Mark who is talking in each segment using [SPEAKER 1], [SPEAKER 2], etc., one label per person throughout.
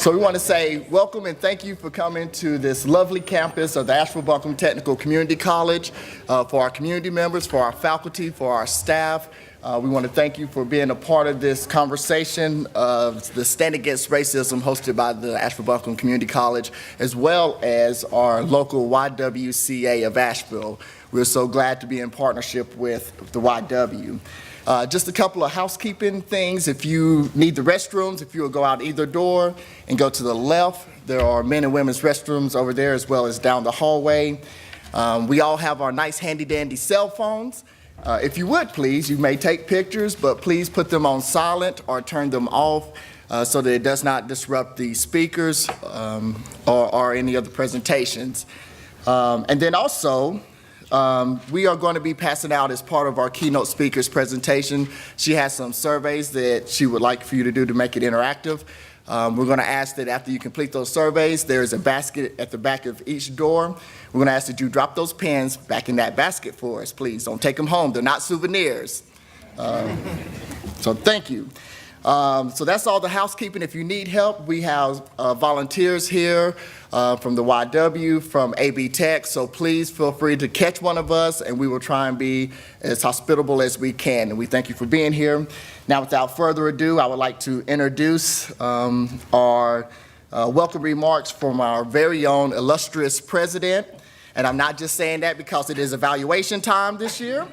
[SPEAKER 1] So we want to say welcome and thank you for coming to this lovely campus of the Asheville-Buncombe Technical Community College. For our community members, for our faculty, for our staff, we want to thank you for being a part of this conversation of the Stand Against Racism hosted by the Asheville-Buncombe Community College, as well as our local YWCA of Asheville. We're so glad to be in partnership with the YW. Just a couple of housekeeping things. If you need the restrooms, if you will go out either door and go to the left, there are men and women's restrooms over there as well as down the hallway. We all have our nice handy dandy cell phones. If you would please, you may take pictures, but please put them on silent or turn them off so that it does not disrupt the speakers or any other presentations. And then also, we are going to be passing out as part of our keynote speaker's presentation. She has some surveys that she would like for you to do to make it interactive. We're going to ask that after you complete those surveys, there is a basket at the back of each door. We're going to ask that you drop those pens back in that basket for us, please. Don't take them home. They're not souvenirs. So thank you. So that's all the housekeeping. If you need help, we have volunteers here from the YW, from AB Tech, so please feel free to catch one of us and we will try and be as hospitable as we can. And we thank you for being here. Now, without further ado, I would like to introduce our welcome remarks from our very own illustrious president. And I'm not just saying that because it is evaluation time this year.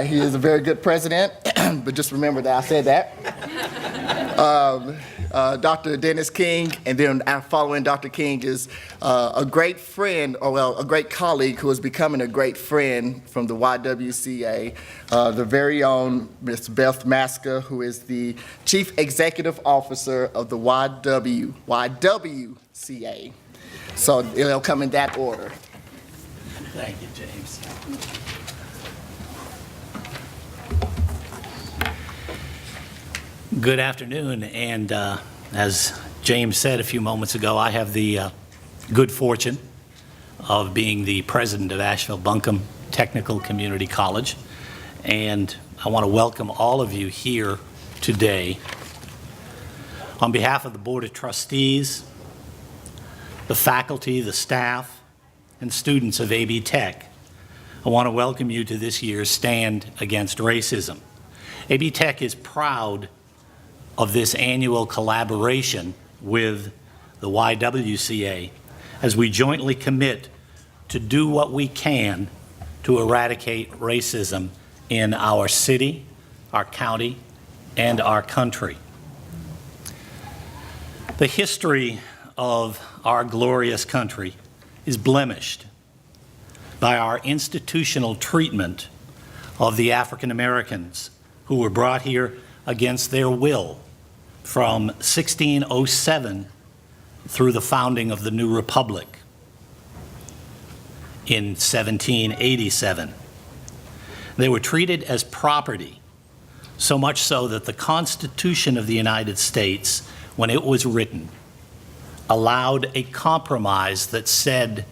[SPEAKER 1] He is a very good president, but just remember that I said that. Dr. Dennis King, and then following Dr. King is a great friend, or well, a great colleague who is becoming a great friend from the YWCA, the very own Ms. Beth Maska, who is the Chief Executive Officer of the YWCA. So it'll come in that order.
[SPEAKER 2] Thank you, James. Good afternoon, and as James said a few moments ago, I have the good fortune of being the president of Asheville-Buncombe Technical Community College, and I want to welcome all of you here today. On behalf of the Board of Trustees, the faculty, the staff, and students of AB Tech, I want to welcome you to this year's Stand Against Racism. AB Tech is proud of this annual collaboration with the YWCA as we jointly commit to do what we can to eradicate racism in our city, our county, and our country. The history of our glorious country is blemished by our institutional treatment of the African Americans who were brought here against their will from 1607 through the founding of the new republic in 1787. They were treated as property, so much so that the Constitution of the United States, when it was written, allowed a compromise that said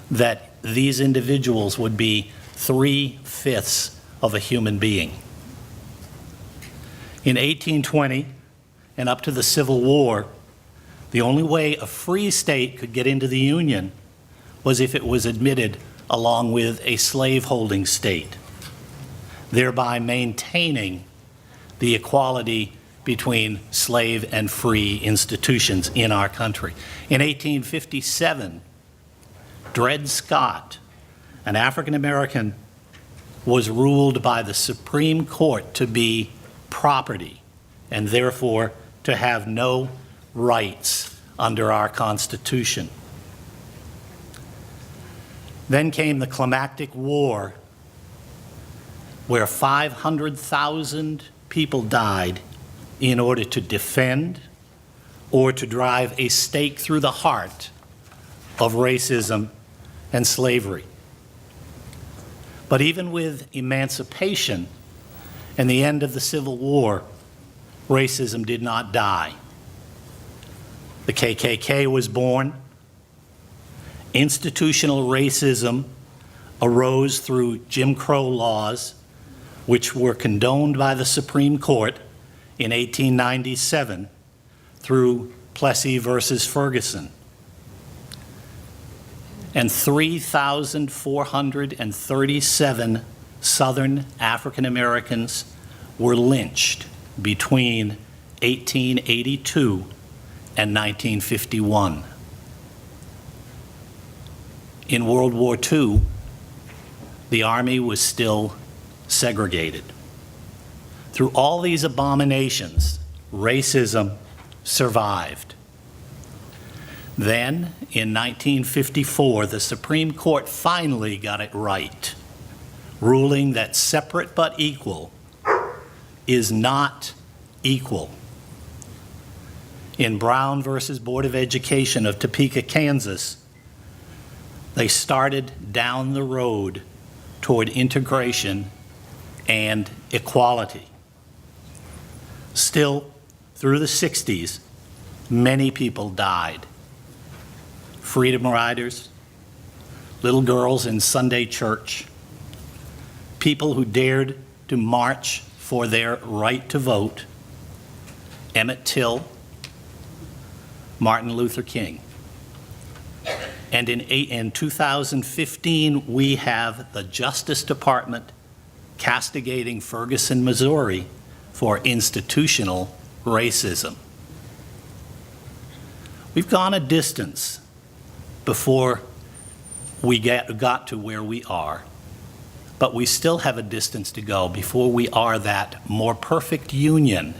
[SPEAKER 2] that these individuals would be 3/5 of a human being. In 1820 and up to the Civil War, the only way a free state could get into the Union was if it was admitted along with a slave-holding state, thereby maintaining the equality between slave and free institutions in our country. In 1857, Dred Scott, an African American, was ruled by the Supreme Court to be property and therefore to have no rights under our Constitution. Then came the climactic war, where 500,000 people died in order to defend or to drive a stake through the heart of racism and slavery. But even with emancipation and the end of the Civil War, racism did not die. The KKK was born. Institutional racism arose through Jim Crow laws, which were condoned by the Supreme Court in 1897 through Plessy versus Ferguson. And 3,437 Southern African Americans were lynched between 1882 and 1951. In World War II, the Army was still segregated. Through all these abominations, racism survived. Then, in 1954, the Supreme Court finally got it right, ruling that separate but equal is not equal. In Brown versus Board of Education of Topeka, Kansas, they started down the road toward integration and equality. Still, through the 60s, many people died. Freedom riders, little girls in Sunday church, people who dared to march for their right to vote, Emmett Till, Martin Luther King. And in 2015, we have the Justice Department castigating Ferguson, Missouri for institutional racism. We've gone a distance before we got to where we are, but we still have a distance to go before we are that more perfect union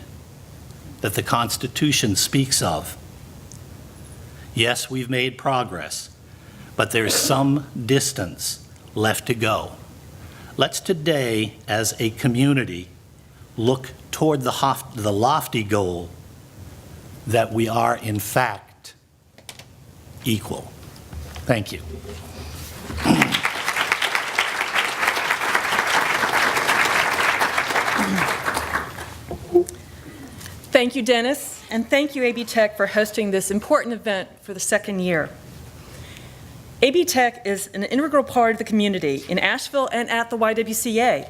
[SPEAKER 2] that the Constitution speaks of. Yes, we've made progress, but there's some distance left to go. Let's today, as a community, look toward the lofty goal that we are, in fact, equal. Thank you.
[SPEAKER 3] Thank you, Dennis, and thank you, AB Tech, for hosting this important event for the second year. AB Tech is an integral part of the community in Asheville and at the YWCA.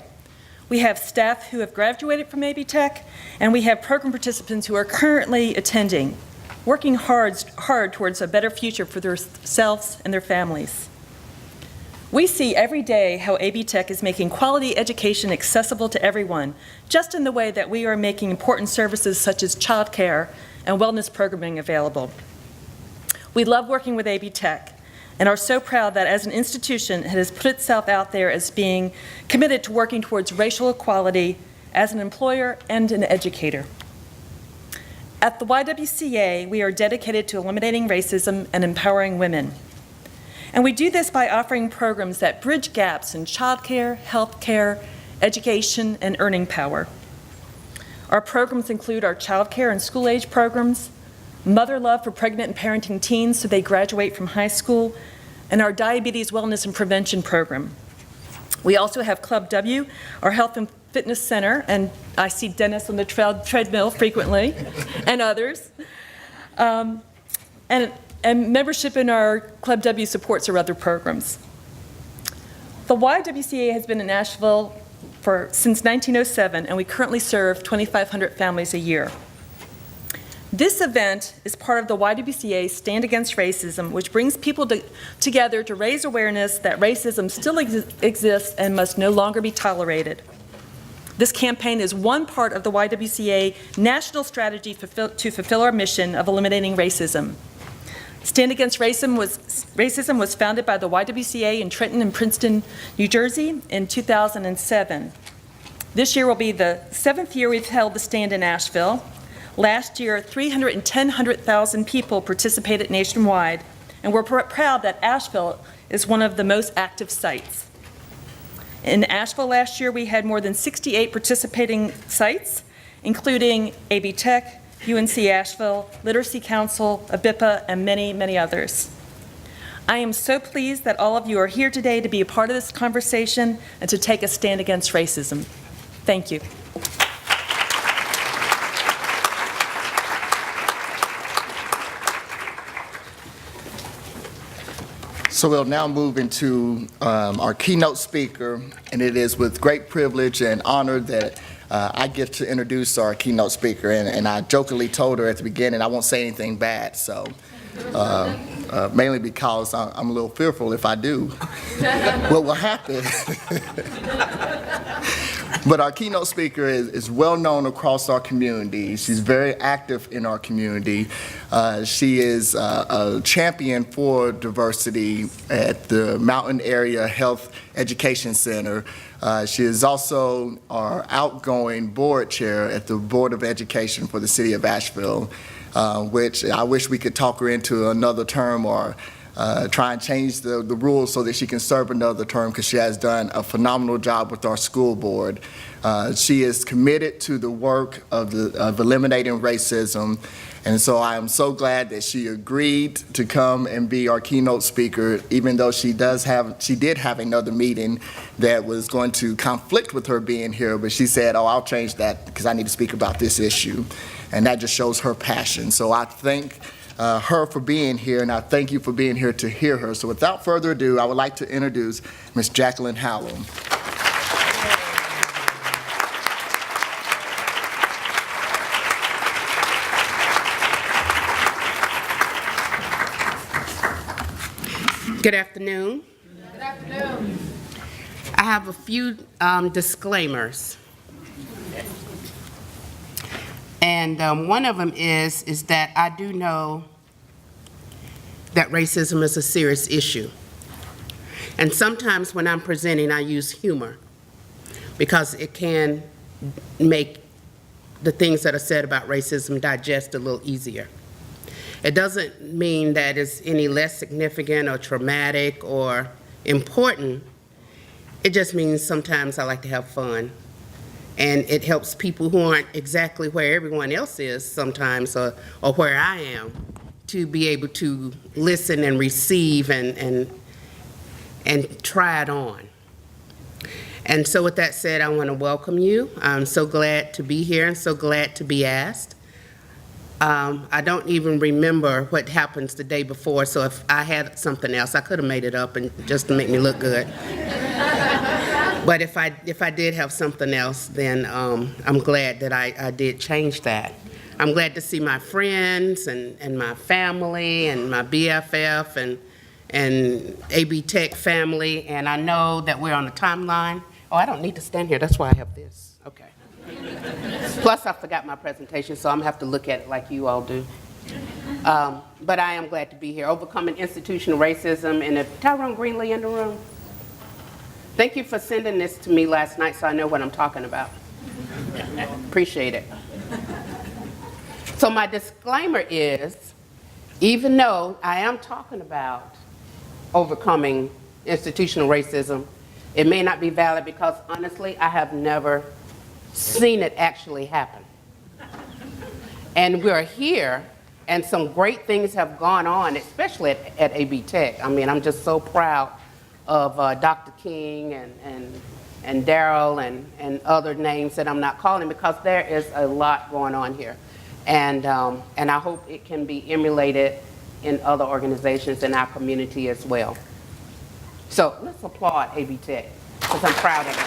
[SPEAKER 3] We have staff who have graduated from AB Tech, and we have program participants who are currently attending, working hard towards a better future for themselves and their families. We see every day how AB Tech is making quality education accessible to everyone, just in the way that we are making important services such as childcare and wellness programming available. We love working with AB Tech and are so proud that as an institution it has put itself out there as being committed to working towards racial equality as an employer and an educator. At the YWCA, we are dedicated to eliminating racism and empowering women. And we do this by offering programs that bridge gaps in childcare, healthcare, education, and earning power. Our programs include our childcare and school-age programs, Mother Love for pregnant and parenting teens so they graduate from high school, and our Diabetes Wellness and Prevention program. We also have Club W, our health and fitness center, and I see Dennis on the treadmill frequently, and others. And membership in our Club W supports our other programs. The YWCA has been in Asheville since 1907, and we currently serve 2,500 families a year. This event is part of the YWCA Stand Against Racism, which brings people together to raise awareness that racism still exists and must no longer be tolerated. This campaign is one part of the YWCA national strategy to fulfill our mission of eliminating racism. Stand Against Racism was founded by the YWCA in Trenton and Princeton, New Jersey in 2007. This year will be the 7th year we've held the stand in Asheville. Last year, 310,000 people participated nationwide, and we're proud that Asheville is one of the most active sites. In Asheville last year, we had more than 68 participating sites, including AB Tech, UNC Asheville, Literacy Council, ABIPA, and many, many others. I am so pleased that all of you are here today to be a part of this conversation and to take a stand against racism. Thank you.
[SPEAKER 1] So we'll now move into our keynote speaker, and it is with great privilege and honor that I get to introduce our keynote speaker, and I jokingly told her at the beginning I won't say anything bad, so mainly because I'm a little fearful if I do what will happen. But our keynote speaker is well known across our community. She's very active in our community. She is a champion for diversity at the Mountain Area Health Education Center. She is also our outgoing board chair at the Board of Education for the City of Asheville, which I wish we could talk her into another term or try and change the rules so that she can serve another term, because she has done a phenomenal job with our school board. She is committed to the work of eliminating racism, and so I am so glad that she agreed to come and be our keynote speaker, even though she did have another meeting that was going to conflict with her being here, but she said, oh, I'll change that because I need to speak about this issue, and that just shows her passion. So I thank her for being here, and I thank you for being here to hear her. So without further ado, I would like to introduce Ms. Jacqueline Hallam.
[SPEAKER 4] Good afternoon. Good afternoon. I have a few disclaimers. And one of them is that I do know that racism is a serious issue. And sometimes when I'm presenting, I use humor because it can make the things that are said about racism digest a little easier. It doesn't mean that it's any less significant or traumatic or important. It just means sometimes I like to have fun. And it helps people who aren't exactly where everyone else is sometimes, or where I am, to be able to listen and receive and try it on. And so with that said, I want to welcome you. I'm so glad to be here and so glad to be asked. I don't even remember what happens the day before, so if I had something else, I could have made it up and just to make me look good. But if I did have something else, then I'm glad that I did change that. I'm glad to see my friends and my family and my BFF and AB Tech family, and I know that we're on a timeline. Oh, I don't need to stand here, that's why I have this. Okay. Plus, I forgot my presentation, so I'm gonna have to look at it like you all do. But I am glad to be here. Overcoming institutional racism, and if Tyrone Greenlee in the room? Thank you for sending this to me last night so I know what I'm talking about. Appreciate it. So my disclaimer is, even though I am talking about overcoming institutional racism, it may not be valid because honestly, I have never seen it actually happen. And we're here, and some great things have gone on, especially at AB Tech. I mean, I'm just so proud of Dr. King and Daryl and other names that I'm not calling, because there is a lot going on here. And I hope it can be emulated in other organizations in our community as well. So let's applaud AB Tech, because I'm proud of them.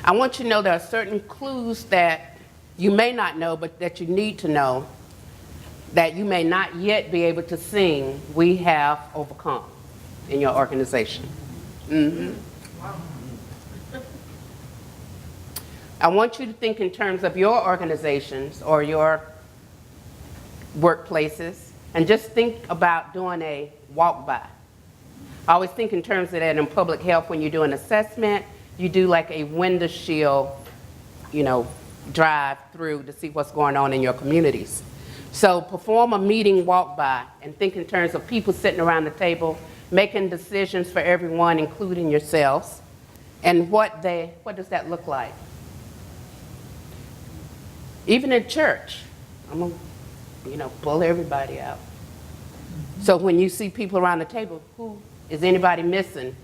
[SPEAKER 4] I want you to know there are certain clues that you may not know, but that you need to know, that you may not yet be able to sing, we have overcome in your organization. Wow. I want you to think in terms of your organizations or your workplaces, and just think about doing a walk-by. I always think in terms of that in public health. When you do an assessment, you do like a window shield, drive through to see what's going on in your communities. So perform a meeting walk-by and think in terms of people sitting around the table, making decisions for everyone, including yourselves, and what does that look like? Even in church, I'm gonna, pull everybody out. So when you see people around the table, is anybody missing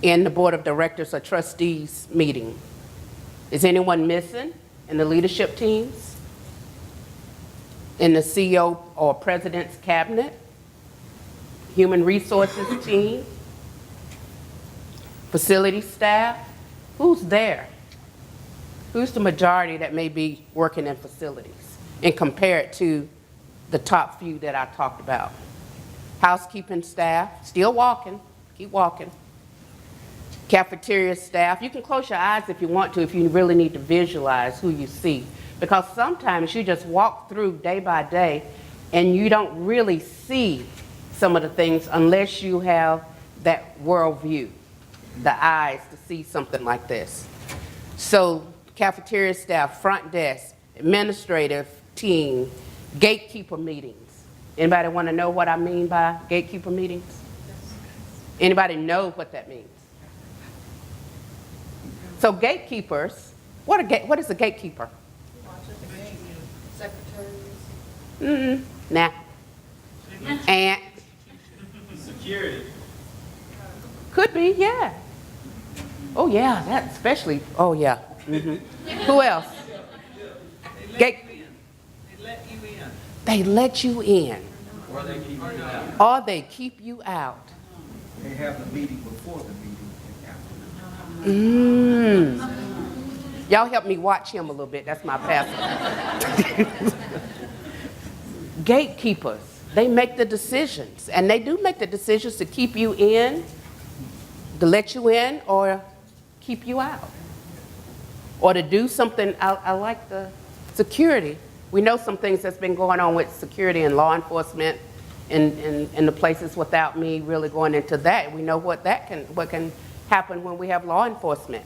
[SPEAKER 4] in the board of directors or trustees meeting? Is anyone missing in the leadership teams? In the CEO or president's cabinet? Human resources team? Facility staff, who's there? Who's the majority that may be working in facilities? And compare it to the top few that I talked about. Housekeeping staff, still walking, keep walking. Cafeteria staff, you can close your eyes if you want to, if you really need to visualize who you see. Because sometimes you just walk through day by day and you don't really see some of the things unless you have that worldview, the eyes to see something like this. So cafeteria staff, front desk, administrative team, gatekeeper meetings. Anybody want to know what I mean by gatekeeper meetings? Anybody know what that means? So gatekeepers, what is a gatekeeper? Secretaries. Nah. And
[SPEAKER 5] Security.
[SPEAKER 4] could be, yeah. Oh yeah, that especially. Oh yeah. Who else? Gate.
[SPEAKER 5] They let you in.
[SPEAKER 4] They let you in,
[SPEAKER 5] Or they keep you out.
[SPEAKER 4] or they keep you out.
[SPEAKER 5] They have the meeting before the meeting and after.
[SPEAKER 4] Y'all help me watch him a little bit. That's my pastor. Gatekeepers, they make the decisions, and they do make the decisions to keep you in, to let you in, or keep you out, or to do something. I like the security. We know some things that's been going on with security and law enforcement in the places without me really going into that. We know what can happen when we have law enforcement,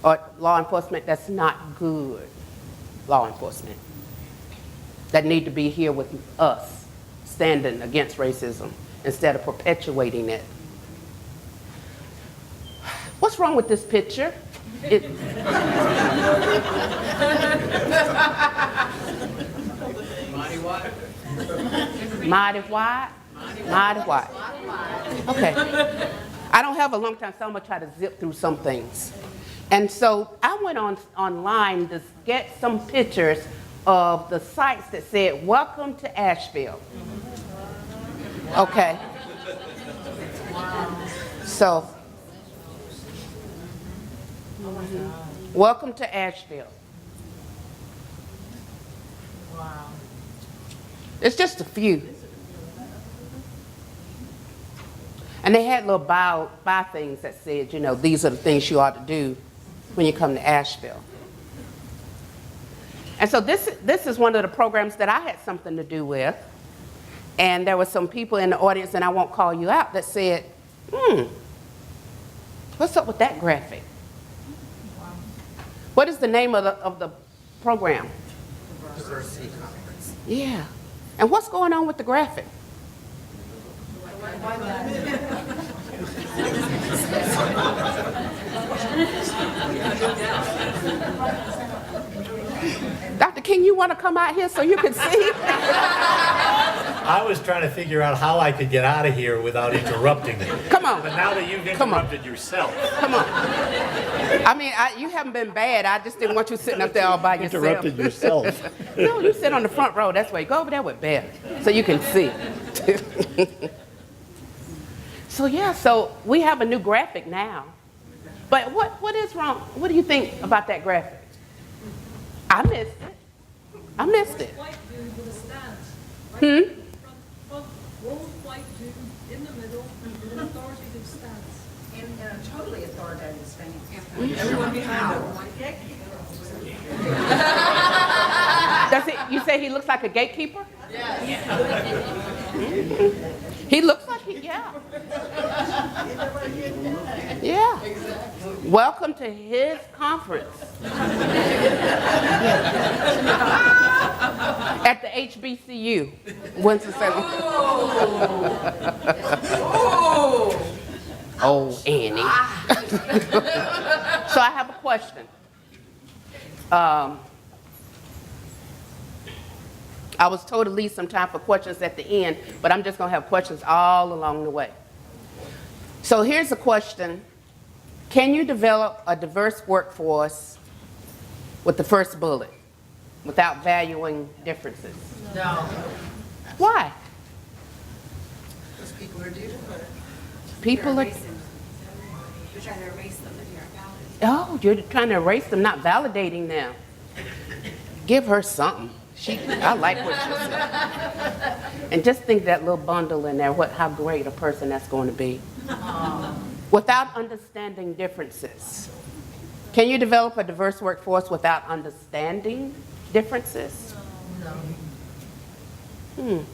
[SPEAKER 4] or law enforcement that's not good law enforcement, that need to be here with us, standing against racism instead of perpetuating it. What's wrong with this picture? Mighty wide? Mighty wide. Okay. I don't have a long time, so I'm gonna try to zip through some things. And so I went online to get some pictures of the sites that said, "Welcome to Asheville." Okay. So, welcome to Asheville. Wow. It's just a few. And they had little bio things that said, you know, these are the things you ought to do when you come to Asheville. And so this is one of the programs that I had something to do with. And there were some people in the audience, and I won't call you out, that said, what's up with that graphic? What is the name of the program?
[SPEAKER 6] Diversity Conference.
[SPEAKER 4] Yeah. And what's going on with the graphic? Dr. King, you want to come out here so you can see?
[SPEAKER 6] I was trying to figure out how I could get out of here without interrupting it.
[SPEAKER 4] Come on.
[SPEAKER 6] But now that you've
[SPEAKER 4] Come on.
[SPEAKER 6] interrupted yourself.
[SPEAKER 4] Come on. I mean, you haven't been bad. I just didn't want you sitting up there all by yourself.
[SPEAKER 6] Interrupted yourself.
[SPEAKER 4] No, you sit on the front row. That's why you go over there with Bear so you can see. So yeah, so we have a new graphic now. But what is wrong? What do you think about that graphic? I missed it. I missed it.
[SPEAKER 7] White dude with a stance. Front old white dude in the middle with an authoritative stance.
[SPEAKER 8] In a totally authoritative stance.
[SPEAKER 7] Everyone behind him.
[SPEAKER 4] Does it? You say he looks like a gatekeeper? Yes. He looks like he, yeah. Yeah. Welcome to his conference. At the HBCU, Winston-Salem. Oh, Annie. So I have a question. I was told to leave some time for questions at the end, but I'm just going to have questions all along the way. So here's a question. Can you develop a diverse workforce with the first bullet without valuing differences?
[SPEAKER 8] No.
[SPEAKER 4] Why?
[SPEAKER 8] Because people are different.
[SPEAKER 4] People are...
[SPEAKER 9] trying to erase them if you're valid.
[SPEAKER 4] Oh, you're trying to erase them, not validating them. Give her something. I like what she said. And just think that little bundle in there, how great a person that's going to be. Without understanding differences. Can you develop a diverse workforce without understanding differences? No.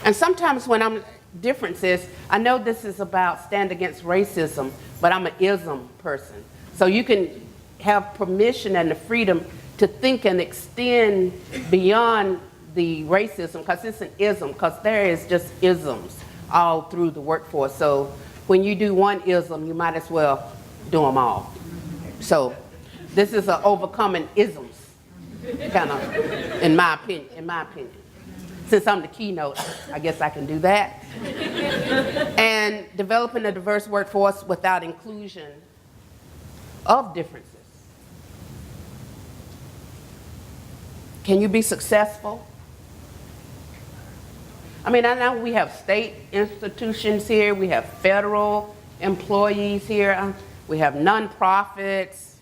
[SPEAKER 4] And sometimes when I'm differences, I know this is about stand against racism, but I'm an ism person. So you can have permission and the freedom to think and extend beyond the racism, because it's an ism, because there is just isms all through the workforce. So when you do one ism, you might as well do them all. So this is an overcoming isms, kind of, in my opinion. Since I'm the keynote, I guess I can do that. And developing a diverse workforce without inclusion of differences. Can you be successful? I mean, I know we have state institutions here, we have federal employees here, we have nonprofits,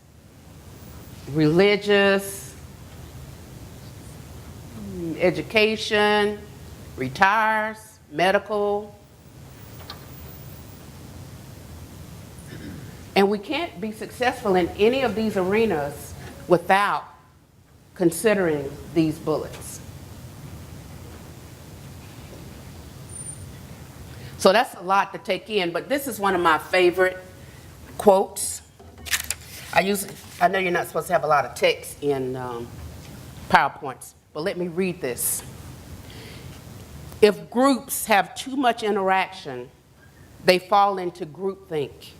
[SPEAKER 4] religious, education, retires, medical. And we can't be successful in any of these arenas without considering these bullets. So that's a lot to take in, but this is one of my favorite quotes. I know you're not supposed to have a lot of text in PowerPoints, but let me read this. If groups have too much interaction, they fall into groupthink,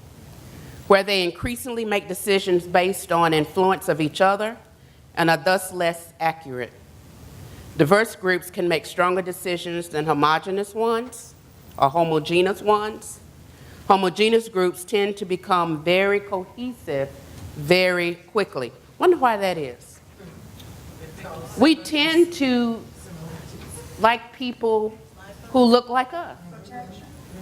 [SPEAKER 4] where they increasingly make decisions based on influence of each other and are thus less accurate. Diverse groups can make stronger decisions than homogeneous ones or homogeneous ones. Homogeneous groups tend to become very cohesive very quickly. Wonder why that is. We tend to like people who look like us.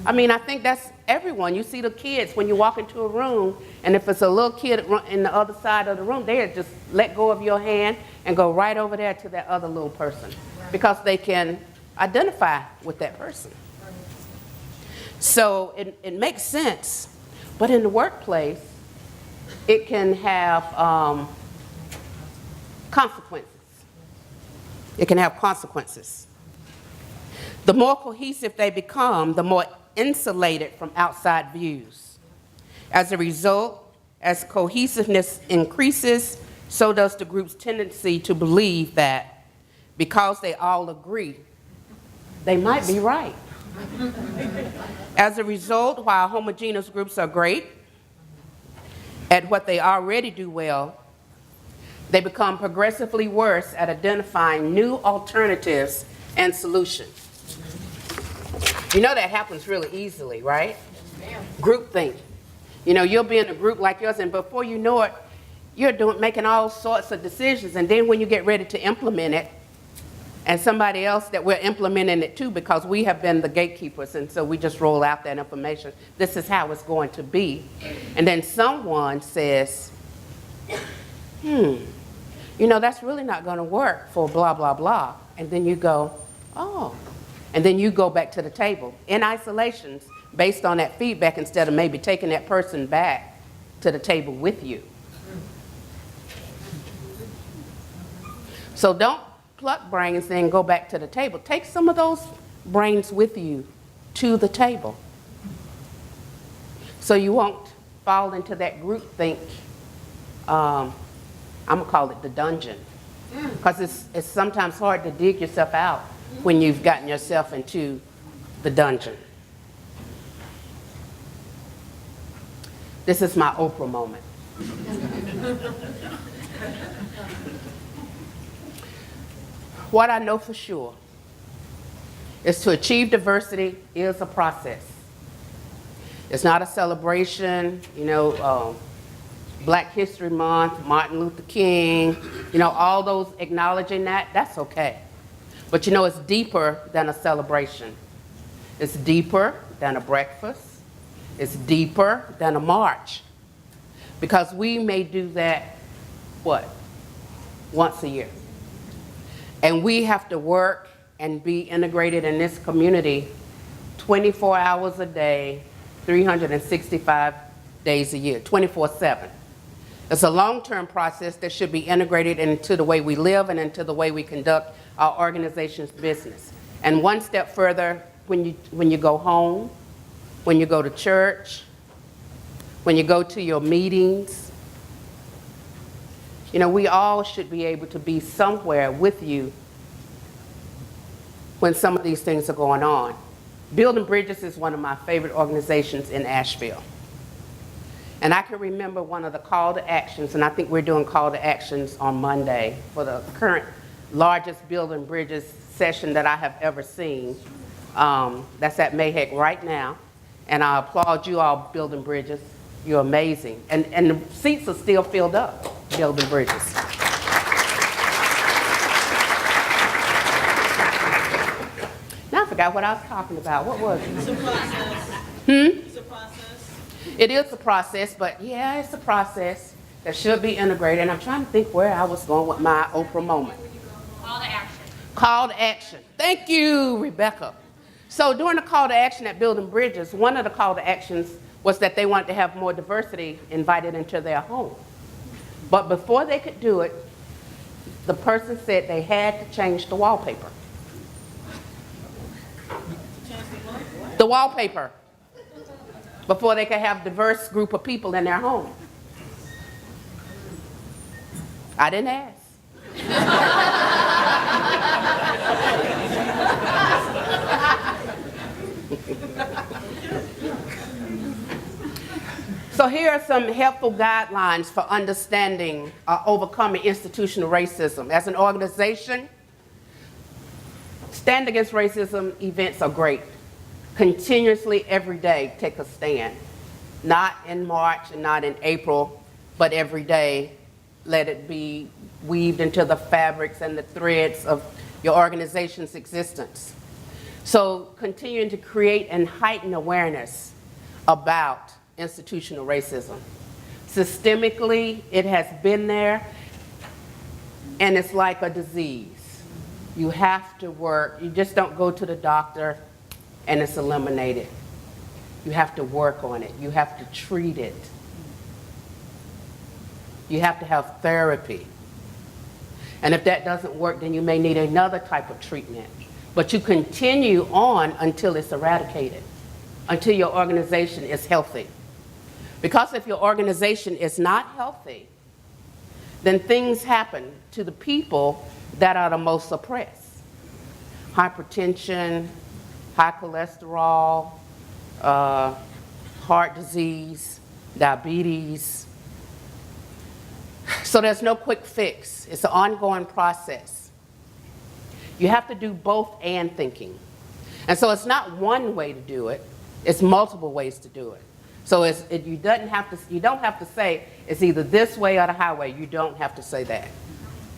[SPEAKER 4] I mean, I think that's everyone. You see the kids when you walk into a room, and if it's a little kid in the other side of the room, they just let go of your hand and go right over there to that other little person because they can identify with that person. So it makes sense. But in the workplace, it can have consequences. It can have consequences. The more cohesive they become, the more insulated from outside views. As a result, as cohesiveness increases, so does the group's tendency to believe that because they all agree, they might be right. As a result, while homogeneous groups are great at what they already do well, they become progressively worse at identifying new alternatives and solutions. You know that happens really easily, right? Groupthink. You know, you'll be in a group like yours, and before you know it, you're making all sorts of decisions, and then when you get ready to implement it, and somebody else that we're implementing it to because we have been the gatekeepers, and so we just roll out that information. This is how it's going to be. And then someone says, you know, that's really not going to work for blah, blah, blah. And then you go, oh. And then you go back to the table in isolations based on that feedback instead of maybe taking that person back to the table with you. So don't pluck brains and go back to the table. Take some of those brains with you to the table so you won't fall into that groupthink. I'm going to call it the dungeon, because it's sometimes hard to dig yourself out when you've gotten yourself into the dungeon. This is my Oprah moment. What I know for sure is to achieve diversity is a process. It's not a celebration, you know, Black History Month, Martin Luther King, you know, all those acknowledging that's okay. But you know, it's deeper than a celebration. It's deeper than a breakfast. It's deeper than a march because we may do that, what, once a year. And we have to work and be integrated in this community 24 hours a day, 365 days a year, 24/7. It's a long-term process that should be integrated into the way we live and into the way we conduct our organization's business. And one step further, when you go home, when you go to church, when you go to your meetings, you know, we all should be able to be somewhere with you when some of these things are going on. Building Bridges is one of my favorite organizations in Asheville. And I can remember one of the call to actions, and I think we're doing call to actions on Monday for the current largest Building Bridges session that I have ever seen. That's at Mayheck right now. And I applaud you all, Building Bridges. You're amazing. And the seats are still filled up, Building Bridges. Now I forgot what I was talking about. What was it?
[SPEAKER 7] It's a process. It's a process.
[SPEAKER 4] It is a process, but yeah, it's a process that should be integrated. And I'm trying to think where I was going with my Oprah moment.
[SPEAKER 9] Call to action.
[SPEAKER 4] Call to action. Thank you, Rebecca. So during the call to action at Building Bridges, one of the call to actions was that they wanted to have more diversity invited into their home. But before they could do it, the person said they had to change the wallpaper. The wallpaper. Before they could have a diverse group of people in their home. I didn't ask. So here are some helpful guidelines for understanding overcoming institutional racism. As an organization, Stand Against Racism events are great. Continuously, every day, take a stand. Not in March and not in April, but every day, let it be weaved into the fabrics and the threads of your organization's existence. So continuing to create and heighten awareness about institutional racism. Systemically, it has been there, and it's like a disease. You have to work. You just don't go to the doctor and it's eliminated. You have to work on it. You have to treat it. You have to have therapy. And if that doesn't work, then you may need another type of treatment. But you continue on until it's eradicated, until your organization is healthy. Because if your organization is not healthy, then things happen to the people that are the most oppressed. Hypertension, high cholesterol, heart disease, diabetes. So there's no quick fix. It's an ongoing process. You have to do both and thinking. And so it's not one way to do it, it's multiple ways to do it. So you don't have to say it's either this way or the highway. You don't have to say that.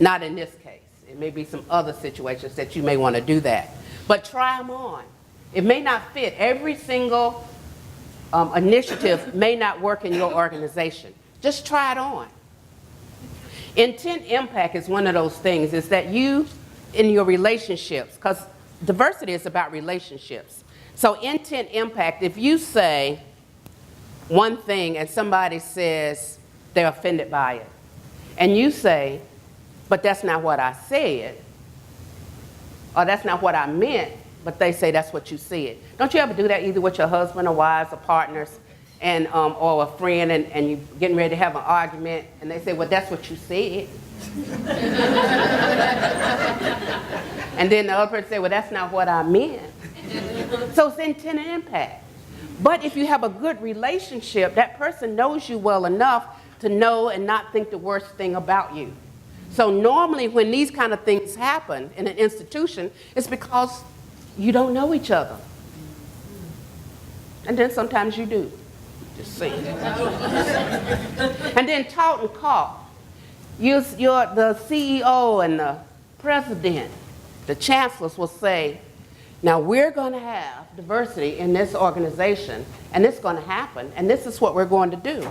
[SPEAKER 4] Not in this case. It may be some other situations that you may want to do that. But try them on. It may not fit. Every single initiative may not work in your organization. Just try it on. Intent impact is one of those things, is that you, in your relationships, because diversity is about relationships. So intent impact, if you say one thing and somebody says they're offended by it, and you say, but that's not what I said, or that's not what I meant, but they say that's what you said. Don't you ever do that either with your husband or wives or partners and or a friend, and you're getting ready to have an argument, and they say, well, that's what you said. And then the other person say, well, that's not what I meant. So it's intent and impact. But if you have a good relationship, that person knows you well enough to know and not think the worst thing about you. So normally when these kind of things happen in an institution, it's because you don't know each other. And then sometimes you do. Just saying. And then taught and caught. You're the CEO and the president, the chancellors will say, Now, we're going to have diversity in this organization, and it's going to happen, and this is what we're going to do.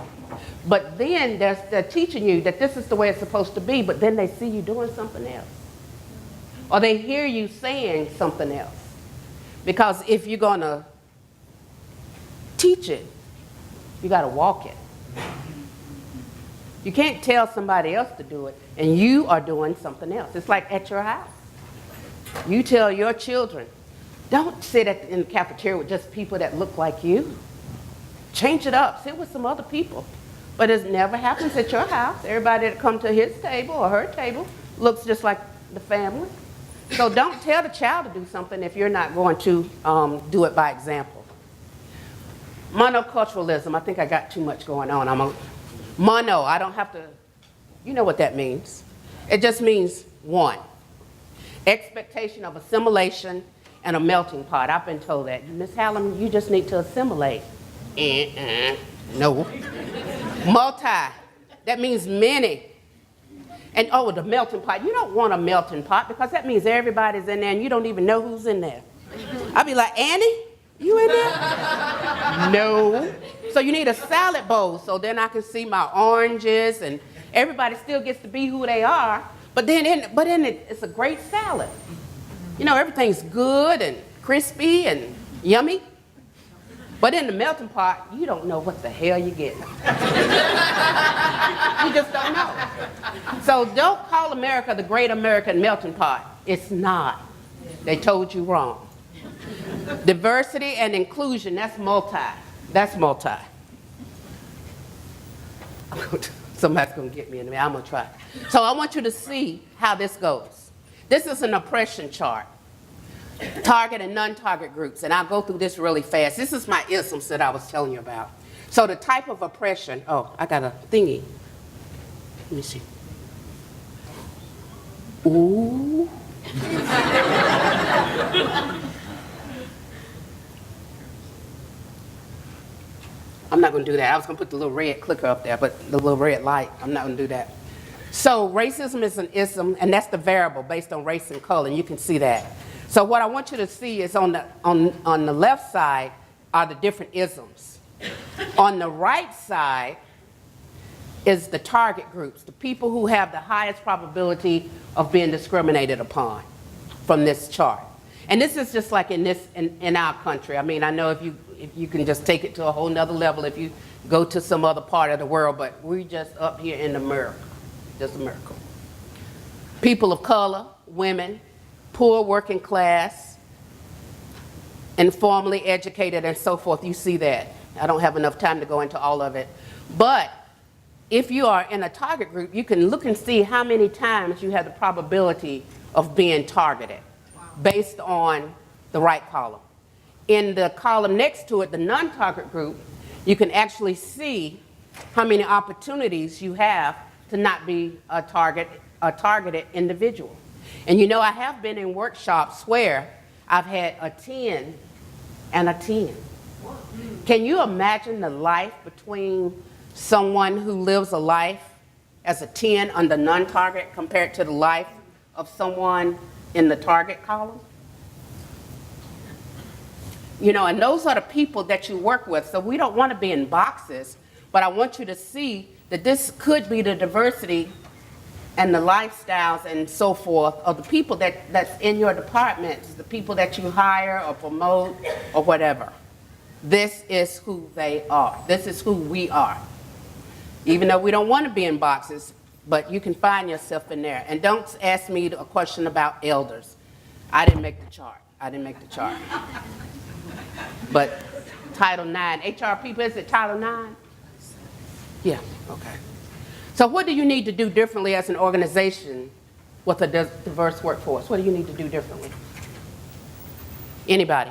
[SPEAKER 4] But then they're teaching you that this is the way it's supposed to be, but then they see you doing something else. Or they hear you saying something else. Because if you're going to teach it, you got to walk it. You can't tell somebody else to do it, and you are doing something else. It's like at your house. You tell your children, don't sit in the cafeteria with just people that look like you. Change it up. Sit with some other people. But it never happens at your house. Everybody that comes to his table or her table looks just like the family. So don't tell the child to do something if you're not going to do it by example. Monoculturalism. I think I got too much going on. Mono. I don't have to. You know what that means. It just means one. Expectation of assimilation and a melting pot. I've been told that. Miss Hallam, you just need to assimilate. No. Multi. That means many. And oh, the melting pot. You don't want a melting pot because that means everybody's in there and you don't even know who's in there. I'd be like, Annie, you in there? No. So you need a salad bowl so then I can see my oranges and everybody still gets to be who they are. But then it's a great salad. You know, everything's good and crispy and yummy. But in the melting pot, you don't know what the hell you're getting. You just don't know. So don't call America the great American melting pot. It's not. They told you wrong. Diversity and inclusion, that's multi. That's multi. Somebody's going to get me in a minute. I'm going to try. So I want you to see how this goes. This is an oppression chart. Target and non-target groups. And I'll go through this really fast. This is my isms that I was telling you about. So the type of oppression. Oh, I got a thingy. Let me see. Ooh. I'm not going to do that. I was going to put the little red clicker up there, but the little red light, I'm not going to do that. So racism is an ism, and that's the variable based on race and color, and you can see that. So what I want you to see is on the left side are the different isms. On the right side is the target groups, the people who have the highest probability of being discriminated upon from this chart. And this is just like in our country. I mean, I know if you can just take it to a whole nother level if you go to some other part of the world, but we're just up here in America, just America. People of color, women, poor working class, informally educated, and so forth. You see that. I don't have enough time to go into all of it. But if you are in a target group, you can look and see how many times you have the probability of being targeted based on the right column. In the column next to it, the non-target group, you can actually see how many opportunities you have to not be a targeted individual. And you know, I have been in workshops where I've had a 10 and a 10. Can you imagine the life between someone who lives a life as a 10 under non-target compared to the life of someone in the target column? You know, and those are the people that you work with. So we don't want to be in boxes, but I want you to see that this could be the diversity and the lifestyles and so forth of the people that's in your departments, the people that you hire or promote or whatever. This is who they are. This is who we are. Even though we don't want to be in boxes, but you can find yourself in there. And don't ask me a question about elders. I didn't make the chart. But Title IX, HR people, is it Title IX? Yeah, okay. So what do you need to do differently as an organization with a diverse workforce? What do you need to do differently? Anybody?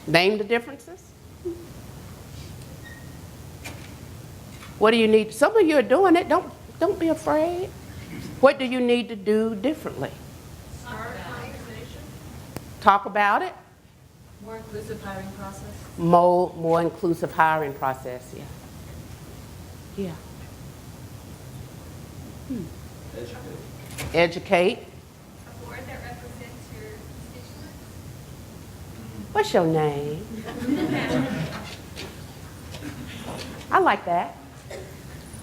[SPEAKER 4] Name the differences? What do you need? Some of you are doing it. Don't be afraid. What do you need to do differently? Talk about it.
[SPEAKER 9] More inclusive hiring process.
[SPEAKER 4] More inclusive hiring process, yeah. Yeah. Educate.
[SPEAKER 9] A board that represents
[SPEAKER 4] What's your name? I like that.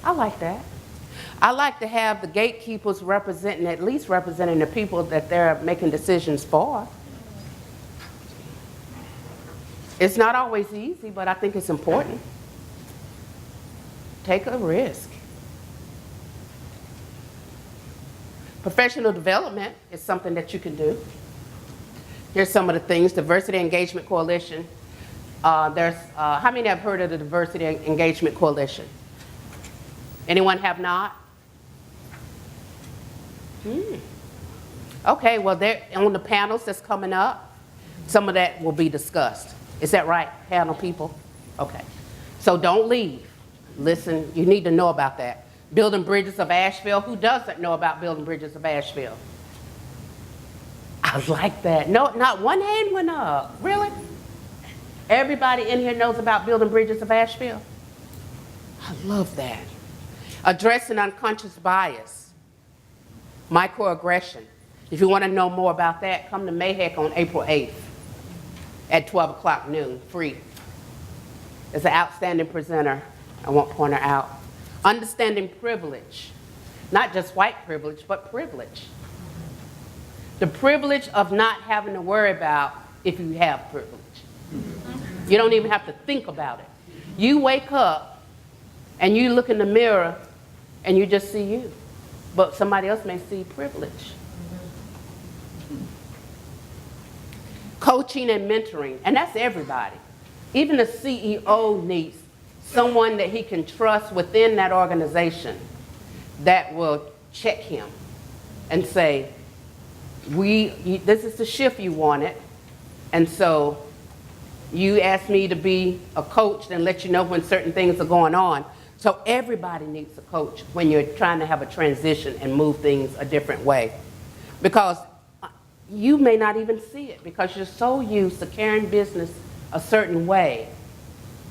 [SPEAKER 4] I like that. I like to have the gatekeepers representing, at least representing the people that they're making decisions for. It's not always easy, but I think it's important. Take a risk. Professional development is something that you can do. Here's some of the things. Diversity Engagement Coalition. How many have heard of the Diversity Engagement Coalition? Anyone have not? Okay, well, they're on the panels that's coming up. Some of that will be discussed. Is that right, panel people? Okay. So don't leave. Listen, you need to know about that. Building Bridges of Asheville. Who doesn't know about Building Bridges of Asheville? I like that. No, not one hand went up. Really? Everybody in here knows about Building Bridges of Asheville? I love that. Addressing unconscious bias, microaggression. If you want to know more about that, come to MAHEC on April 8th at 12 o'clock noon, free. There's an outstanding presenter. I won't point her out. Understanding privilege, not just white privilege, but privilege. The privilege of not having to worry about if you have privilege. You don't even have to think about it. You wake up and you look in the mirror and you just see you, but somebody else may see privilege. Coaching and mentoring, and that's everybody. Even the CEO needs someone that he can trust within that organization that will check him and say, this is the shift you wanted, and so you asked me to be a coach and let you know when certain things are going on. So everybody needs a coach when you're trying to have a transition and move things a different way. Because you may not even see it because you're so used to carrying business a certain way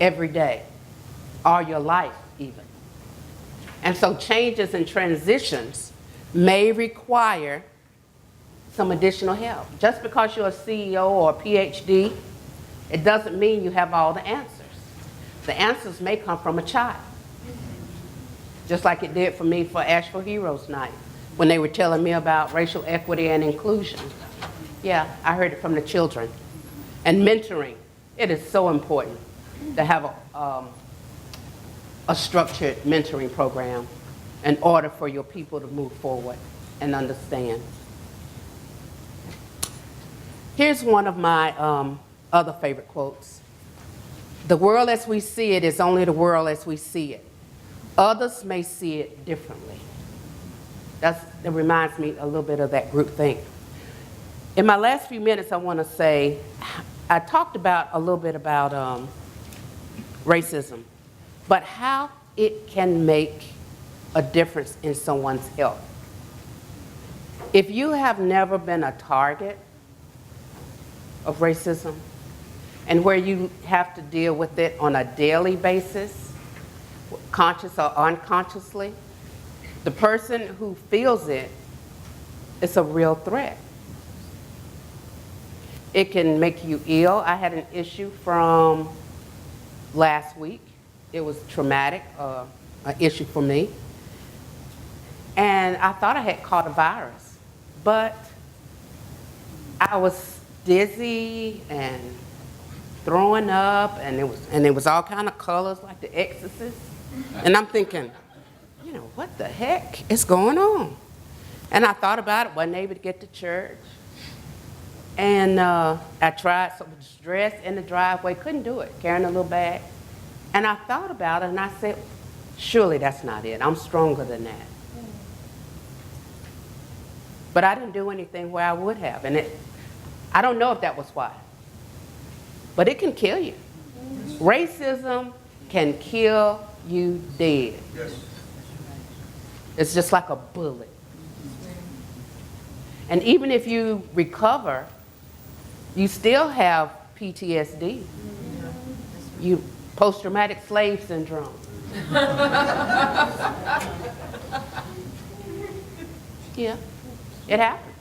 [SPEAKER 4] every day, or your life even. And so changes and transitions may require some additional help. Just because you're a CEO or a PhD, it doesn't mean you have all the answers. The answers may come from a child. Just like it did for me for Asheville Heroes Night, when they were telling me about racial equity and inclusion. Yeah, I heard it from the children. And mentoring, it is so important to have a structured mentoring program in order for your people to move forward and understand. Here's one of my other favorite quotes. The world as we see it is only the world as we see it. Others may see it differently. That reminds me a little bit of that groupthink. In my last few minutes, I want to say, I talked about a little bit about racism, but how it can make a difference in someone's health. If you have never been a target of racism, and where you have to deal with it on a daily basis, conscious or unconsciously, the person who feels it is a real threat. It can make you ill. I had an issue from last week. It was traumatic, an issue for me. And I thought I had caught a virus, but I was dizzy and throwing up, and it was all kind of colors like The Exorcist. And I'm thinking, what the heck is going on? And I thought about it, wasn't able to get to church. And I tried, so I was dressed in the driveway, couldn't do it, carrying a little bag. And I thought about it, and I said, surely that's not it. I'm stronger than that. But I didn't do anything where I would have. And I don't know if that was why. But it can kill you. Racism can kill you dead. Yes. It's just like a bullet. And even if you recover, you still have PTSD. You post-traumatic slave syndrome. Yeah, it happens.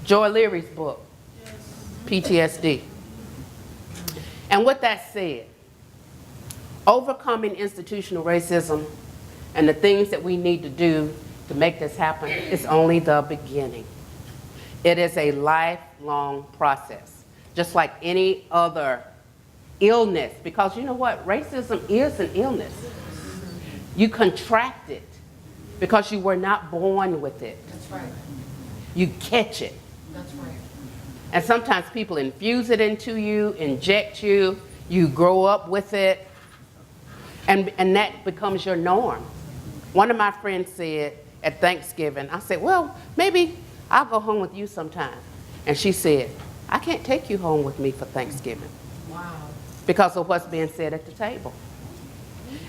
[SPEAKER 4] Joy Leary's book, PTSD. And with that said, overcoming institutional racism and the things that we need to do to make this happen is only the beginning. It is a lifelong process, just like any other illness, because you know what? Racism is an illness. You contract it because you were not born with it.
[SPEAKER 8] That's right.
[SPEAKER 4] You catch it.
[SPEAKER 8] That's right.
[SPEAKER 4] And sometimes people infuse it into you, inject you, you grow up with it, and that becomes your norm. One of my friends said at Thanksgiving, I said, well, maybe I'll go home with you sometime. And she said, I can't take you home with me for Thanksgiving.
[SPEAKER 8] Wow.
[SPEAKER 4] Because of what's being said at the table.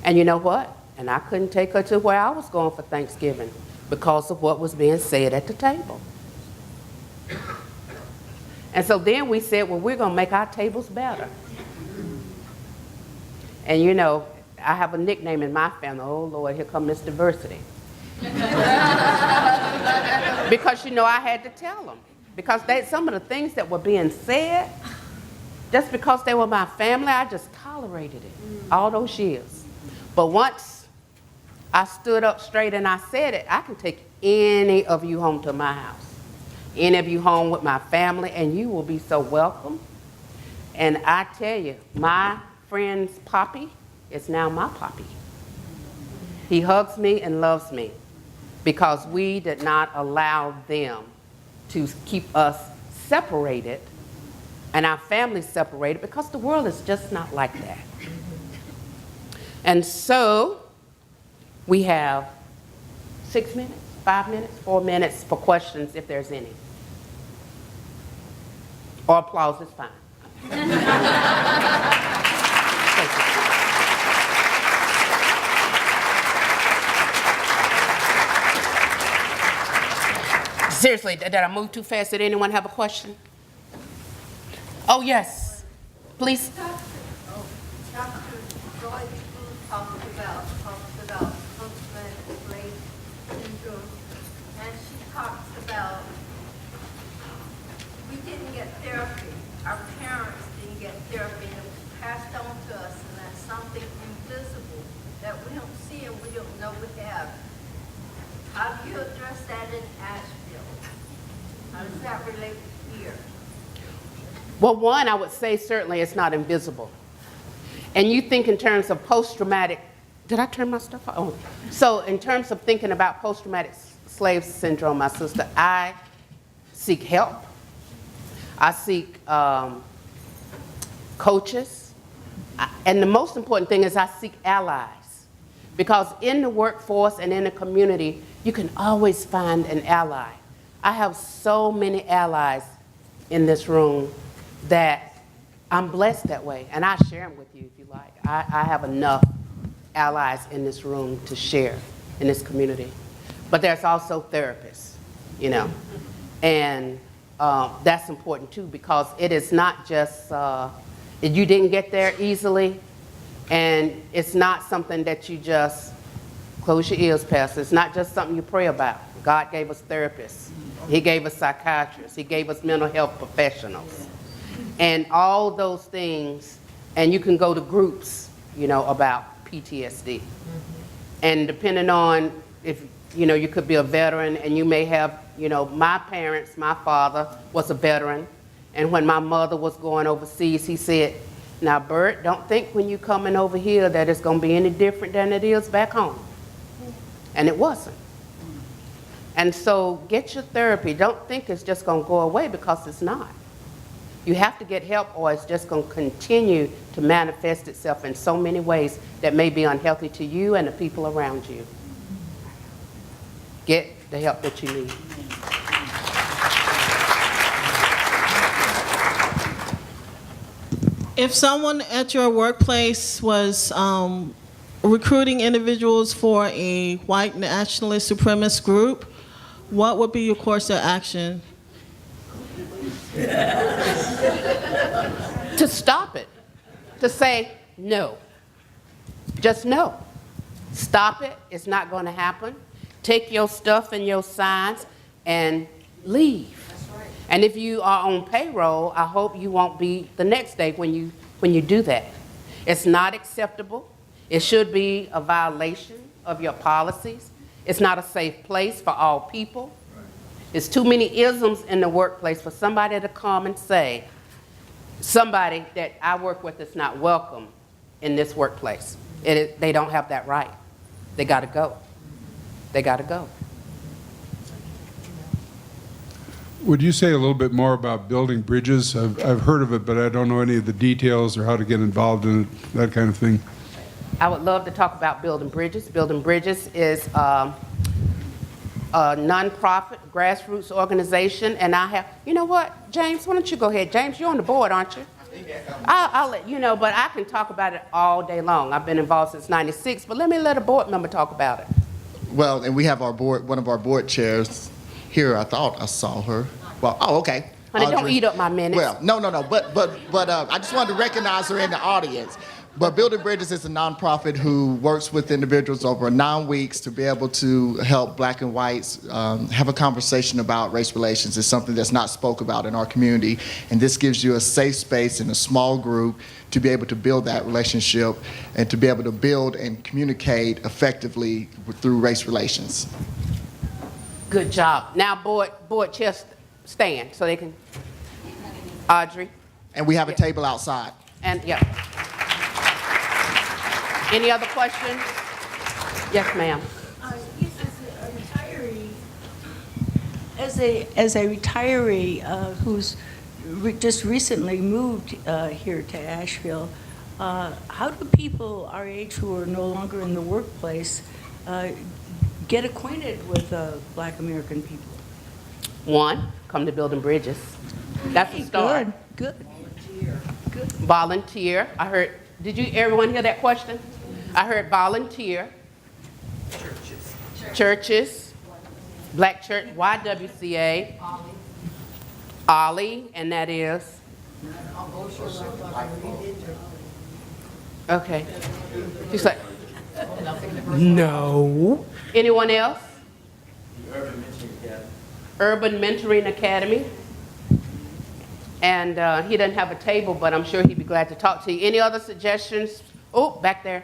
[SPEAKER 4] And you know what? And I couldn't take her to where I was going for Thanksgiving because of what was being said at the table. And so then we said, well, we're going to make our tables better. And you know, I have a nickname in my family. Oh, Lord, here comes Miss Diversity. Because, you know, I had to tell them. Because some of the things that were being said, just because they were my family, I just tolerated it all those years. But once I stood up straight and I said it, I can take any of you home to my house. Any of you home with my family, and you will be so welcome. And I tell you, my friend's Poppy is now my Poppy. He hugs me and loves me because we did not allow them to keep us separated and our families separated, because the world is just not like that. And so we have 6 minutes, 5 minutes, 4 minutes for questions if there's any. Or applause is fine. Thank you. Seriously, did I move too fast? Did anyone have a question? Oh, yes. Please.
[SPEAKER 7] Dr. Joy talked about post-traumatic slave syndrome, and she talks about we didn't get therapy. Our parents didn't get therapy, and it was passed on to us, and that's something invisible that we don't see and we don't know we have. How do you address that in Asheville? How does that relate here?
[SPEAKER 4] Well, one, I would say certainly it's not invisible. And you think in terms of post-traumatic, did I turn my stuff off? Oh. So in terms of thinking about post-traumatic slave syndrome, my sister, I seek help. I seek coaches. And the most important thing is I seek allies. Because in the workforce and in the community, you can always find an ally. I have so many allies in this room that I'm blessed that way, and I share them with you if you like. I have enough allies in this room to share in this community. But there's also therapists, you know, and that's important too, because it is not just, you didn't get there easily, and it's not something that you just close your ears past. It's not just something you pray about. God gave us therapists. He gave us psychiatrists. He gave us mental health professionals. And all those things, and you can go to groups, you know, about PTSD. And depending on if, you know, you could be a veteran, and you may have, you know, my parents, my father was a veteran, and when my mother was going overseas, he said, now, Bert, don't think when you're coming over here that it's going to be any different than it is back home. And it wasn't. And so get your therapy. Don't think it's just going to go away, because it's not. You have to get help, or it's just going to continue to manifest itself in so many ways that may be unhealthy to you and the people around you. Get the help that you need.
[SPEAKER 10] If someone at your workplace was recruiting individuals for a white nationalist supremacist group, what would be your course of action?
[SPEAKER 4] To stop it. To say no. Just no. Stop it. It's not going to happen. Take your stuff and your signs and leave. That's right. And if you are on payroll, I hope you won't be the next day when you when you do that. It's not acceptable. It should be a violation of your policies. It's not a safe place for all people. There's too many isms in the workplace for somebody to come and say, somebody that I work with is not welcome in this workplace. They don't have that right. They got to go. They got to go.
[SPEAKER 11] Would you say a little bit more about building bridges? I've heard of it, but I don't know any of the details or how to get involved in it, that kind of thing.
[SPEAKER 4] I would love to talk about Building Bridges. Building Bridges is a nonprofit grassroots organization, and I have, you know what, James, why don't you go ahead? James, you're on the board, aren't you? I'll let you know, but I can talk about it all day long. I've been involved since '96, but let me let a board member talk about it.
[SPEAKER 1] Well, and we have our board, one of our board chairs here. I thought I saw her. Well, oh, okay.
[SPEAKER 4] Honey, don't
[SPEAKER 1] Audrey.
[SPEAKER 4] eat up my minutes.
[SPEAKER 1] Well, no, but I just wanted to recognize her in the audience. But Building Bridges is a nonprofit who works with individuals over 9 weeks to be able to help black and whites have a conversation about race relations. It's something that's not spoke about in our community, and this gives you a safe space in a small group to be able to build that relationship and to be able to build and communicate effectively through race relations.
[SPEAKER 4] Good job. Now, board chairs stand so they can, Audrey.
[SPEAKER 1] And we have a table outside.
[SPEAKER 4] And, yeah. Any other questions? Yes, ma'am.
[SPEAKER 12] As a retiree who's just recently moved here to Asheville, how do people our age who are no longer in the workplace get acquainted with Black American people?
[SPEAKER 4] One, come to Building Bridges. That's a start.
[SPEAKER 12] Good.
[SPEAKER 4] Volunteer. I heard, did you, everyone hear that question? I heard volunteer. Churches. Black Church, YWCA. Ollie, and that is? Okay. She's like, no. Anyone else? Urban Mentoring Academy. And he doesn't have a table, but I'm sure he'd be glad to talk to you. Any other suggestions? Oh, back there.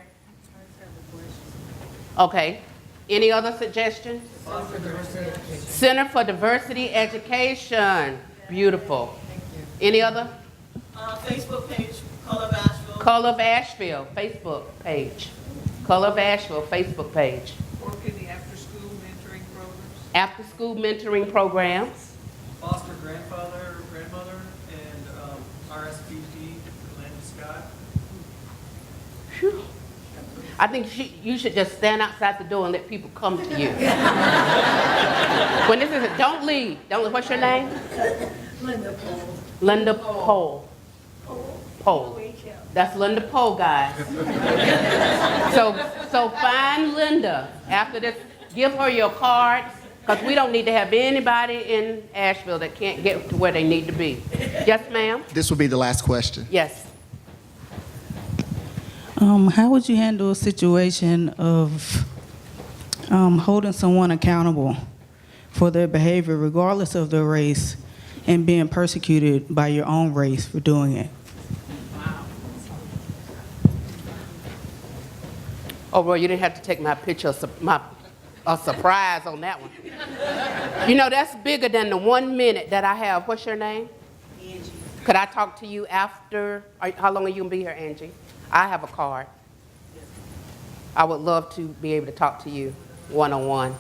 [SPEAKER 4] Okay. Any other suggestions? Center for Diversity Education. Beautiful. Any other?
[SPEAKER 10] Facebook page, Color of Asheville.
[SPEAKER 4] Color of Asheville, Facebook page. Color of Asheville, Facebook page.
[SPEAKER 5] Work in the after-school mentoring programs,
[SPEAKER 4] After-school mentoring programs.
[SPEAKER 5] foster grandfather, grandmother, and RSVP, Landon Scott.
[SPEAKER 4] Phew. I think you should just stand outside the door and let people come to you. When this is, don't leave. What's your name?
[SPEAKER 12] Linda Pohl.
[SPEAKER 4] Linda Pohl. Pohl. That's Linda Pohl, guys. So find Linda after this. Give her your cards, because we don't need to have anybody in Asheville that can't get to where they need to be. Yes, ma'am?
[SPEAKER 1] This will be the last question.
[SPEAKER 4] Yes.
[SPEAKER 13] How would you handle a situation of holding someone accountable for their behavior, regardless of their race, and being persecuted by your own race for doing it?
[SPEAKER 4] Oh, well, you didn't have to take my picture, a surprise on that one. You know, that's bigger than the 1 minute that I have. What's your name? Angie. Could I talk to you after? How long are you going to be here, Angie? I have a card. I would love to be able to talk to you one-on-one.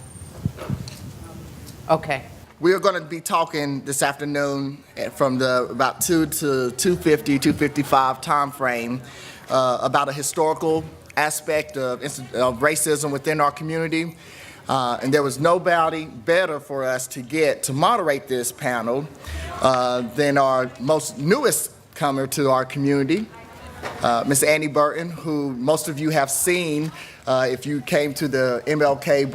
[SPEAKER 4] Okay.
[SPEAKER 1] We are going to be talking this afternoon from the about 2 to 2:50, 2:55 time frame about a historical aspect of racism within our community. And there was nobody better for us to get to moderate this panel than our most newest comer to our community, Ms. Annie Burton, who most of you have seen if you came to the MLK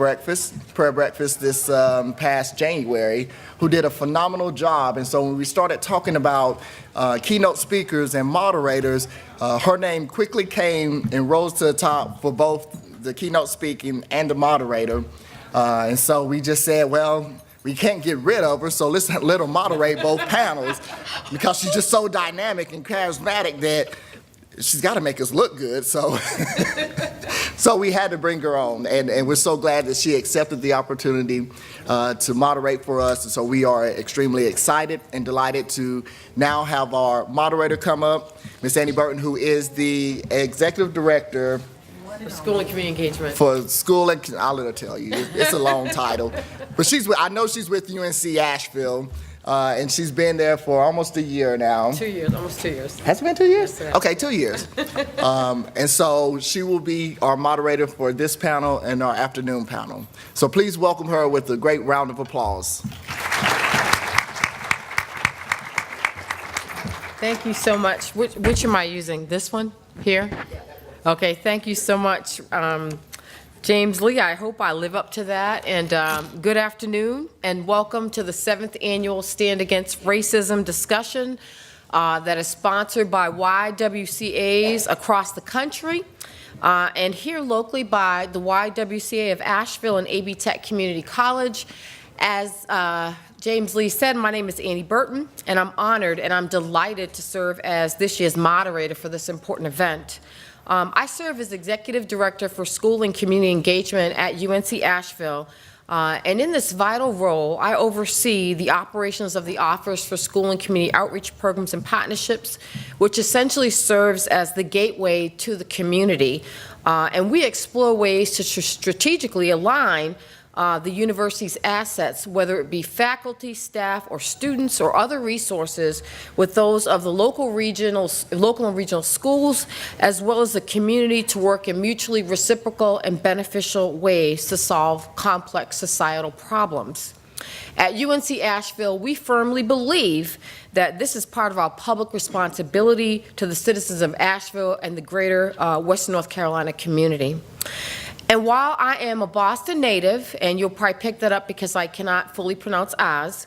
[SPEAKER 1] prayer breakfast this past January, who did a phenomenal job. And so when we started talking about keynote speakers and moderators, her name quickly came and rose to the top for both the keynote speaking and the moderator. And so we just said, well, we can't get rid of her, so let's let her moderate both panels, because she's just so dynamic and charismatic that she's got to make us look good, so so we had to bring her on, and we're so glad that she accepted the opportunity to moderate for us. And so we are extremely excited and delighted to now have our moderator come up, Miss Annie Burton, who is the Executive Director
[SPEAKER 14] for School and Community Engagement.
[SPEAKER 1] for School and, I'll let her tell you, it's a long title. But I know she's with UNC Asheville, and she's been there for almost a year now.
[SPEAKER 14] 2 years, almost 2 years.
[SPEAKER 1] Has it been 2 years?
[SPEAKER 14] Yes, sir.
[SPEAKER 1] Okay, 2 years. And so she will be our moderator for this panel and our afternoon panel. So please welcome her with a great round of applause.
[SPEAKER 14] Thank you so much. Which am I using? This one here? Okay, thank you so much, James Lee. I hope I live up to that. And good afternoon, and welcome to the 7th Annual Stand Against Racism discussion that is sponsored by YWCAs across the country, and here locally by the YWCA of Asheville and AB Tech Community College. As James Lee said, my name is Annie Burton, and I'm honored and I'm delighted to serve as this year's moderator for this important event. I serve as Executive Director for School and Community Engagement at UNC Asheville, and in this vital role, I oversee the operations of the Office for School and Community Outreach Programs and Partnerships, which essentially serves as the gateway to the community, and we explore ways to strategically align the university's assets, whether it be faculty, staff, or students, or other resources, with those of the local and regional schools, as well as the community, to work in mutually reciprocal and beneficial ways to solve complex societal problems. At UNC Asheville, we firmly believe that this is part of our public responsibility to the citizens of Asheville and the greater Western North Carolina community. And while I am a Boston native, and you'll probably pick that up because I cannot fully pronounce Oz,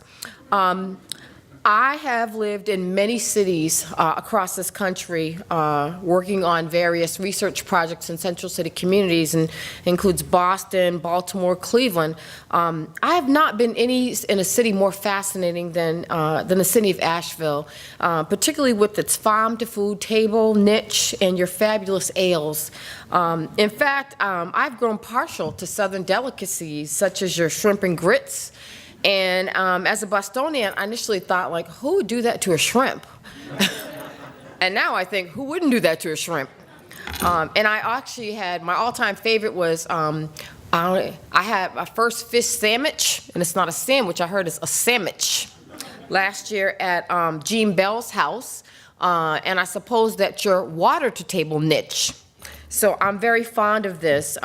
[SPEAKER 14] I have lived in many cities across this country, working on various research projects in central city communities, and includes Boston, Baltimore, Cleveland. I have not been in a city more fascinating than the city of Asheville, particularly with its farm-to-food table niche and your fabulous ales. In fact, I've grown partial to southern delicacies such as your shrimp and grits. And as a Bostonian, I initially thought, like, who would do that to a shrimp? And now I think, who wouldn't do that to a shrimp? And I actually had, my all-time favorite was, I had my first fish sandwich, and it's not a sandwich, I heard it's a sandwich, last year at Jean Bell's house, and I suppose that's your water-to-table niche. So I'm very fond of this.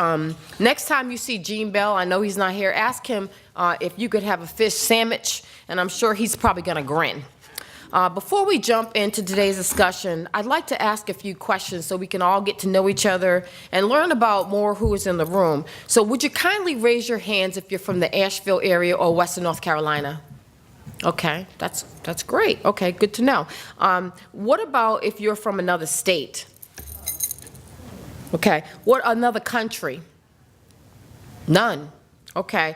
[SPEAKER 14] Next time you see Gene Bell, I know he's not here, ask him if you could have a fish sandwich, and I'm sure he's probably gonna grin. Before we jump into today's discussion, I'd like to ask a few questions so we can all get to know each other and learn about more who is in the room. So would you kindly raise your hands if you're from the Asheville area or Western North Carolina? Okay, that's great. Okay, good to know. What about if you're from another state? Okay, what another country? None. Okay.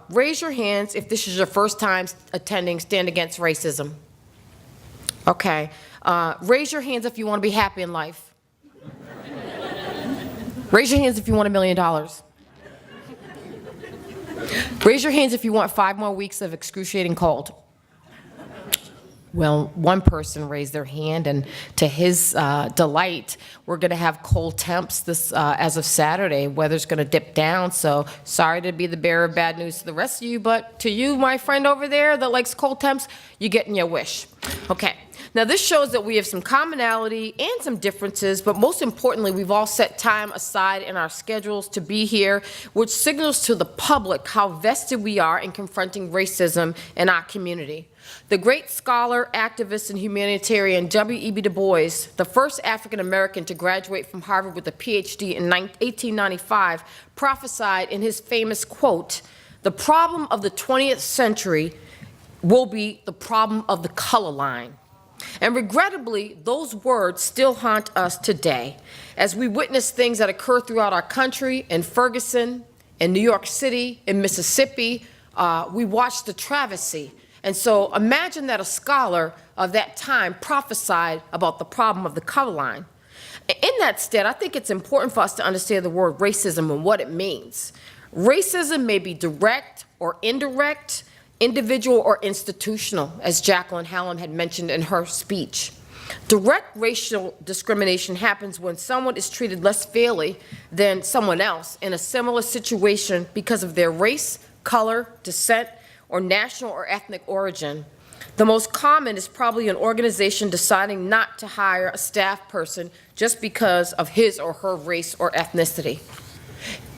[SPEAKER 14] Raise your hands if this is your first time attending Stand Against Racism. Okay. Raise your hands if you want to be happy in life. Raise your hands if you want $1 million. Raise your hands if you want 5 more weeks of excruciating cold. Well, one person raised their hand, and to his delight, we're going to have cold temps this as of Saturday. Weather's going to dip down, so sorry to be the bearer of bad news to the rest of you, but to you, my friend over there that likes cold temps, you're getting your wish. Okay. Now, this shows that we have some commonality and some differences, but most importantly, we've all set time aside in our schedules to be here, which signals to the public how vested we are in confronting racism in our community. The great scholar, activist, and humanitarian W.E.B. Du Bois, the first African-American to graduate from Harvard with a PhD in 1895, prophesied in his famous quote, "The problem of the 20th century will be the problem of the color line." And regrettably, those words still haunt us today as we witness things that occur throughout our country, in Ferguson, in New York City, in Mississippi. We watch the travesty And so imagine that a scholar of that time prophesied about the problem of the color line. In that stead, I think it's important for us to understand the word racism and what it means. Racism may be direct or indirect, individual or institutional, as Jacqueline Hallam had mentioned in her speech. Direct racial discrimination happens when someone is treated less fairly than someone else in a similar situation because of their race, color, descent, or national or ethnic origin. The most common is probably an organization deciding not to hire a staff person just because of his or her race or ethnicity.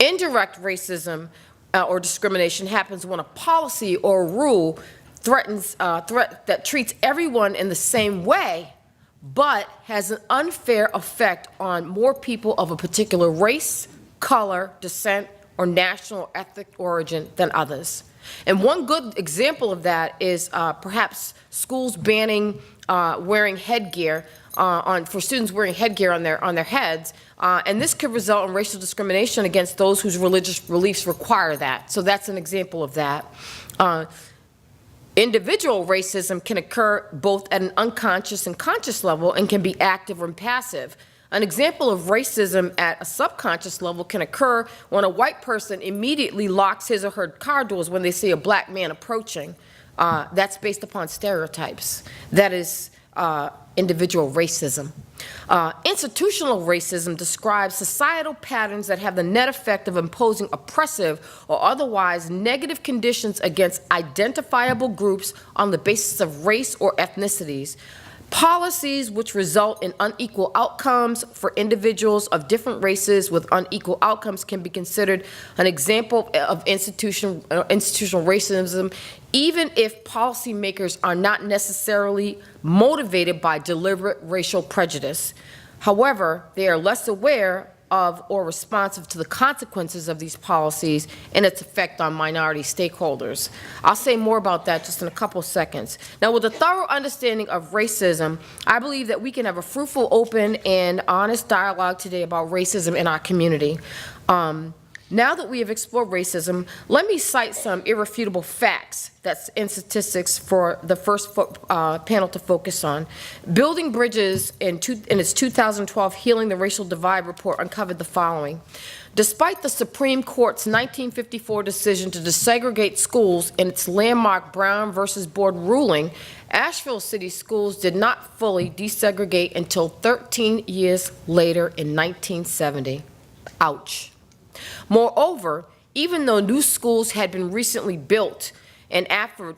[SPEAKER 14] Indirect racism or discrimination happens when a policy or a rule that treats everyone in the same way, but has an unfair effect on more people of a particular race, color, descent, or national or ethnic origin than others. And one good example of that is perhaps schools banning wearing headgear for students wearing headgear on their heads, and this could result in racial discrimination against those whose religious beliefs require that. So that's an example of that. Individual racism can occur both at an unconscious and conscious level and can be active or passive. An example of racism at a subconscious level can occur when a white person immediately locks his or her car doors when they see a black man approaching. That's based upon stereotypes. That is individual racism. Institutional racism describes societal patterns that have the net effect of imposing oppressive or otherwise negative conditions against identifiable groups on the basis of race or ethnicities. Policies which result in unequal outcomes for individuals of different races with unequal outcomes can be considered an example of institutional racism, even if policymakers are not necessarily motivated by deliberate racial prejudice. However, they are less aware of or responsive to the consequences of these policies and its effect on minority stakeholders. I'll say more about that just in a couple seconds. Now, with a thorough understanding of racism, I believe that we can have a fruitful, open, and honest dialogue today about racism in our community. Now that we have explored racism, let me cite some irrefutable facts and statistics for the first panel to focus on. Building Bridges in its 2012 Healing the Racial Divide report uncovered the following. Despite the Supreme Court's 1954 decision to desegregate schools in its landmark Brown versus Board ruling, Asheville City Schools did not fully desegregate until 13 years later in 1970. Ouch. Moreover, even though new schools had been recently built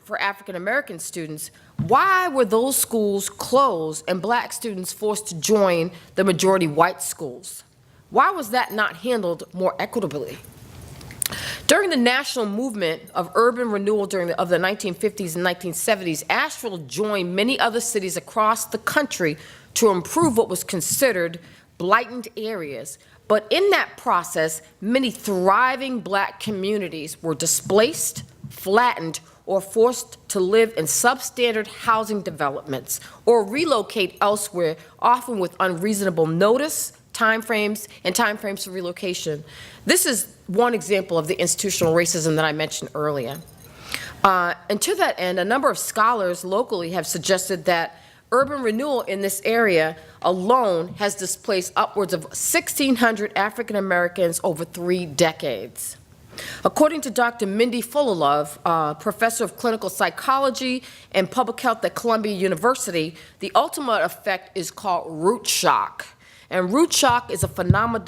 [SPEAKER 14] for African American students, why were those schools closed and black students forced to join the majority white schools? Why was that not handled more equitably? During the national movement of urban renewal of the 1950s and 1970s, Asheville joined many other cities across the country to improve what was considered blighted areas. But in that process, many thriving black communities were displaced, flattened, or forced to live in substandard housing developments or relocate elsewhere, often with unreasonable notice, timeframes for relocation. This is one example of the institutional racism that I mentioned earlier. And to that end, a number of scholars locally have suggested that urban renewal in this area alone has displaced upwards of 1,600 African Americans over 3 decades. According to Dr. Mindy Fullilove, professor of clinical psychology and public health at Columbia University, the ultimate effect is called root shock. And root shock is a phenomena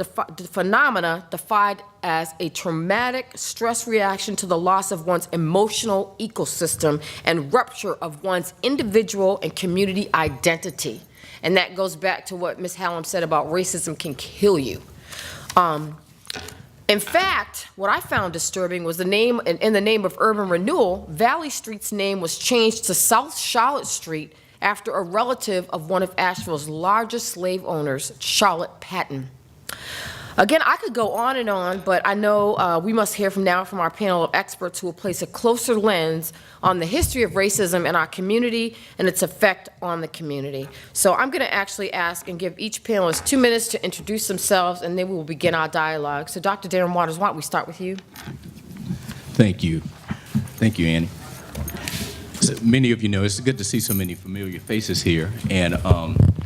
[SPEAKER 14] defined as a traumatic stress reaction to the loss of one's emotional ecosystem and rupture of one's individual and community identity. And that goes back to what Ms. Hallam said about racism can kill you. In fact, what I found disturbing was in the name of urban renewal, Valley Street's name was changed to South Charlotte Street after a relative of one of Asheville's largest slave owners, Charlotte Patton. Again, I could go on, but I know we must hear from our panel of experts who will place a closer lens on the history of racism in our community and its effect on the community. So I'm going to actually ask and give each panelist 2 minutes to introduce themselves, and then we will begin our dialogue. So Dr. Darren Waters, why don't we start with you?
[SPEAKER 15] Thank you. Thank you, Annie. as many of you know, it's good to see so many familiar faces here. And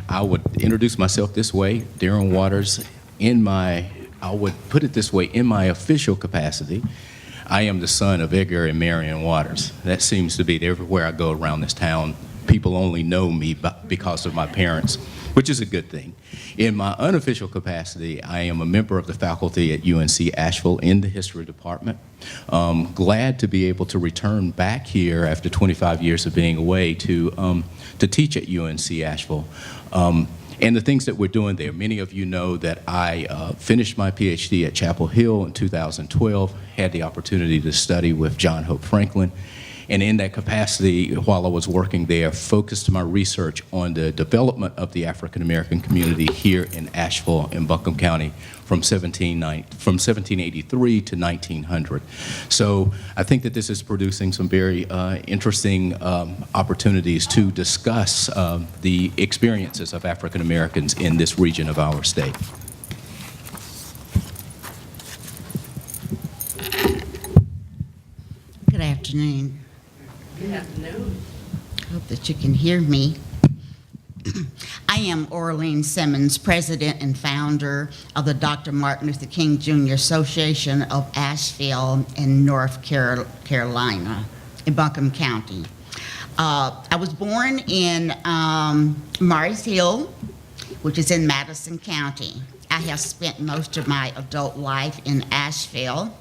[SPEAKER 15] I would introduce myself this way, Darren Waters. I would put it this way, in my official capacity, I am the son of Edgar and Marion Waters. That seems to be everywhere I go around this town. People only know me because of my parents, which is a good thing. In my unofficial capacity, I am a member of the faculty at UNC Asheville in the history department. Glad to be able to return back here after 25 years of being away to teach at UNC Asheville. And the things that we're doing there. Many of you know that I finished my PhD at Chapel Hill in 2012, had the opportunity to study with John Hope Franklin, and in that capacity, while I was working there, focused my research on the development of the African American community here in Asheville in Buncombe County from 1783 to 1900. So I think that this is producing some very interesting opportunities to discuss the experiences of African Americans in this region of our state.
[SPEAKER 16] Good afternoon.
[SPEAKER 4] Good afternoon.
[SPEAKER 16] Hope that you can hear me. I am Orlean Simmons, president and founder of the Dr. Martin Luther King Jr. Association of Asheville in North Carolina, in Buncombe County. I was born in Mars Hill, which is in Madison County. I have spent most of my adult life in Asheville.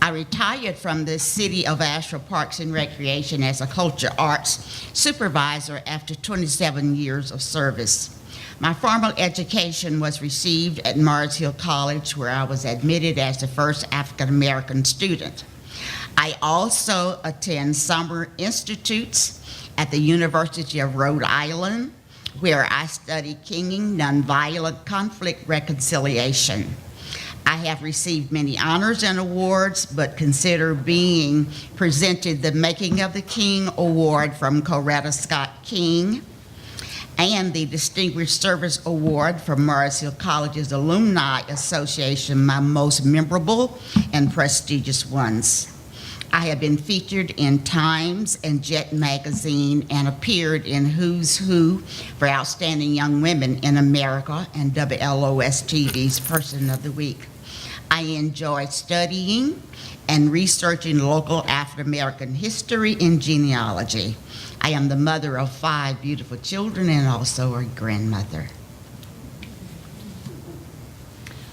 [SPEAKER 16] I retired from the City of Asheville Parks and Recreation as a culture arts supervisor after 27 years of service. My formal education was received at Mars Hill College, where I was admitted as the first African American student. I also attend summer institutes at the University of Rhode Island, where I study Kinging Nonviolent Conflict Reconciliation. I have received many honors and awards, but consider being presented the Making of the King Award from Coretta Scott King and the Distinguished Service Award from Mars Hill College's Alumni Association my most memorable and prestigious ones. I have been featured in Times and Jet magazine and appeared in Who's Who for Outstanding Young Women in America and WLOS TV's Person of the Week. I enjoy studying and researching local African American history and genealogy. I am the mother of 5 beautiful children and also a grandmother.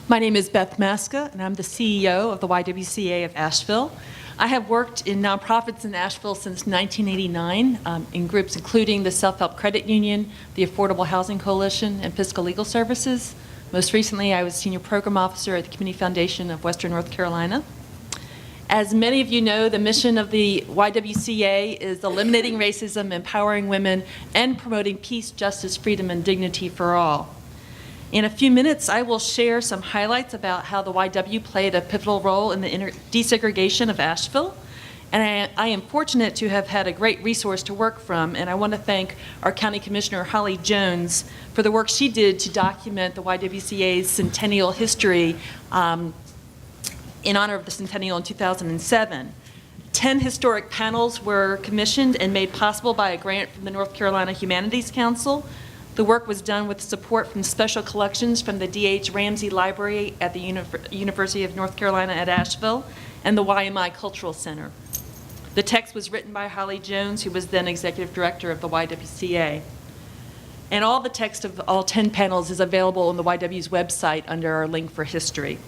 [SPEAKER 3] My name is Beth Maska, and I'm the CEO of the YWCA of Asheville. I have worked in nonprofits in Asheville since 1989 in groups including the Self-Help Credit Union, the Affordable Housing Coalition, and Fiscal Legal Services. Most recently, I was Senior Program Officer at the Community Foundation of Western North Carolina. As many of you know, the mission of the YWCA is eliminating racism, empowering women, and promoting peace, justice, freedom, and dignity for all. In a few minutes, I will share some highlights about how the YW played a pivotal role in the desegregation of Asheville. And I am fortunate to have had a great resource to work from, and I want to thank our County Commissioner, Holly Jones, for the work she did to document the YWCA's centennial history in honor of the centennial in 2007. 10 historic panels were commissioned and made possible by a grant from the North Carolina Humanities Council. The work was done with support from special collections from the D.H. Ramsey Library at the University of North Carolina at Asheville and the YMI Cultural Center. The text was written by Holly Jones, who was then executive director of the YWCA. And all the text of all 10 panels is available on the YW's website under our link for history.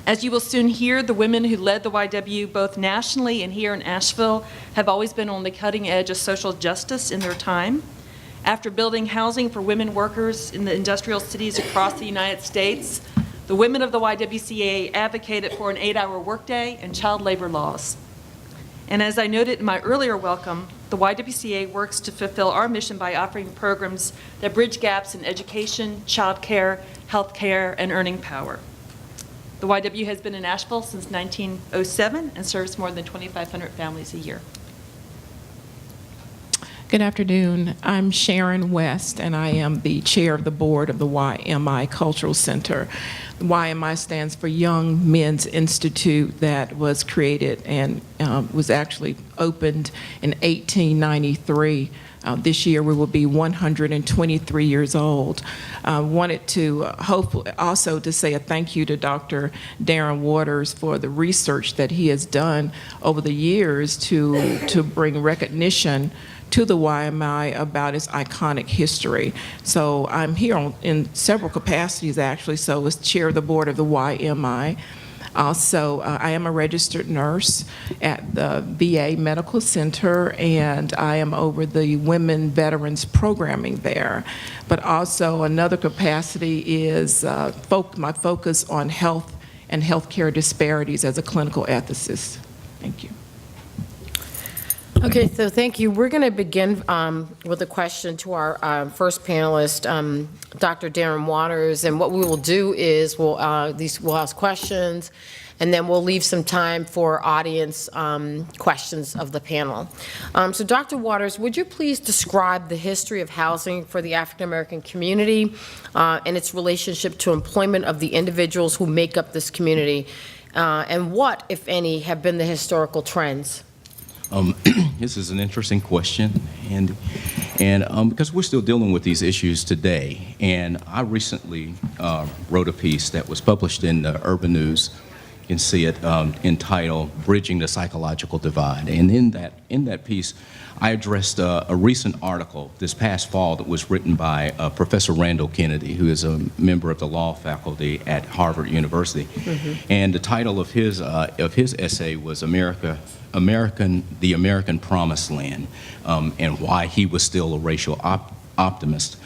[SPEAKER 3] As you will soon hear, the women who led the YW both nationally and here in Asheville have always been on the cutting edge of social justice in their time. After building housing for women workers in the industrial cities across the United States, the women of the YWCA advocated for an 8-hour workday and child labor laws. And as I noted in my earlier welcome, the YWCA works to fulfill our mission by offering programs that bridge gaps in education, child care, health care, and earning power. The YW has been in Asheville since 1907 and serves more than 2,500 families a year.
[SPEAKER 17] Good afternoon. I'm Sharon West, and I am the chair of the board of the YMI Cultural Center. The YMI stands for Young Men's Institute, that was created and was actually opened in 1893. This year we will be 123 years old. Wanted to hopefully also to say a thank you to Dr. Darren Waters for the research that he has done over the years to bring recognition to the YMI about its iconic history. So I'm here in several capacities, actually. So as chair of the board of the YMI. Also, I am a registered nurse at the VA Medical Center, and I am over the women veterans programming there. But also another capacity is my focus on health and healthcare disparities as a clinical ethicist. Thank you.
[SPEAKER 14] Okay, so thank you. We're going to begin with a question to our first panelist, Dr. Darren Waters. And what we will do is we'll ask questions, and then we'll leave some time for audience questions of the panel. So Dr. Waters, would you please describe the history of housing for the African American community and its relationship to employment of the individuals who make up this community, and what, if any, have been the historical trends?
[SPEAKER 15] This is an interesting question, and because we're still dealing with these issues today, and I recently wrote a piece that was published in the Urban News. You can see it entitled "Bridging the Psychological Divide," and in that piece, I addressed a recent article this past fall that was written by Professor Randall Kennedy, who is a member of the law faculty at Harvard University, and the title of his essay was "The American Promised Land," and why he was still a racial optimist.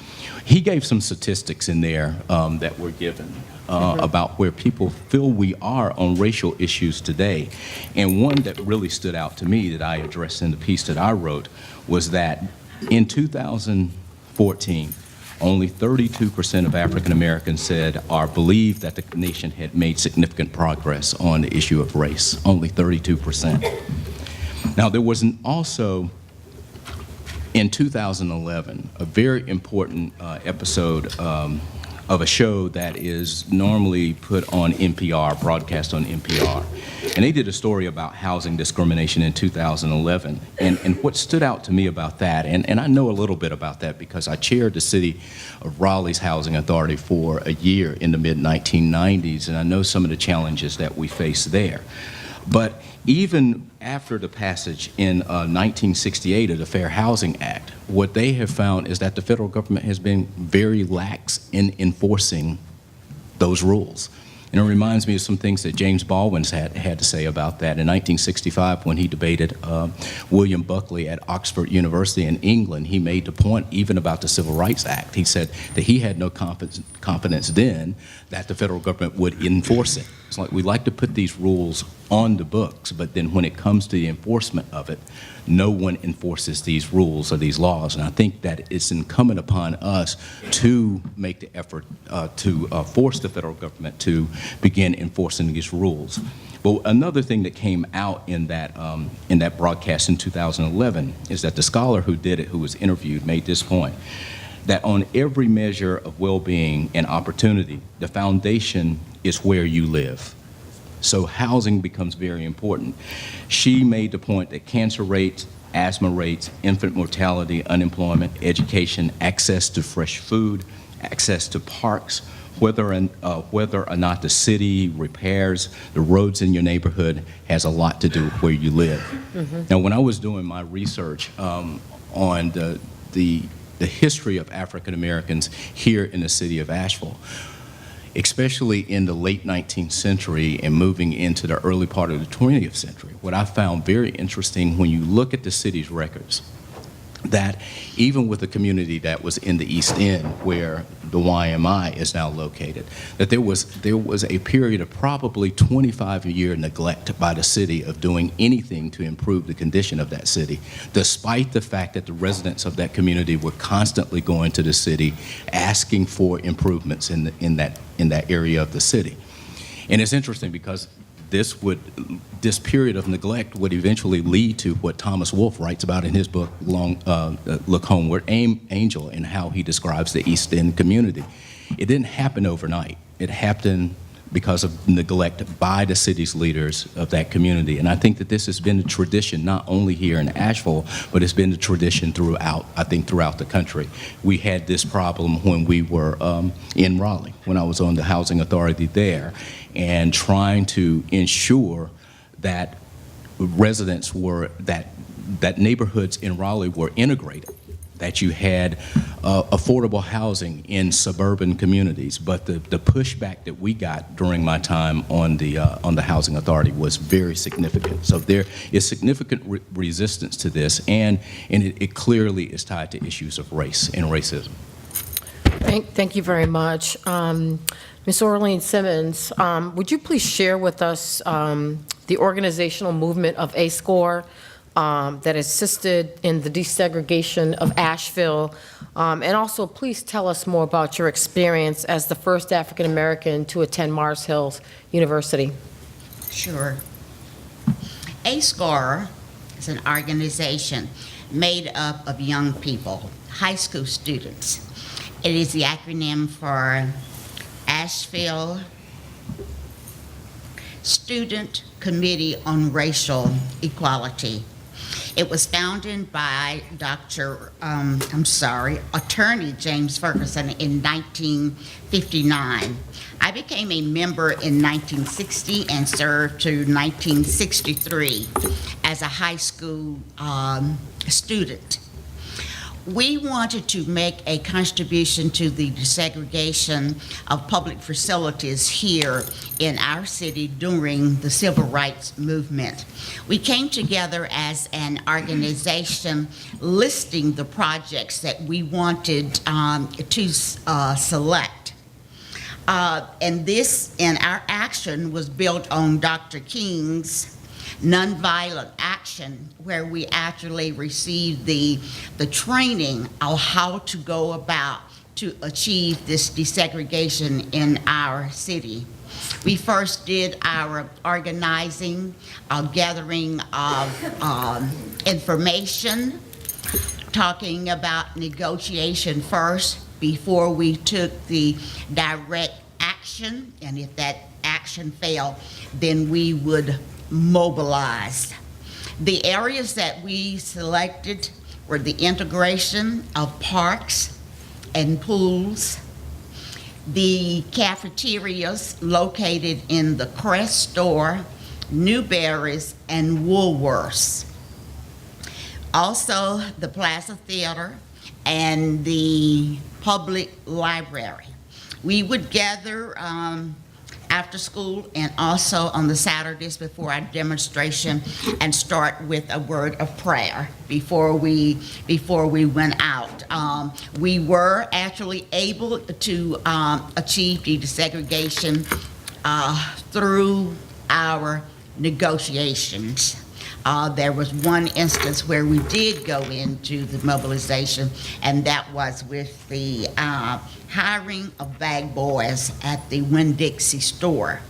[SPEAKER 15] He gave some statistics in there that were given about where people feel we are on racial issues today. And one that really stood out to me that I addressed in the piece that I wrote was that in 2014, only 32% of African Americans said or believed that the nation had made significant progress on the issue of race. Only 32%. Now, there was also, in 2011, a very important episode of a show that is normally put on NPR, broadcast on NPR. And they did a story about housing discrimination in 2011. And what stood out to me about that, and I know a little bit about that because I chaired the city of Raleigh's Housing Authority for a year in the mid-1990s, and I know some of the challenges that we face there. But even after the passage in 1968 of the Fair Housing Act, what they have found is that the federal government has been very lax in enforcing those rules. And it reminds me of some things that James Baldwin had to say about that in 1965 when he debated William Buckley at Oxford University in England. He made the point even about the Civil Rights Act. He said that he had no confidence then that the federal government would enforce it. It's like we like to put these rules on the books, but then when it comes to the enforcement of it, no one enforces these rules or these laws. And I think that it's incumbent upon us to make the effort to force the federal government to begin enforcing these rules. But another thing that came out in that broadcast in 2011 is that the scholar who did it, who was interviewed, made this point, that on every measure of well-being and opportunity, the foundation is where you live. So housing becomes very important. She made the point that cancer rates, asthma rates, infant mortality, unemployment, education, access to fresh food, access to parks, whether or not the city repairs the roads in your neighborhood has a lot to do with where you live. Now, when I was doing my research on the history of African Americans here in the city of Asheville, especially in the late 19th century and moving into the early part of the 20th century, what I found very interesting when you look at the city's records, that even with the community that was in the East End, where the YMI is now located, that there was a period of probably 25-year neglect by the city of doing anything to improve the condition of that city, despite the fact that the residents of that community were constantly going to the city asking for improvements in that area of the city. And it's interesting because this period of neglect would eventually lead to what Thomas Wolfe writes about in his book, Look Homeward, Angel, and how he describes the East End community. It didn't happen overnight. It happened because of neglect by the city's leaders of that community. And I think that this has been a tradition not only here in Asheville, but it's been a tradition throughout the country. We had this problem when we were in Raleigh, when I was on the housing authority there, and trying to ensure that residents were, that neighborhoods in Raleigh were integrated, that you had affordable housing in suburban communities. But the pushback that we got during my time on the housing authority was very significant. So there is significant resistance to this, and it clearly is tied to issues of race and racism.
[SPEAKER 14] Thank you very much. Ms. Orlean Simmons, would you please share with us the organizational movement of ASCORE that assisted in the desegregation of Asheville, and also please tell us more about your experience as the first African American to attend Mars Hill University.
[SPEAKER 16] Sure. ASCORE is an organization made up of young people, high school students. It is the acronym for Asheville Student Committee on Racial Equality. It was founded by Attorney James Ferguson in 1959. I became a member in 1960 and served to 1963 as a high school student. We wanted to make a contribution to the desegregation of public facilities here in our city during the civil rights movement. We came together as an organization listing the projects that we wanted to select. And our action was built on Dr. King's nonviolent action, where we actually received the training on how to go about to achieve this desegregation in our city. We first did our organizing, gathering of information, talking about negotiation first before we took the direct action, and if that action failed, then we would mobilize. The areas that we selected were the integration of parks and pools, the cafeterias located in the Crest Store, Newberry's, and Woolworths. Also, the Plaza Theater and the public library. We would gather after school and also on the Saturdays before our demonstration and start with a word of prayer before we went out. We were actually able to achieve the desegregation through our negotiations. There was one instance where we did go into the mobilization, and that was with the hiring of bag boys at the Winn-Dixie store.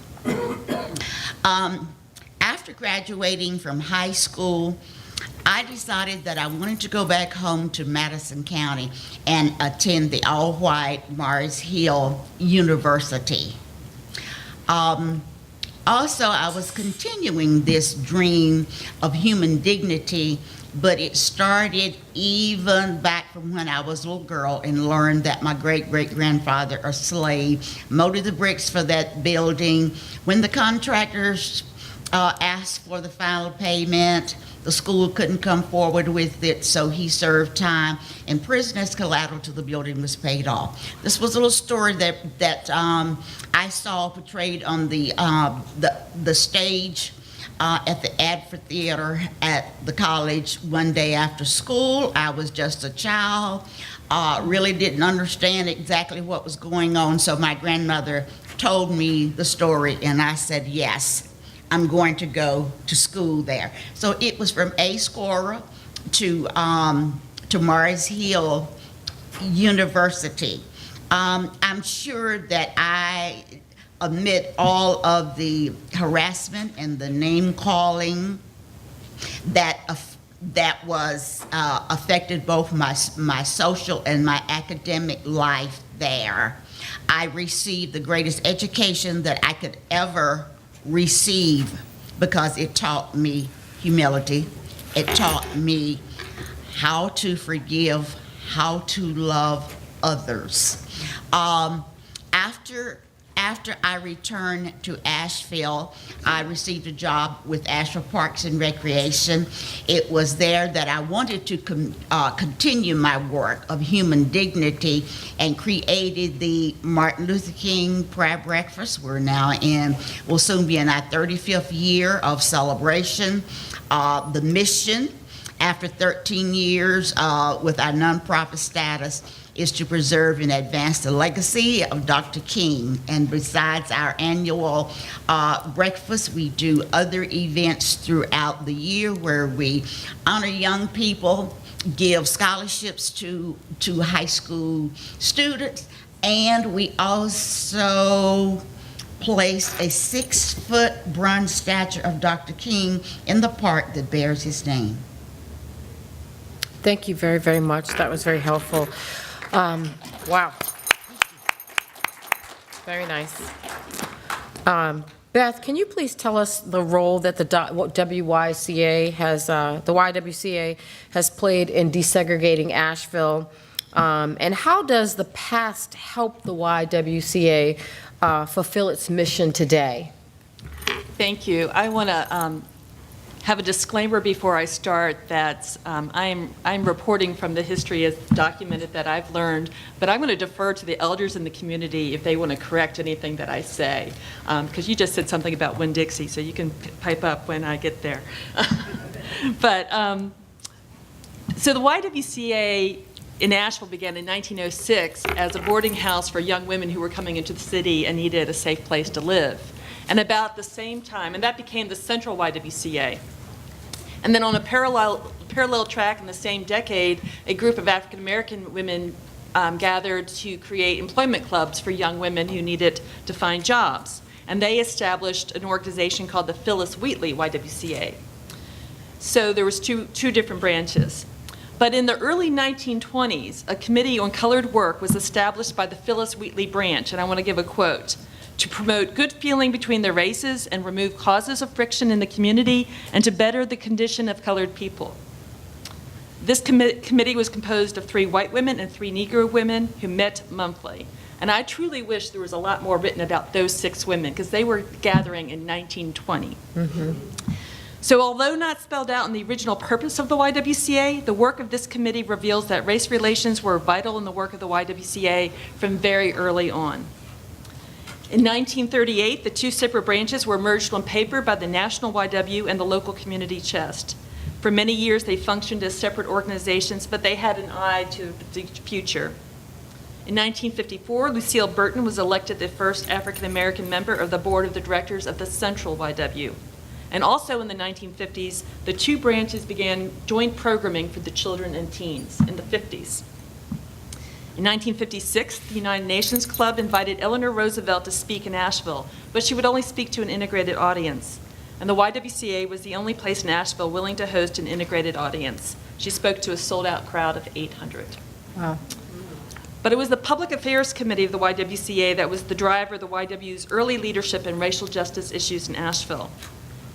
[SPEAKER 16] After graduating from high school, I decided that I wanted to go back home to Madison County and attend the all-white Mars Hill University. Also, I was continuing this dream of human dignity, but it started even back from when I was a little girl and learned that my great-great-grandfather, a slave, molded the bricks for that building. When the contractors asked for the final payment, the school couldn't come forward with it, so he served time in prison as collateral till the building was paid off. This was a little story that I saw portrayed on the stage at the amphitheater at the college one day after school. I was just a child, really didn't understand exactly what was going on, so my grandmother told me the story, and I said, yes, I'm going to go to school there. So it was from ASCORE to Mars Hill University. I'm sure that I amid all of the harassment and the name-calling that was affected both my social and my academic life there, I received the greatest education that I could ever receive because it taught me humility. It taught me how to forgive, how to love others. After I returned to Asheville, I received a job with Asheville Parks and Recreation. It was there that I wanted to continue my work of human dignity and created the Martin Luther King Prayer Breakfast. We'll soon be in our 35th year of celebration. The mission, after 13 years with our nonprofit status, is to preserve and advance the legacy of Dr. King. And besides our annual breakfast, we do other events throughout the year where we honor young people, give scholarships to high school students, and we also place a 6-foot bronze statue of Dr. King in the park that bears his name.
[SPEAKER 14] Thank you very, very much. That was very helpful. Wow. Very nice. Beth, can you please tell us the role that the YWCA has played in desegregating Asheville, and how does the past help the YWCA fulfill its mission today?
[SPEAKER 3] Thank you. I want to have a disclaimer before I start that I'm reporting from the history as documented that I've learned, but I'm going to defer to the elders in the community if they want to correct anything that I say, because you just said something about Winn-Dixie, so you can pipe up when I get there. But so the YWCA in Asheville began in 1906 as a boarding house for young women who were coming into the city and needed a safe place to live. And about the same time, and that became the Central YWCA. And then on a parallel track in the same decade, a group of African American women gathered to create employment clubs for young women who needed to find jobs. And they established an organization called the Phyllis Wheatley YWCA. So there was two different branches. But in the early 1920s, a committee on colored work was established by the Phyllis Wheatley branch, and I want to give a quote: "To promote good feeling between the races and remove causes of friction in the community and to better the condition of colored people." This committee was composed of 3 white women and 3 Negro women who met monthly. And I truly wish there was a lot more written about those 6 women because they were gathering in 1920. Mm-hmm. So although not spelled out in the original purpose of the YWCA, the work of this committee reveals that race relations were vital in the work of the YWCA from very early on. In 1938, the 2 separate branches were merged on paper by the National YW and the local community chest. For many years, they functioned as separate organizations, but they had an eye to the future. In 1954, Lucille Burton was elected the first African-American member of the board of the directors of the Central YW. And also in the 1950s, the 2 branches began joint programming for the children and teens in the 50s. In 1956, the United Nations Club invited Eleanor Roosevelt to speak in Asheville, but she would only speak to an integrated audience. And the YWCA was the only place in Asheville willing to host an integrated audience. She spoke to a sold-out crowd of 800.
[SPEAKER 14] Wow.
[SPEAKER 3] But it was the Public Affairs Committee of the YWCA that was the driver of the YW's early leadership in racial justice issues in Asheville.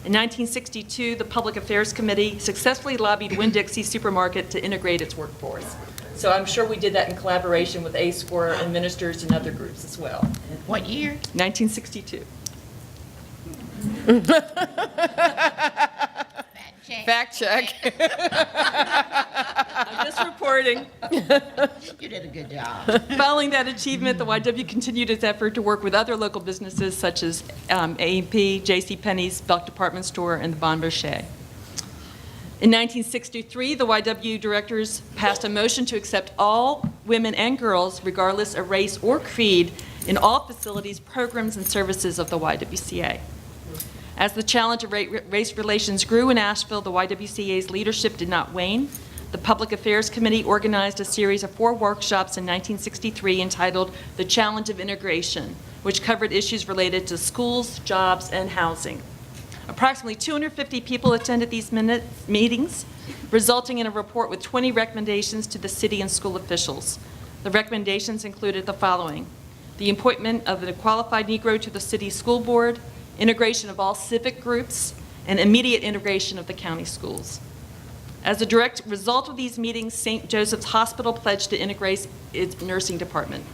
[SPEAKER 3] In 1962, the Public Affairs Committee successfully lobbied Winn-Dixie Supermarket to integrate its workforce. So I'm sure we did that in collaboration with ASCOR and ministers and other groups as well.
[SPEAKER 16] What year?
[SPEAKER 3] 1962.
[SPEAKER 14] Fact check.
[SPEAKER 3] I'm just reporting.
[SPEAKER 16] You did a good job.
[SPEAKER 3] Following that achievement, the YW continued its effort to work with other local businesses such as A&P, JCPenney's, Belk Department Store, and the Bon Marché. In 1963, the YW directors passed a motion to accept all women and girls, regardless of race or creed, in all facilities, programs, and services of the YWCA. As the challenge of race relations grew in Asheville, the YWCA's leadership did not wane. The Public Affairs Committee organized a series of 4 workshops in 1963 entitled The Challenge of Integration, which covered issues related to schools, jobs, and housing. Approximately 250 people attended these meetings, resulting in a report with 20 recommendations to the city and school officials. The recommendations included the following: the appointment of a qualified Negro to the city school board, integration of all civic groups, and immediate integration of the county schools. As a direct result of these meetings, St. Joseph's Hospital pledged to integrate its nursing department.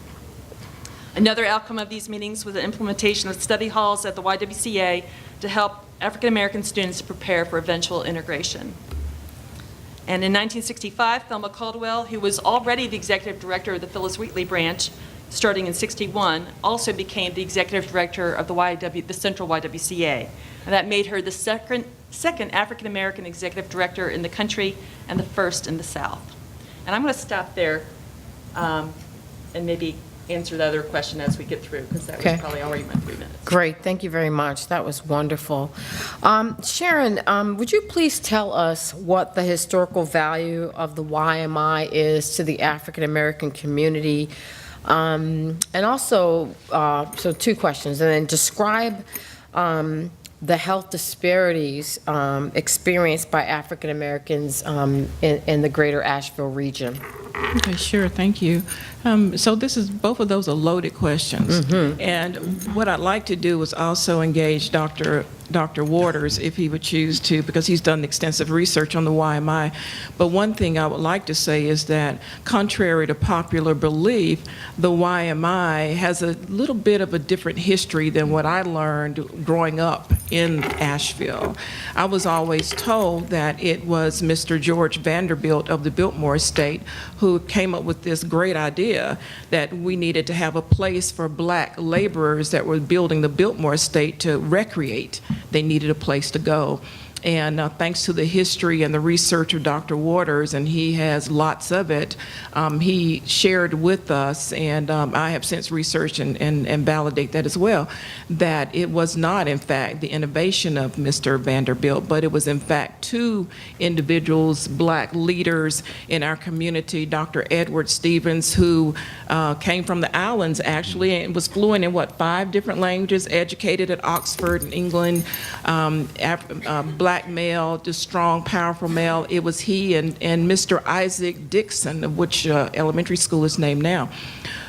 [SPEAKER 3] Another outcome of these meetings was the implementation of study halls at the YWCA to help African American students prepare for eventual integration. And in 1965, Thelma Caldwell, who was already the executive director of the Phyllis Wheatley branch, starting in '61, also became the executive director of the Central YWCA. And that made her the second African American executive director in the country and the first in the South. And I'm going to stop there and maybe answer the other question as we get through, because that was probably already my 3 minutes.
[SPEAKER 14] Great, thank you very much. That was wonderful. Sharon, would you please tell us what the historical value of the YMI is to the African American community? And also, so 2 questions, and then describe the health disparities experienced by African Americans in the greater Asheville region.
[SPEAKER 17] Okay, sure, thank you. So both of those are loaded questions. And what I'd like to do is also engage Dr. Waters, if he would choose to, because he's done extensive research on the YMI. But one thing I would like to say is that, contrary to popular belief, the YMI has a little bit of a different history than what I learned growing up in Asheville. I was always told that it was Mr. George Vanderbilt of the Biltmore Estate who came up with this great idea that we needed to have a place for black laborers that were building the Biltmore Estate to recreate. They needed a place to go. And thanks to the history and the research of Dr. Waters, and he has lots of it, he shared with us, and I have since researched and validate that as well, that it was not, in fact, the innovation of Mr. Vanderbilt, but it was, in fact, 2 individuals, black leaders in our community, Dr. Edward Stevens, who came from the islands, actually, and was fluent in, 5 different languages, educated at Oxford in England, black male, just strong, powerful male. It was he and Mr. Isaac Dixon, of which elementary school is named now,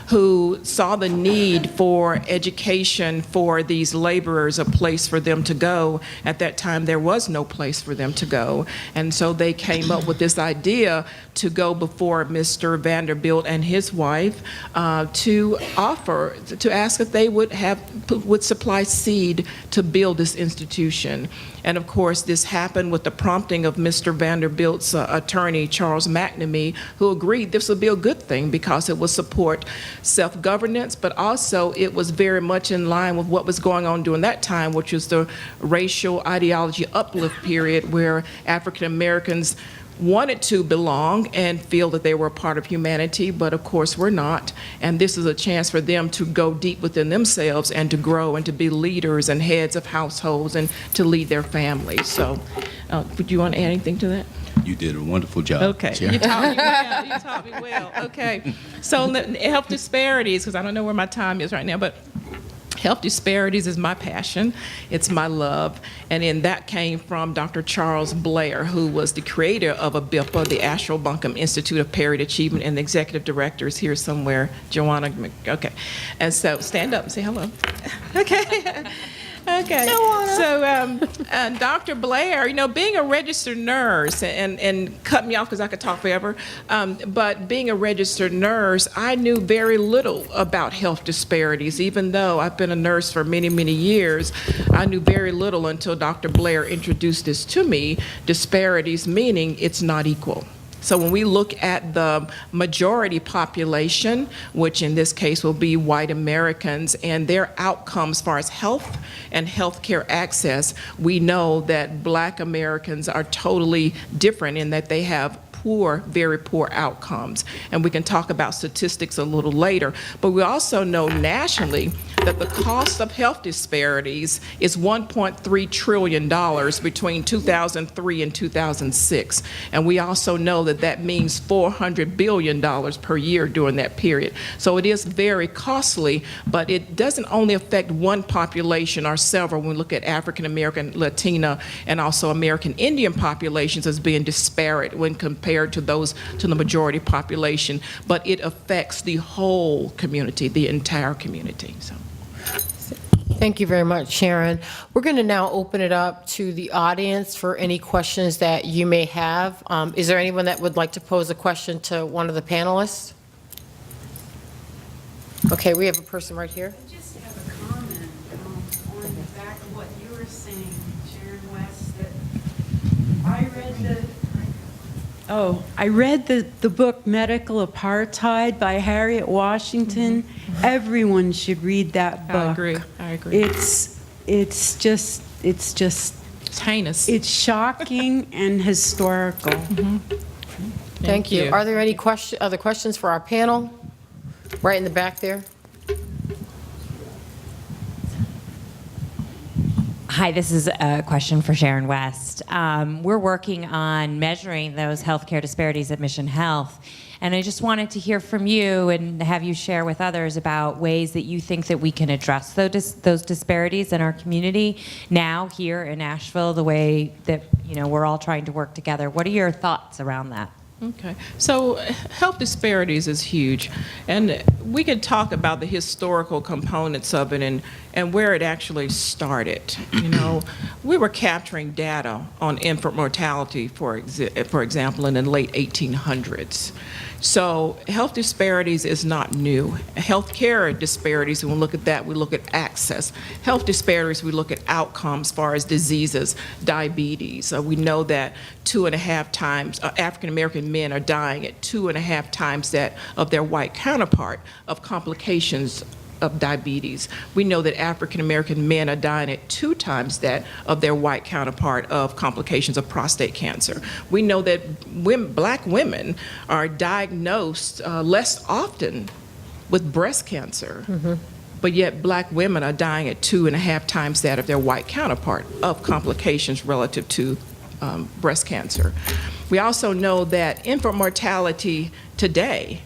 [SPEAKER 17] who saw the need for education for these laborers, a place for them to go. At that time, there was no place for them to go. And so they came up with this idea to go before Mr. Vanderbilt and his wife to ask if they would supply seed to build this institution. And of course, this happened with the prompting of Mr. Vanderbilt's attorney, Charles McNamee, who agreed this would be a good thing because it would support self-governance, but also it was very much in line with what was going on during that time, which was the racial ideology uplift period, where African Americans wanted to belong and feel that they were a part of humanity, but of course we're not. And this is a chance for them to go deep within themselves and to grow and to be leaders and heads of households and to lead their families. So would you want to add anything to that?
[SPEAKER 15] You did a wonderful job.
[SPEAKER 17] Okay, you taught me well. You taught me well. Okay, so health disparities, because I don't know where my time is right now, but health disparities is my passion. It's my love. And then that came from Dr. Charles Blair, who was the creator of ABIPA, the Asheville-Buncombe Institute of Parity Achievement, and the executive director is here somewhere, Joanna. Okay. And so stand up and say hello. Okay. Okay, so Dr. Blair, being a registered nurse, and cut me off because I could talk forever, but being a registered nurse, I knew very little about health disparities. Even though I've been a nurse for many, many years, I knew very little until Dr. Blair introduced this to me, disparities meaning it's not equal. So when we look at the majority population, which in this case will be white Americans, and their outcomes as far as health and healthcare access, we know that black Americans are totally different in that they have poor, very poor outcomes. And we can talk about statistics a little later. But we also know nationally that the cost of health disparities is $1.3 trillion between 2003 and 2006. And we also know that that means $400 billion per year during that period. So it is very costly, but it doesn't only affect one population or several. When we look at African American, Latina, and also American Indian populations as being disparate when compared to those to the majority population, but it affects the whole community, the entire community. So.
[SPEAKER 14] Thank you very much, Sharon. We're going to now open it up to the audience for any questions that you may have. Is there anyone that would like to pose a question to one of the panelists? Okay, we have a person right here.
[SPEAKER 8] I just have a comment on the back of what you were saying, Sharon West, that I read the book Medical Apartheid by Harriet Washington. Mm-hmm. Everyone should read that book.
[SPEAKER 17] I agree.
[SPEAKER 8] It's just
[SPEAKER 17] it's heinous.
[SPEAKER 8] It's shocking and historical.
[SPEAKER 17] Mm-hmm.
[SPEAKER 14] Thank you. Are there any other questions for our panel? Right in the back there.
[SPEAKER 18] Hi, this is a question for Sharon West. We're working on measuring those healthcare disparities at Mission Health, and I just wanted to hear from you and have you share with others about ways that you think that we can address those disparities in our community now here in Asheville, the way that we're all trying to work together. What are your thoughts around that?
[SPEAKER 17] Okay, so health disparities is huge, and we can talk about the historical components of it and where it actually started. We were capturing data on infant mortality, for example, in the late 1800s. So health disparities is not new. Healthcare disparities, when we look at that, we look at access. Health disparities, we look at outcomes as far as diseases, diabetes. We know that 2.5 times, African American men are dying at 2.5 times that of their white counterpart of complications of diabetes. We know that African American men are dying at 2 times that of their white counterpart of complications of prostate cancer. We know that black women are diagnosed less often with breast cancer, but yet black women are dying at 2.5 times that of their white counterpart of complications relative to breast cancer. We also know that infant mortality today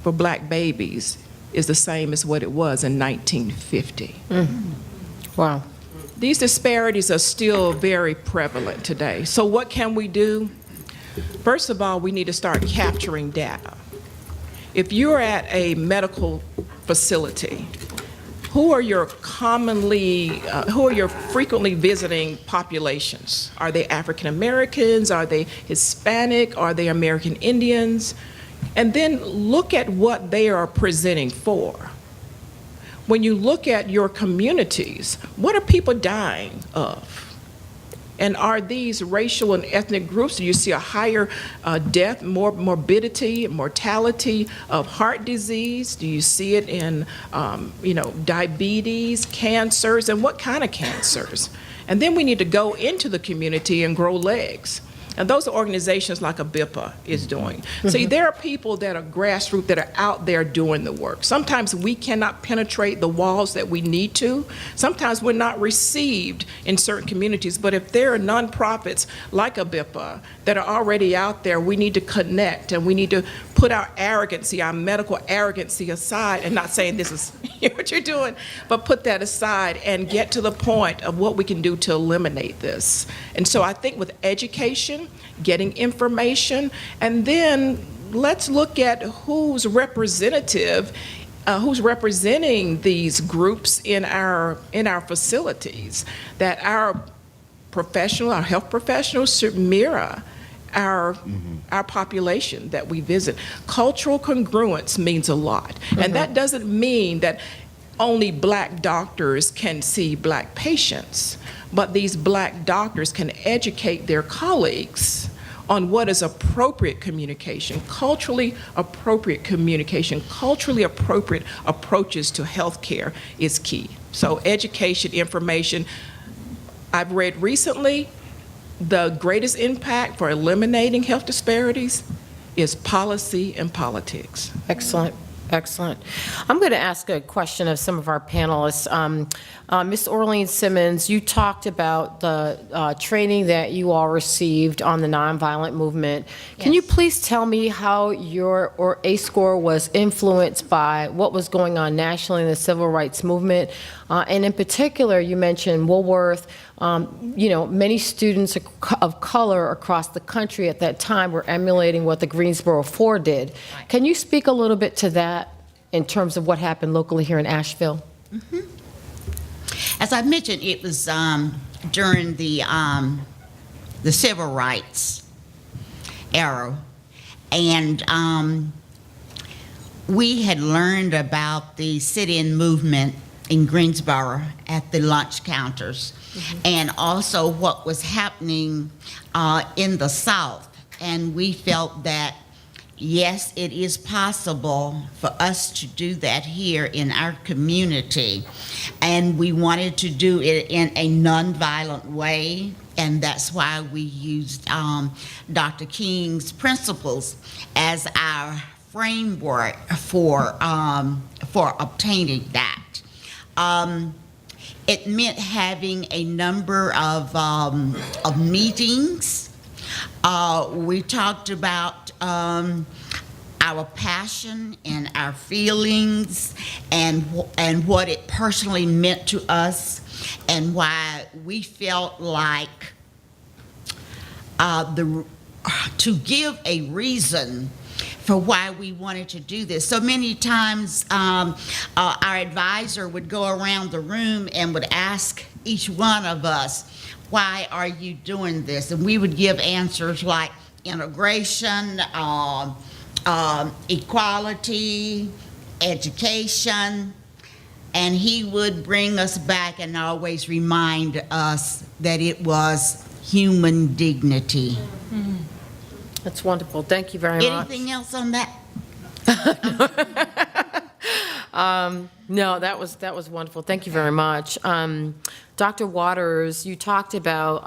[SPEAKER 17] for black babies is the same as what it was in 1950.
[SPEAKER 14] Wow.
[SPEAKER 17] These disparities are still very prevalent today. So what can we do? First of all, we need to start capturing data. If you're at a medical facility, who are your frequently visiting populations? Are they African Americans? Are they Hispanic? Are they American Indians? And then look at what they are presenting for. When you look at your communities, what are people dying of? And are these racial and ethnic groups? Do you see a higher death, more morbidity, mortality of heart disease? Do you see it in, diabetes, cancers, and what kind of cancers? And then we need to go into the community and grow legs. And those are organizations like ABIPA is doing. See, there are people that are grassroots that are out there doing the work. Sometimes we cannot penetrate the walls that we need to. Sometimes we're not received in certain communities. But if there are nonprofits like ABIPA that are already out there, we need to connect and we need to put our arrogancy, our medical arrogancy aside, and not saying this is what you're doing, but put that aside and get to the point of what we can do to eliminate this. And so I think with education, getting information, and then let's look at who's representative, who's representing these groups in our facilities, that our health professionals should mirror our population that we visit. Cultural congruence means a lot. And that doesn't mean that only black doctors can see black patients, but these black doctors can educate their colleagues on what is appropriate communication, culturally appropriate communication, culturally appropriate approaches to healthcare is key. So education, information. I've read recently the greatest impact for eliminating health disparities is policy and politics.
[SPEAKER 14] Excellent, excellent. I'm going to ask a question of some of our panelists. Ms. Orlean Simmons, you talked about the training that you all received on the nonviolent movement. Can you please tell me how your A-score was influenced by what was going on nationally in the civil rights movement? And in particular, you mentioned Woolworth. Many students of color across the country at that time were emulating what the Greensboro Four did. Can you speak a little bit to that in terms of what happened locally here in Asheville?
[SPEAKER 16] Mm-hmm. As I mentioned, it was during the civil rights era, and we had learned about the sit-in movement in Greensboro at the lunch counters, and also what was happening in the South. And we felt that, yes, it is possible for us to do that here in our community. And we wanted to do it in a nonviolent way, and that's why we used Dr. King's principles as our framework for obtaining that. It meant having a number of meetings. We talked about our passion and our feelings and what it personally meant to us, and why we felt like to give a reason for why we wanted to do this. So many times our advisor would go around the room and would ask each one of us, why are you doing this? And we would give answers like integration, equality, education, and he would bring us back and always remind us that it was human dignity.
[SPEAKER 14] Mm-hmm. That's wonderful. Thank you very much.
[SPEAKER 16] Anything else on that?
[SPEAKER 14] No, that was wonderful. Thank you very much. Dr. Waters, you talked about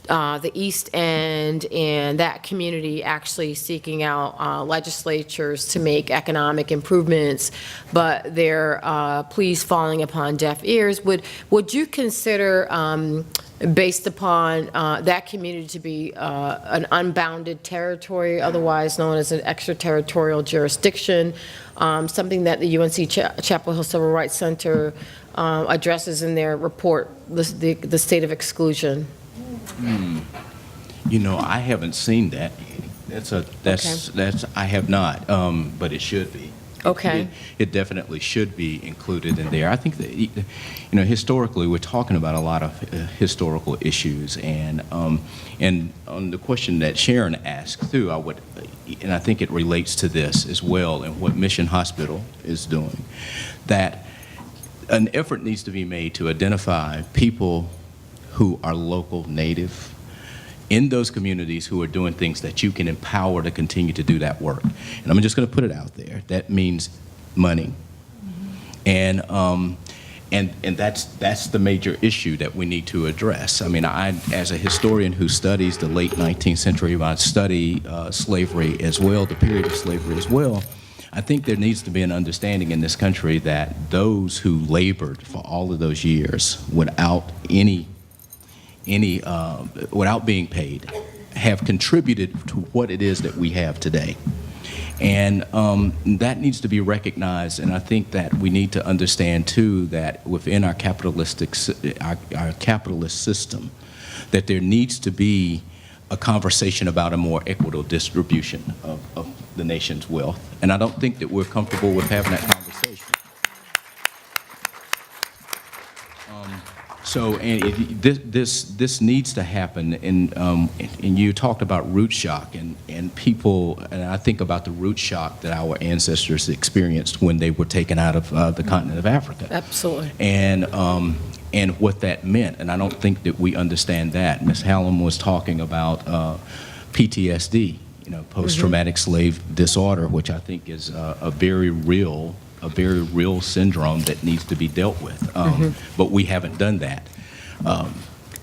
[SPEAKER 14] the East End and that community actually seeking out legislatures to make economic improvements, but they're pleas falling upon deaf ears. Would you consider, based upon that community to be an unbounded territory, otherwise known as an extraterritorial jurisdiction, something that the UNC Chapel Hill Civil Rights Center addresses in their report, the state of exclusion?
[SPEAKER 15] I haven't seen that. I have not, but it should be.
[SPEAKER 14] Okay.
[SPEAKER 15] It definitely should be included in there. I think that, historically, we're talking about a lot of historical issues, and on the question that Sharon asked too, and I think it relates to this as well, and what Mission Hospital is doing, that an effort needs to be made to identify people who are local native in those communities who are doing things that you can empower to continue to do that work. And I'm just going to put it out there. That means money. And that's the major issue that we need to address. I mean, as a historian who studies the late 19th century, I study slavery as well, the period of slavery as well. I think there needs to be an understanding in this country that those who labored for all of those years without without being paid, have contributed to what it is that we have today. And that needs to be recognized, and I think that we need to understand too that within our capitalist system, that there needs to be a conversation about a more equitable distribution of the nation's wealth. And I don't think that we're comfortable with having that conversation. So, and this needs to happen, and you talked about root shock, and people, and I think about the root shock that our ancestors experienced when they were taken out of the continent of Africa.
[SPEAKER 14] Absolutely.
[SPEAKER 15] And what that meant, and I don't think that we understand that. Ms. Hallam was talking about PTSD, post-traumatic slave disorder, which I think is a very real syndrome that needs to be dealt with, but we haven't done that.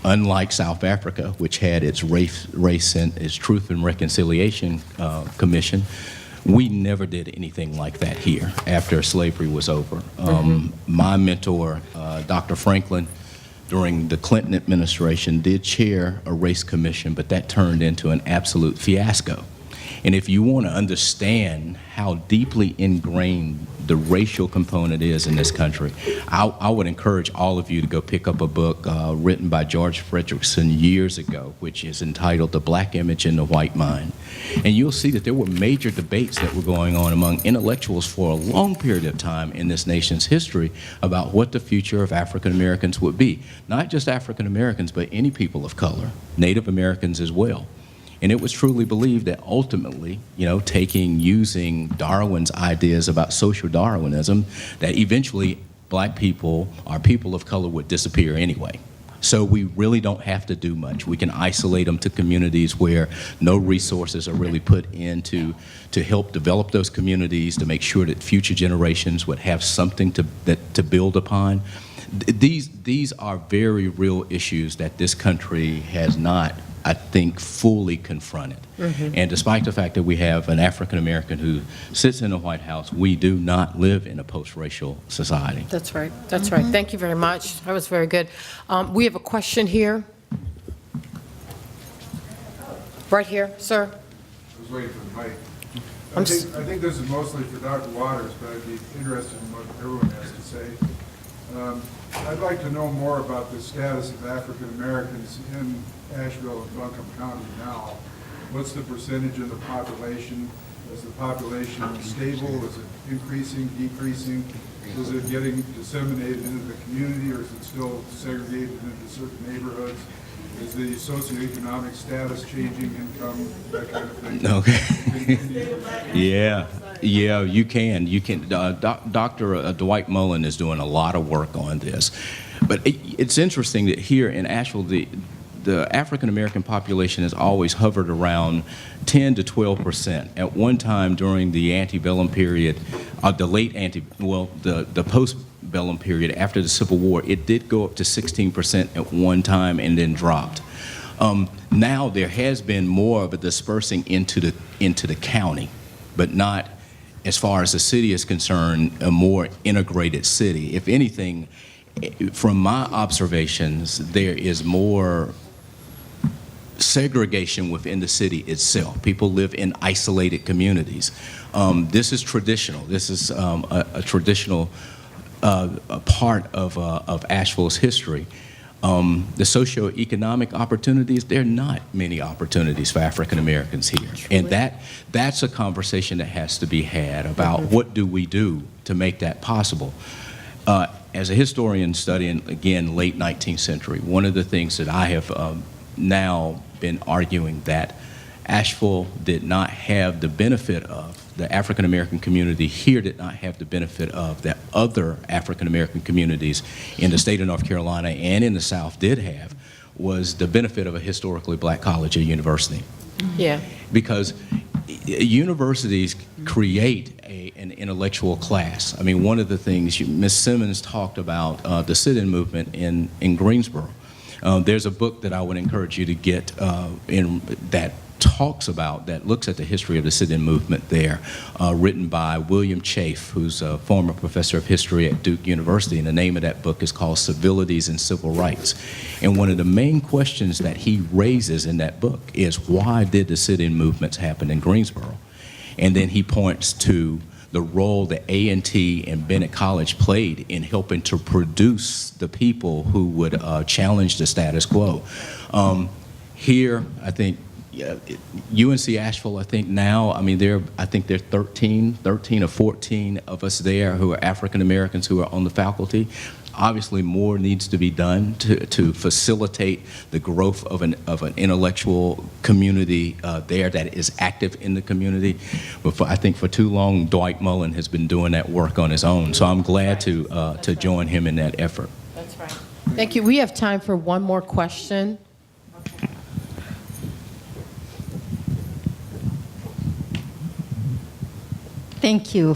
[SPEAKER 15] unlike South Africa, which had its its Truth and Reconciliation Commission, we never did anything like that here after slavery was over. My mentor, Dr. Franklin, during the Clinton administration, did chair a race commission, but that turned into an absolute fiasco. And if you want to understand how deeply ingrained the racial component is in this country, I would encourage all of you to go pick up a book written by George Frederickson years ago, which is entitled The Black Image in the White Mind. And you'll see that there were major debates that were going on among intellectuals for a long period of time in this nation's history about what the future of African Americans would be. Not just African Americans, but any people of color, Native Americans as well. And it was truly believed that ultimately, using Darwin's ideas about social Darwinism, that eventually black people or people of color would disappear anyway. So we really don't have to do much. We can isolate them to communities where no resources are really put into to help develop those communities, to make sure that future generations would have something to build upon. These are very real issues that this country has not, I think, fully confronted. And despite the fact that we have an African American who sits in the White House, we do not live in a post-racial society.
[SPEAKER 14] That's right. That's right. Thank you very much. That was very good. We have a question here. Right here, sir.
[SPEAKER 11] I was waiting for the mic.
[SPEAKER 14] I
[SPEAKER 11] think this is mostly for Dr. Waters, but I'd be interested in what everyone has to say. I'd like to know more about the status of African Americans in Asheville and Buncombe County now. What's the percentage of the population? Is the population stable? Is it increasing, decreasing? Is it getting disseminated into the community, or is it still segregated into certain neighborhoods? Is the socioeconomic status changing, income, that kind of thing?
[SPEAKER 15] Okay. Yeah, you can. Dr. Dwight Mullen is doing a lot of work on this. But it's interesting that here in Asheville, the African American population has always hovered around 10 to 12%. At one time during the antebellum period, the post-bellum period after the Civil War, it did go up to 16% at one time and then dropped. Now there has been more of a dispersing into the county, but not, as far as the city is concerned, a more integrated city. If anything, from my observations, there is more segregation within the city itself. People live in isolated communities. This is traditional. This is a traditional part of Asheville's history. The socioeconomic opportunities, there are not many opportunities for African Americans here. And that's a conversation that has to be had about what do we do to make that possible. As a historian studying, again, late 19th century, one of the things that I have now been arguing that Asheville did not have the benefit of, the African American community here did not have the benefit of, that other African American communities in the state of North Carolina and in the South did have, was the benefit of a historically black college or university.
[SPEAKER 14] Yeah.
[SPEAKER 15] Because universities create an intellectual class. I mean, one of the things, Ms. Simmons talked about the sit-in movement in Greensboro. There's a book that I would encourage you to get that looks at the history of the sit-in movement there, written by William Chafe, who's a former professor of history at Duke University, and the name of that book is called Civilities and Civil Rights. And one of the main questions that he raises in that book is, why did the sit-in movements happen in Greensboro? And then he points to the role that A&T and Bennett College played in helping to produce the people who would challenge the status quo. Here, I think, UNC Asheville, I think now, I mean, there are 13 or 14 of us there who are African Americans who are on the faculty. Obviously, more needs to be done to facilitate the growth of an intellectual community there that is active in the community. But I think for too long, Dwight Mullen has been doing that work on his own. So I'm glad to join him in that effort.
[SPEAKER 14] That's right. Thank you. We have time for one more question.
[SPEAKER 7] Thank you.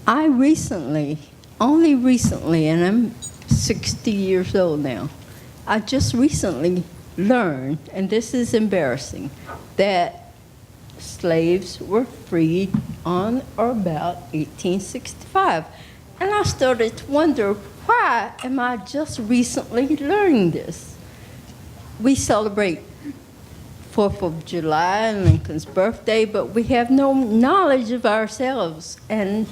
[SPEAKER 7] I only recently, and I'm 60 years old now, I just recently learned, and this is embarrassing, that slaves were freed on or about 1865. And I started to wonder, why am I just recently learning this? We celebrate 4th of July and Lincoln's birthday, but we have no knowledge of ourselves. And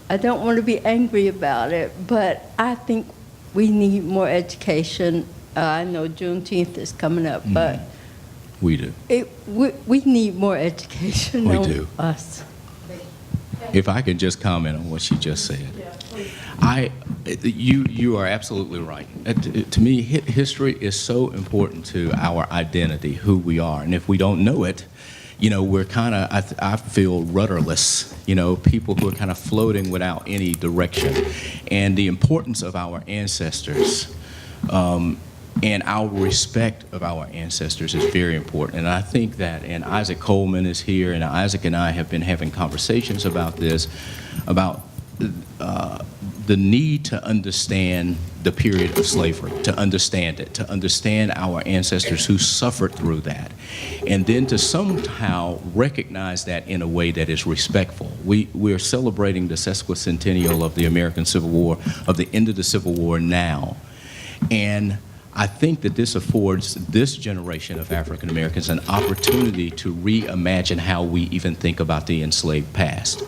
[SPEAKER 7] I don't want to be angry about it, but I think we need more education. I know Juneteenth is coming up, but
[SPEAKER 15] We do.
[SPEAKER 7] we need more education
[SPEAKER 15] We
[SPEAKER 7] on
[SPEAKER 15] do.
[SPEAKER 7] us.
[SPEAKER 15] If I could just comment on what she just said. You are absolutely right. To me, history is so important to our identity, who we are. And if we don't know it, we're kind of, I feel rudderless, people who are kind of floating without any direction. And the importance of our ancestors and our respect of our ancestors is very important. And I think that, and Isaac Coleman is here, and Isaac and I have been having conversations about this, about the need to understand the period of slavery, to understand it, to understand our ancestors who suffered through that, and then to somehow recognize that in a way that is respectful. We're celebrating the sesquicentennial of the American Civil War, of the end of the Civil War now, and I think that this affords this generation of African Americans an opportunity to reimagine how we even think about the enslaved past.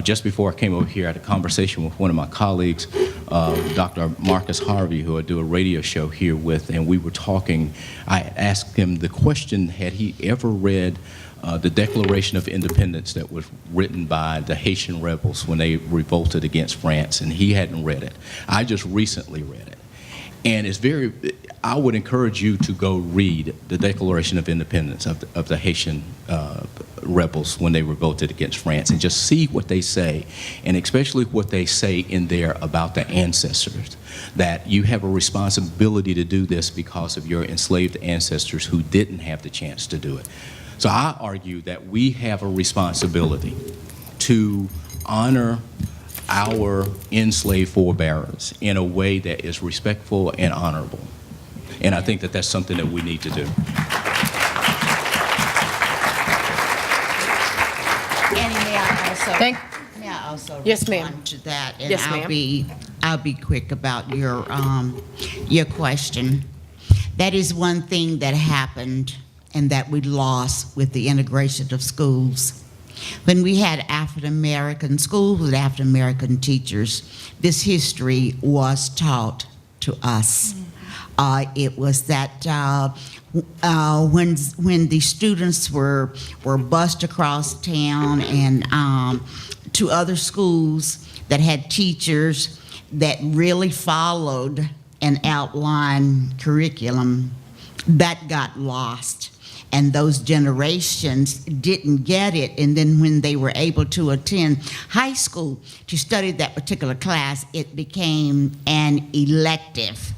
[SPEAKER 15] Just before I came over here, I had a conversation with one of my colleagues, Dr. Marcus Harvey, who I do a radio show here with, and we were talking. I asked him the question, had he ever read the Declaration of Independence that was written by the Haitian rebels when they revolted against France, and he hadn't read it. I just recently read it. And it's I would encourage you to go read the Declaration of Independence of the Haitian rebels when they revolted against France, and just see what they say, and especially what they say in there about the ancestors, that you have a responsibility to do this because of your enslaved ancestors who didn't have the chance to do it. So I argue that we have a responsibility to honor our enslaved forebears in a way that is respectful and honorable. And I think that that's something that we need to do.
[SPEAKER 16] Annie, may I also
[SPEAKER 14] Yes, ma'am.
[SPEAKER 16] respond to that? And
[SPEAKER 14] Yes, ma'am.
[SPEAKER 16] I'll be quick about your question. That is one thing that happened and that we lost with the integration of schools. When we had African-American schools with African-American teachers, this history was taught to us. It was that when the students were bused across town and to other schools that had teachers that really followed an outlined curriculum, that got lost. And those generations didn't get it. And then when they were able to attend high school to study that particular class, it became an elective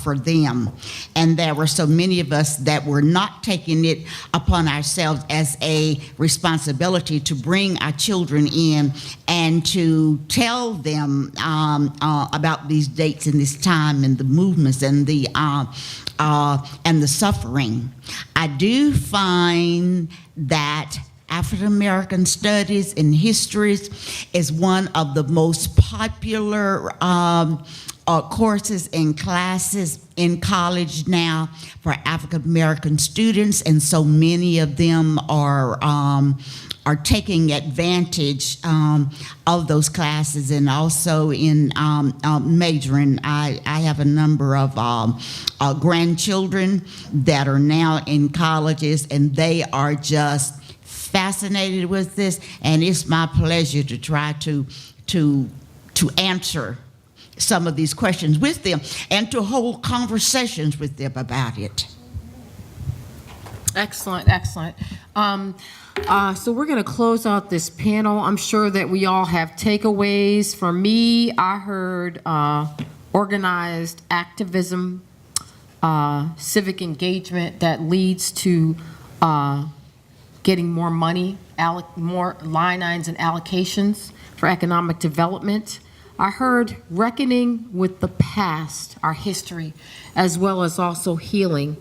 [SPEAKER 16] for them. And there were so many of us that were not taking it upon ourselves as a responsibility to bring our children in and to tell them about these dates and this time and the movements and the suffering. I do find that African American studies and histories is one of the most popular courses and classes in college now for African American students, and so many of them are taking advantage of those classes, and also in majoring. I have a number of grandchildren that are now in colleges, and they are just fascinated with this, and it's my pleasure to try to answer some of these questions with them and to hold conversations with them about it.
[SPEAKER 14] Excellent, excellent. So we're going to close out this panel. I'm sure that we all have takeaways. For me, I heard organized activism, civic engagement that leads to getting more money, more line items and allocations for economic development. I heard reckoning with the past, our history, as well as also healing.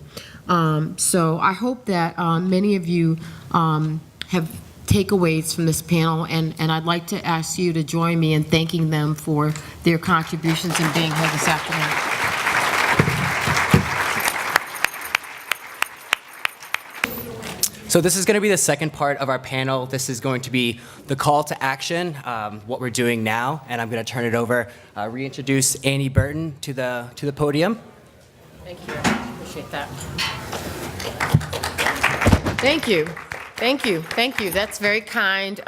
[SPEAKER 14] So I hope that many of you have takeaways from this panel, and I'd like to ask you to join me in thanking them for their contributions in being here this afternoon.
[SPEAKER 19] So this is going to be the second part of our panel. This is going to be the call to action, what we're doing now, and I'm going to turn it over, reintroduce Annie Burton to the podium.
[SPEAKER 14] Thank you. Appreciate that. Thank you. Thank you. Thank you. That's very kind.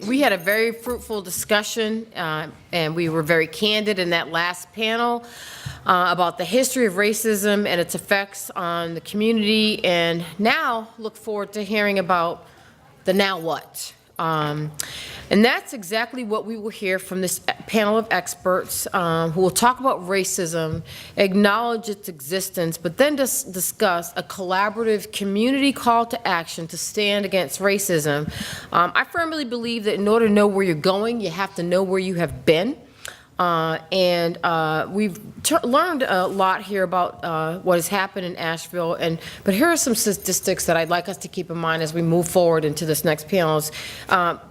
[SPEAKER 14] We had a very fruitful discussion, and we were very candid in that last panel about the history of racism and its effects on the community, and now look forward to hearing about the now what. And that's exactly what we will hear from this panel of experts who will talk about racism, acknowledge its existence, but then discuss a collaborative community call to action to stand against racism. I firmly believe that in order to know where you're going, you have to know where you have been. We've learned a lot here about what has happened in Asheville, but here are some statistics that I'd like us to keep in mind as we move forward into this next panel.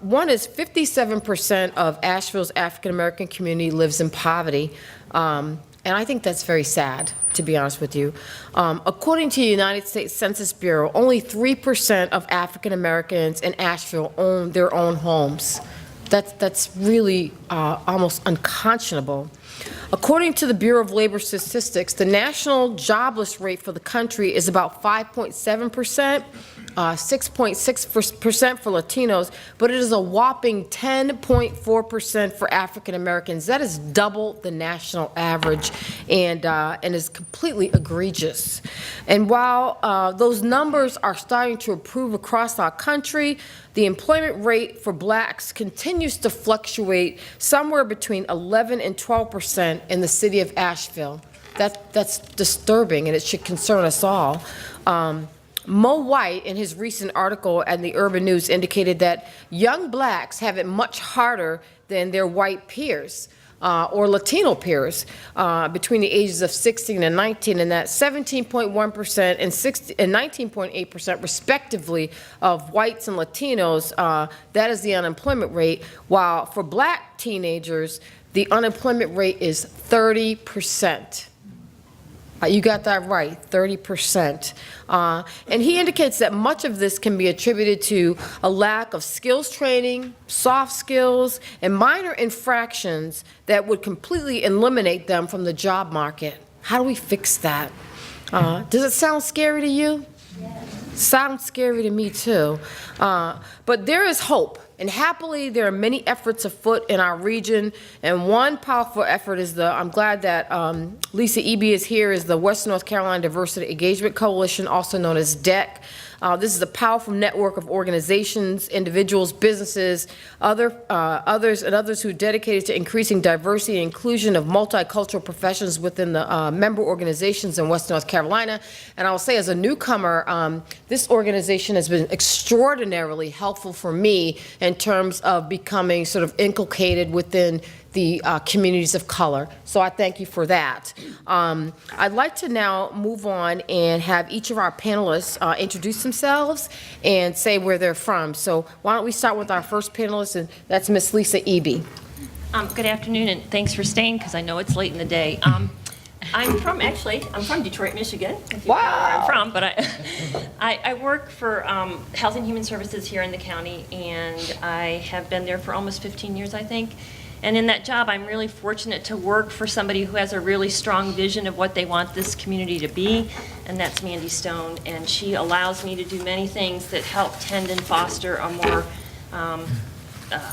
[SPEAKER 14] One is 57% of Asheville's African-American community lives in poverty, and I think that's very sad, to be honest with you. According to the United States Census Bureau, only 3% of African-Americans in Asheville own their own homes. That's really almost unconscionable. According to the Bureau of Labor Statistics, the national jobless rate for the country is about 5.7%, 6.6% for Latinos, but it is a whopping 10.4% for African Americans. That is double the national average and is completely egregious. And while those numbers are starting to improve across our country, the employment rate for blacks continues to fluctuate somewhere between 11 and 12% in the city of Asheville. That's disturbing, and it should concern us all. Mo White, in his recent article in the Urban News, indicated that young blacks have it much harder than their white peers or Latino peers between the ages of 16 and 19, and that 17.1% and 19.8% respectively of whites and Latinos, that is the unemployment rate, while for black teenagers, the unemployment rate is 30%. You got that right, 30%. And he indicates that much of this can be attributed to a lack of skills training, soft skills, and minor infractions that would completely eliminate them from the job market. How do we fix that? Does it sound scary to you? Yes. Sounds scary to me too. But there is hope. And happily, there are many efforts afoot in our region, and one powerful effort is I'm glad that Lisa Eby is here, is the Western North Carolina Diversity Engagement Coalition, also known as DEC. This is a powerful network of organizations, individuals, businesses, others who are dedicated to increasing diversity and inclusion of multicultural professions within the member organizations in Western North Carolina. And I'll say, as a newcomer, this organization has been extraordinarily helpful for me in terms of becoming sort of inculcated within the communities of color. So I thank you for that. I'd like to now move on and have each of our panelists introduce themselves and say where they're from. So why don't we start with our first panelist, and that's Miss Lisa Eby.
[SPEAKER 20] Good afternoon, and thanks for staying, because I know it's late in the day. I'm from Detroit, Michigan. Wow. Where I'm from, but I work for Health and Human Services here in the county, and I have been there for almost 15 years, I think. And in that job, I'm really fortunate to work for somebody who has a really strong vision of what they want this community to be, and that's Mandy Stone. And she allows me to do many things that help tend and foster a more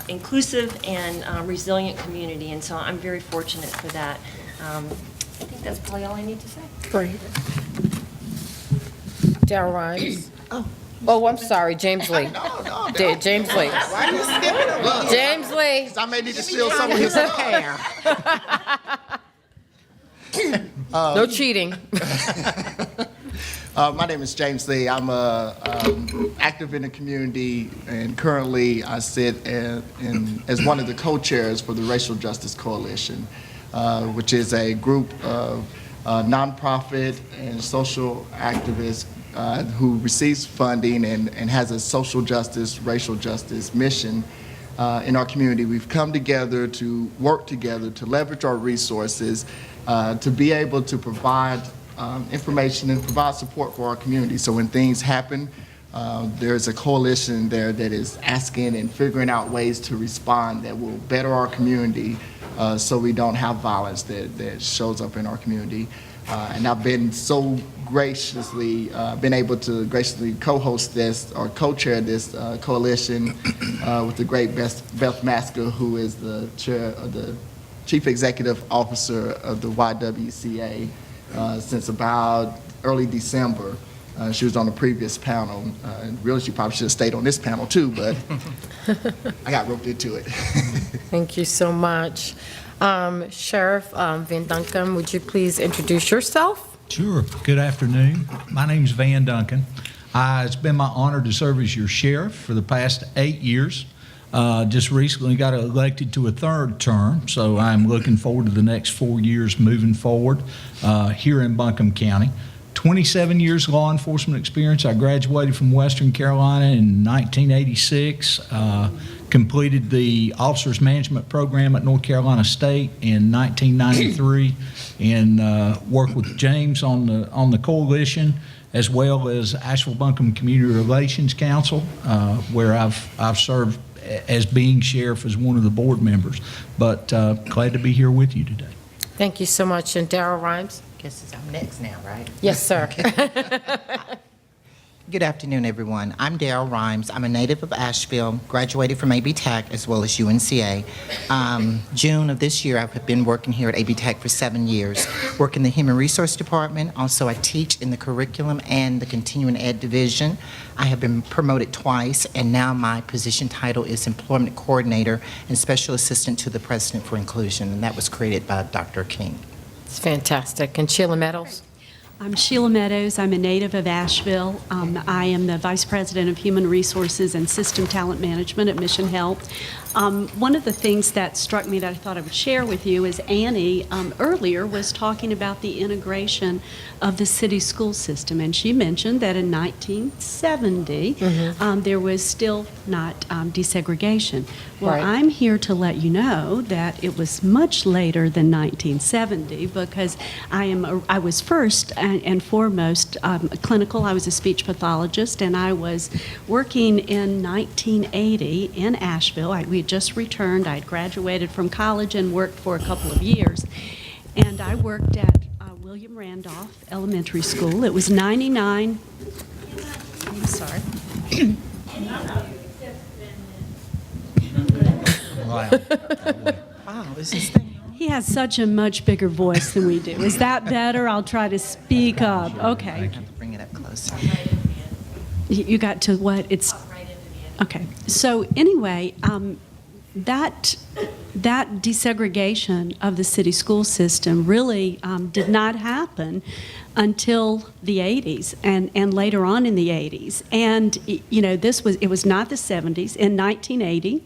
[SPEAKER 20] inclusive and resilient community, and so I'm very fortunate for that. I think that's probably all I need to say.
[SPEAKER 14] Great. Darryl Rhines. Oh, I'm sorry, James Lee.
[SPEAKER 1] No,
[SPEAKER 14] James Lee.
[SPEAKER 1] Why are you skipping him?
[SPEAKER 14] James Lee.
[SPEAKER 1] I may need to steal some of his hair.
[SPEAKER 14] No cheating.
[SPEAKER 1] My name is James Lee. I'm active in the community, and currently I sit as one of the co-chairs for the Racial Justice Coalition, which is a group of nonprofit and social activists who receives funding and has a social justice, racial justice mission in our community. We've come together to work together to leverage our resources to be able to provide information and provide support for our community. So when things happen, there's a coalition there that is asking and figuring out ways to respond that will better our community so we don't have violence that shows up in our community. And I've been so graciously, been able to graciously co-host this or co-chair this coalition with the great Beth Masker, who is the chair of the Chief Executive Officer of the YWCA since about early December. She was on the previous panel. And really, she probably should have stayed on this panel too, but I got roped into it.
[SPEAKER 14] Thank you so much. Sheriff Van Duncombe, would you please introduce yourself?
[SPEAKER 21] Sure. Good afternoon. My name's Van Duncan. It's been my honor to serve as your sheriff for the past 8 years. Just recently got elected to a third term, so I'm looking forward to the next 4 years moving forward here in Buncombe County. 27 years law enforcement experience. I graduated from Western Carolina in 1986, completed the Officers Management Program at North Carolina State in 1993, and worked with James on the coalition, as well as Asheville-Buncombe Community Relations Council, where I've served as being sheriff as one of the board members. But glad to be here with you today.
[SPEAKER 14] Thank you so much. And Darrell Rhymes?
[SPEAKER 22] Guess I'm next now, right?
[SPEAKER 14] Yes, sir.
[SPEAKER 22] Good afternoon, everyone. I'm Darrell Rhymes. I'm a native of Asheville, graduated from AB Tech as well as UNCA. June of this year, I've been working here at AB Tech for 7 years, work in the Human Resource Department. Also, I teach in the curriculum and the continuing ed division. I have been promoted twice, and now my position title is Employment Coordinator and Special Assistant to the President for Inclusion, and that was created by Dr. King.
[SPEAKER 14] It's fantastic. And Sheila Meadows?
[SPEAKER 23] I'm Sheila Meadows. I'm a native of Asheville. I am the Vice President of Human Resources and System Talent Management at Mission Health. One of the things that struck me that I thought I would share with you is Annie earlier was talking about the integration of the city school system, and she mentioned that in 1970 there was still not desegregation. Well,
[SPEAKER 14] Right.
[SPEAKER 23] I'm here to let you know that it was much later than 1970 because I was first and foremost clinical. I was a speech pathologist, and I was working in 1980 in Asheville. We had just returned. I had graduated from college and worked for a couple of years. And I worked at William Randolph Elementary School. It was 99. I'm sorry.
[SPEAKER 22] Wow, is this thing?
[SPEAKER 23] He has such a much bigger voice than we do. Is that better? I'll try to speak up. Okay.
[SPEAKER 22] I have to bring it up closer.
[SPEAKER 23] You got to what? It's okay. So anyway, that desegregation of the city school system really did not happen until the 80s and later on in the 80s. And you know, it was not the 70s. In 1980,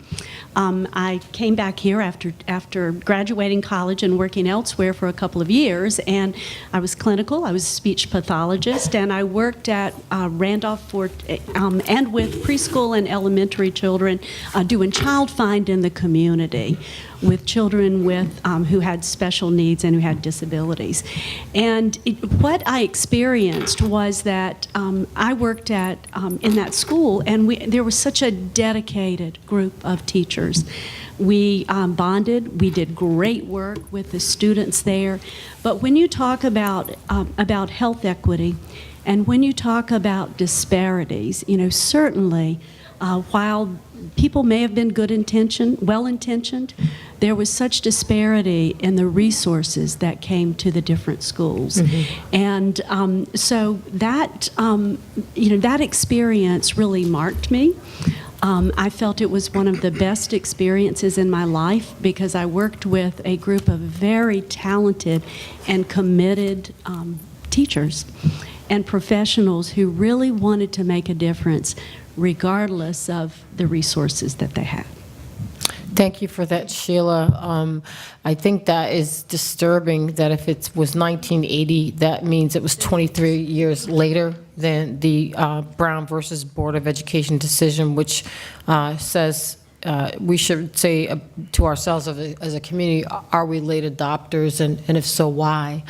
[SPEAKER 23] I came back here after graduating college and working elsewhere for a couple of years, and I was clinical. I was a speech pathologist, and I worked at Randolph and with preschool and elementary children doing child find in the community with children who had special needs and who had disabilities. And what I experienced was that I worked in that school, and there was such a dedicated group of teachers. We bonded. We did great work with the students there. But when you talk about health equity, and when you talk about disparities, you know, certainly while people may have been well-intentioned, there was such disparity in the resources that came to the different schools. And so that, that experience really marked me. I felt it was one of the best experiences in my life because I worked with a group of very talented and committed teachers. and professionals who really wanted to make a difference regardless of the resources that they had.
[SPEAKER 14] Thank you for that, Sheila. I think that is disturbing that if it was 1980, that means it was 23 years later than the Brown versus Board of Education decision, which says we should say to ourselves as a community, are we late adopters, and if so, why?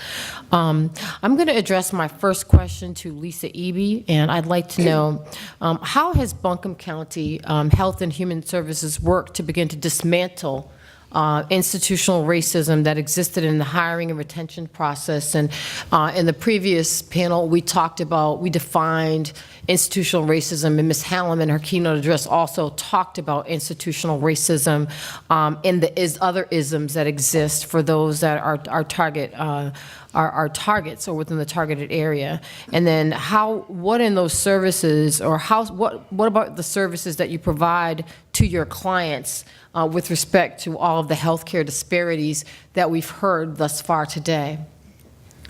[SPEAKER 14] I'm going to address my first question to Lisa Eby, and I'd like to know, how has Buncombe County Health and Human Services worked to begin to dismantle institutional racism that existed in the hiring and retention process? And in the previous panel, we defined institutional racism, and Ms. Hallam in her keynote address also talked about institutional racism and the other isms that exist for those that are targets or within the targeted area. And then what in those services, or what about the services that you provide to your clients with respect to all of the healthcare disparities that we've heard thus far today?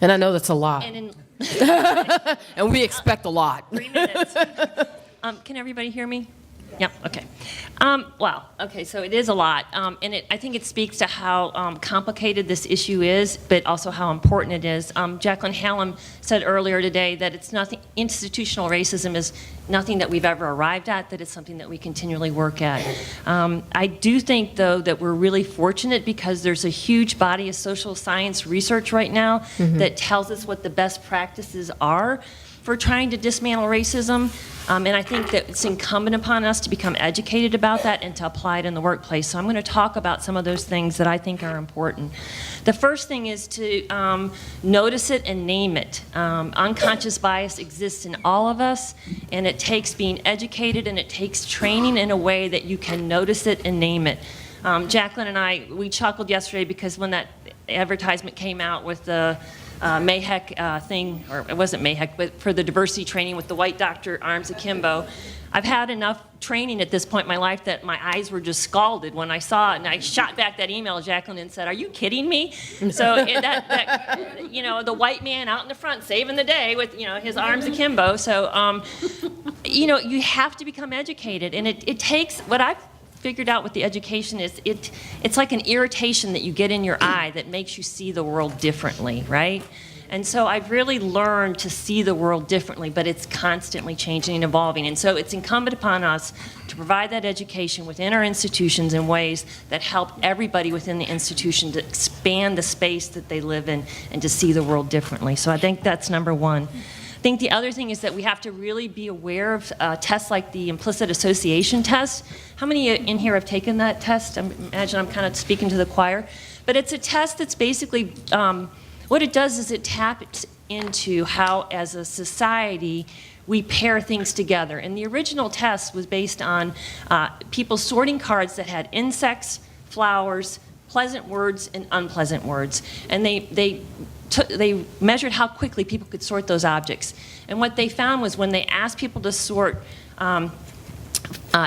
[SPEAKER 14] And I know that's a lot. And we expect a lot.
[SPEAKER 20] 3 minutes. Can everybody hear me? Yep, okay. Wow, okay, so it is a lot. And I think it speaks to how complicated this issue is, but also how important it is. Jacqueline Hallam said earlier today that it's nothing, institutional racism is nothing that we've ever arrived at, that it's something that we continually work at. I do think, though, that we're really fortunate because there's a huge body of social science research right now that tells us what the best practices are for trying to dismantle racism. And I think that it's incumbent upon us to become educated about that and to apply it in the workplace. So I'm going to talk about some of those things that I think are important. The first thing is to notice it and name it. Unconscious bias exists in all of us, and it takes being educated, and it takes training in a way that you can notice it and name it. Jacqueline and we chuckled yesterday because when that advertisement came out with the MAHEC thing, or it wasn't MAHEC, but for the diversity training with the white doctor, arms akimbo. I've had enough training at this point in my life that my eyes were just scalded when I saw it, and I shot back that email, Jacqueline, and said, "Are you kidding me?" So the white man out in the front saving the day with his arms akimbo. So you have to become educated, and it takes what I've figured out with the education is it's like an irritation that you get in your eye that makes you see the world differently, right? And so I've really learned to see the world differently, but it's constantly changing and evolving. And so it's incumbent upon us to provide that education within our institutions in ways that help everybody within the institution to expand the space that they live in and to see the world differently. So I think that's number one. I think the other thing is that we have to really be aware of tests like the implicit association test. How many in here have taken that test? I imagine I'm kind of speaking to the choir. But it's a test that's basically, what it does is it taps into how, as a society, we pair things together. And the original test was based on people sorting cards that had insects, flowers, pleasant words, and unpleasant words. And they measured how quickly people could sort those objects. And what they found was when they asked people to sort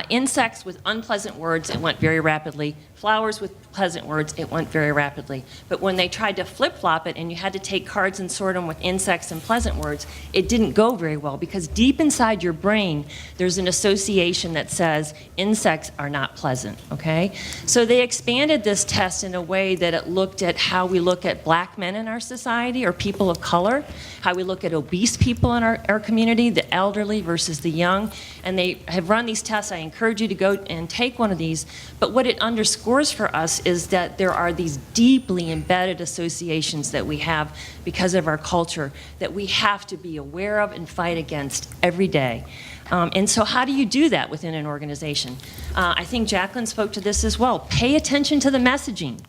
[SPEAKER 20] insects with unpleasant words, it went very rapidly. Flowers with pleasant words, it went very rapidly. But when they tried to flip-flop it and you had to take cards and sort them with insects and pleasant words, it didn't go very well because deep inside your brain, there's an association that says insects are not pleasant, okay? So they expanded this test in a way that it looked at how we look at black men in our society or people of color, how we look at obese people in our community, the elderly versus the young, and they have run these tests. I encourage you to go and take one of these, but what it underscores for us is that there are these deeply embedded associations that we have because of our culture that we have to be aware of and fight against every day. And so how do you do that within an organization? I think Jacqueline spoke to this as well. Pay attention to the messaging.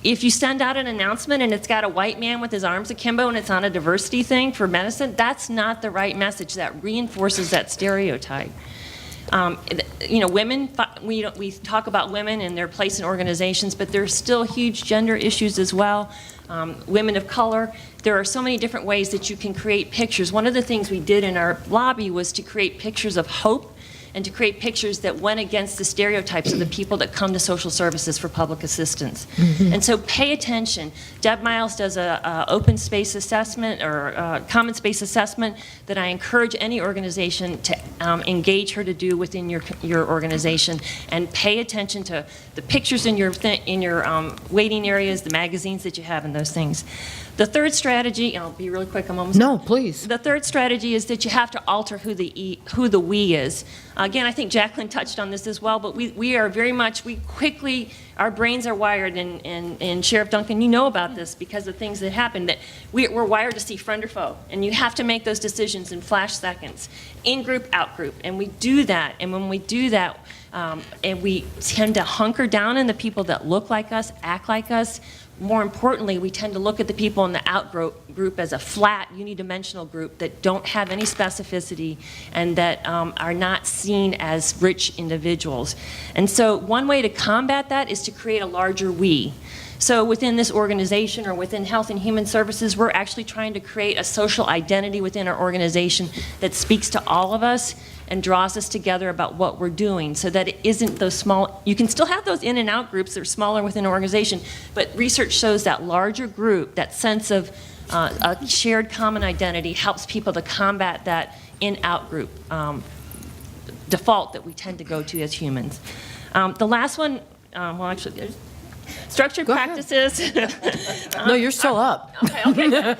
[SPEAKER 20] If you send out an announcement and it's got a white man with his arms akimbo and it's on a diversity thing for medicine, that's not the right message. That reinforces that stereotype. Women, we talk about women and their place in organizations, but there's still huge gender issues as well. Women of color, there are so many different ways that you can create pictures. One of the things we did in our lobby was to create pictures of hope and to create pictures that went against the stereotypes of the people that come to social services for public assistance. And so pay attention. Deb Miles does a open space assessment or common space assessment that I encourage any organization to engage her to do within your organization, and pay attention to the pictures in your waiting areas, the magazines that you have, and those things. The third strategy, and I'll be really quick, I'm almost
[SPEAKER 14] No, please.
[SPEAKER 20] The third strategy is that you have to alter who the we is. Again, I think Jacqueline touched on this as well, but we are very much, our brains are wired, and Sheriff Duncan, you know about this because of things that happen, that we're wired to see friend or foe, and you have to make those decisions in flash seconds, in group, out group, and we do that, and when we do that, and we tend to hunker down on the people that look like us, act like us. More importantly, we tend to look at the people in the out group as a flat, unidimensional group that don't have any specificity and that are not seen as rich individuals. And so one way to combat that is to create a larger we. So within this organization or within Health and Human Services, we're actually trying to create a social identity within our organization that speaks to all of us and draws us together about what we're doing, so that it isn't those small, you can still have those in and out groups that are smaller within an organization, but research shows that larger group, that sense of a shared common identity helps people to combat that in-out group default that we tend to go to as humans. The last one, well actually, there's structured practices.
[SPEAKER 14] No, you're still up.
[SPEAKER 20] Okay.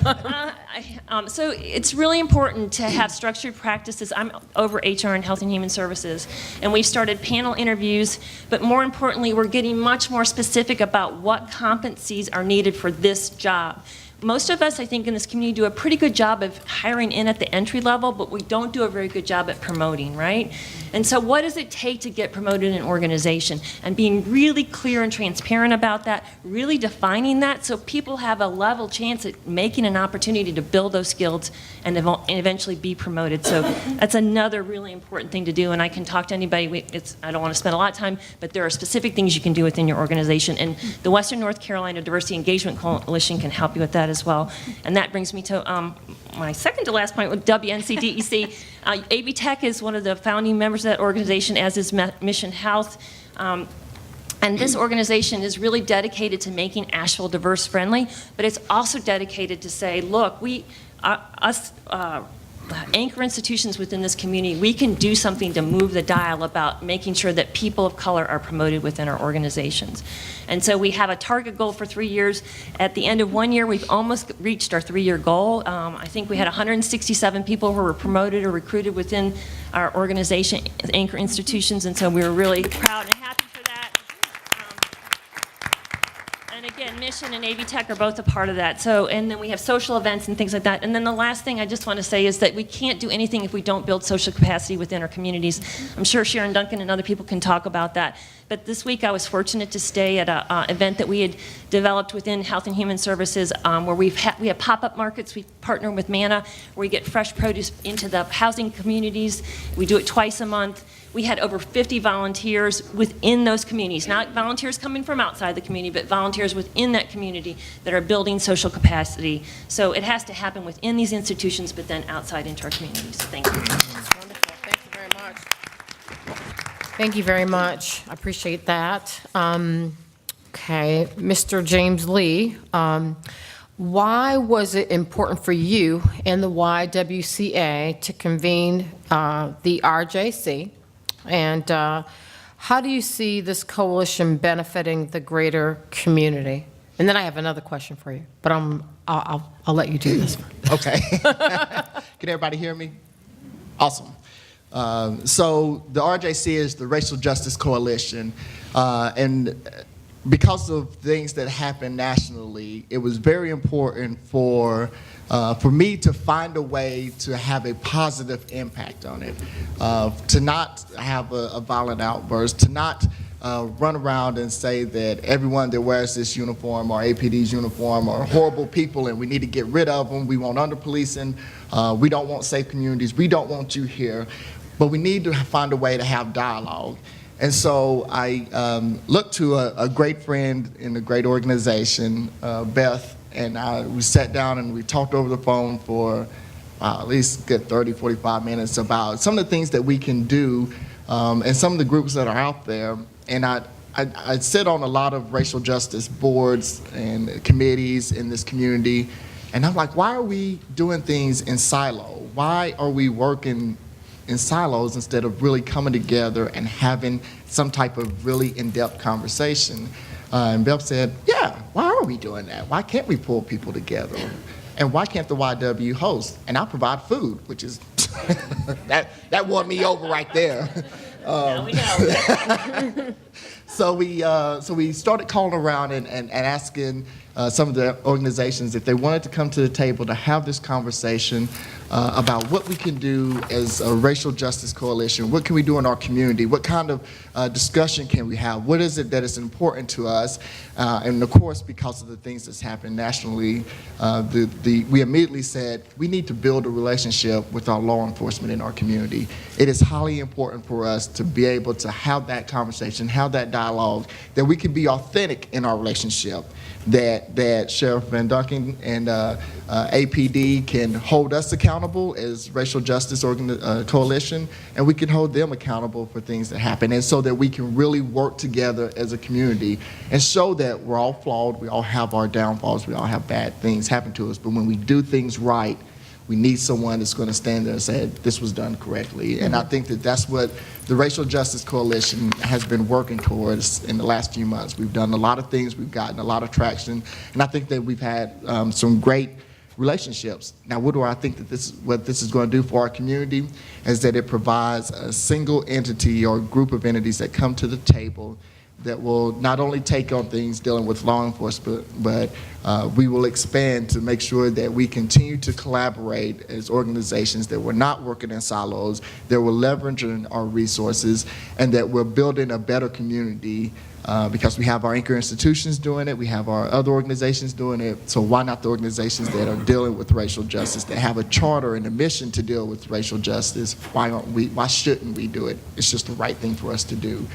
[SPEAKER 20] So it's really important to have structured practices. I'm over HR and Health and Human Services, and we've started panel interviews, but more importantly, we're getting much more specific about what competencies are needed for this job. Most of us, I think, in this community do a pretty good job of hiring in at the entry level, but we don't do a very good job at promoting, right? And so what does it take to get promoted in an organization? And being really clear and transparent about that, really defining that so people have a level chance at making an opportunity to build those skills and eventually be promoted. So that's another really important thing to do, and I can talk to anybody. I don't want to spend a lot of time, but there are specific things you can do within your organization, and the Western North Carolina Diversity Engagement Coalition can help you with that as well. And that brings me to my second to last point with WNCDEC. AB Tech is one of the founding members of that organization, as is Mission Health. And this organization is really dedicated to making Asheville diverse friendly, but it's also dedicated to say, look, anchor institutions within this community, we can do something to move the dial about making sure that people of color are promoted within our organizations. And so we have a target goal for 3 years. At the end of 1 year, we've almost reached our 3-year goal. I think we had 167 people who were promoted or recruited within our organization, anchor institutions, and so we were really proud and happy for that. And again, Mission and AV Tech are both a part of that. So, and then we have social events and things like that. And then the last thing I just want to say is that we can't do anything if we don't build social capacity within our communities. I'm sure Sharon Duncan and other people can talk about that. But this week I was fortunate to stay at an event that we had developed within Health and Human Services where we have pop-up markets. We partner with Manna where we get fresh produce into the housing communities. We do it twice a month. We had over 50 volunteers within those communities, not volunteers coming from outside the community, but volunteers within that community that are building social capacity. So it has to happen within these institutions, but then outside into our communities. Thank you.
[SPEAKER 14] Wonderful. Thank you very much. Thank you very much. I appreciate that. Okay, Mr. James Lee, why was it important for you and the YWCA to convene the RJC? And how do you see this coalition benefiting the greater community? And then I have another question for you, but I'll let you do this.
[SPEAKER 1] Okay. Can everybody hear me? Awesome. So the RJC is the Racial Justice Coalition, and because of things that happened nationally, it was very important for me to find a way to have a positive impact on it, to not have a violent outburst, to not run around and say that everyone that wears this uniform or APD's uniform are horrible people and we need to get rid of them. We want under-policing. We don't want safe communities. We don't want you here. But we need to find a way to have dialogue. And so I looked to a great friend in a great organization, Beth, and we sat down and we talked over the phone for at least a good 30, 45 minutes about some of the things that we can do and some of the groups that are out there. And I sit on a lot of racial justice boards and committees in this community, and I'm like, why are we doing things in silo? Why are we working in silos instead of really coming together and having some type of really in-depth conversation? And Beth said, yeah, why are we doing that? Why can't we pull people together? And why can't the YW host? And I'll provide food, which is, that won me over right there.
[SPEAKER 20] Now we know.
[SPEAKER 1] So we started calling around and asking some of the organizations if they wanted to come to the table to have this conversation about what we can do as a racial justice coalition. What can we do in our community? What kind of discussion can we have? What is it that is important to us? And of course, because of the things that's happened nationally, we immediately said we need to build a relationship with our law enforcement in our community. It is highly important for us to be able to have that conversation, have that dialogue, that we can be authentic in our relationship, that Sheriff Van Duncan and APD can hold us accountable as Racial Justice Coalition, and we can hold them accountable for things that happen, and so that we can really work together as a community and show that we're all flawed, we all have our downfalls, we all have bad things happen to us, but when we do things right, we need someone that's going to stand there and say, this was done correctly. And I think that that's what the Racial Justice Coalition has been working towards in the last few months. We've done a lot of things, we've gotten a lot of traction, and I think that we've had some great relationships. Now, what do I think that what this is going to do for our community is that it provides a single entity or group of entities that come to the table that will not only take on things dealing with law enforcement, but we will expand to make sure that we continue to collaborate as organizations, that we're not working in silos, that we're leveraging our resources, and that we're building a better community because we have our anchor institutions doing it, we have our other organizations doing it, so why not the organizations that are dealing with racial justice, that have a charter and a mission to deal with racial justice? Why shouldn't we do it? It's just the right thing for us to do.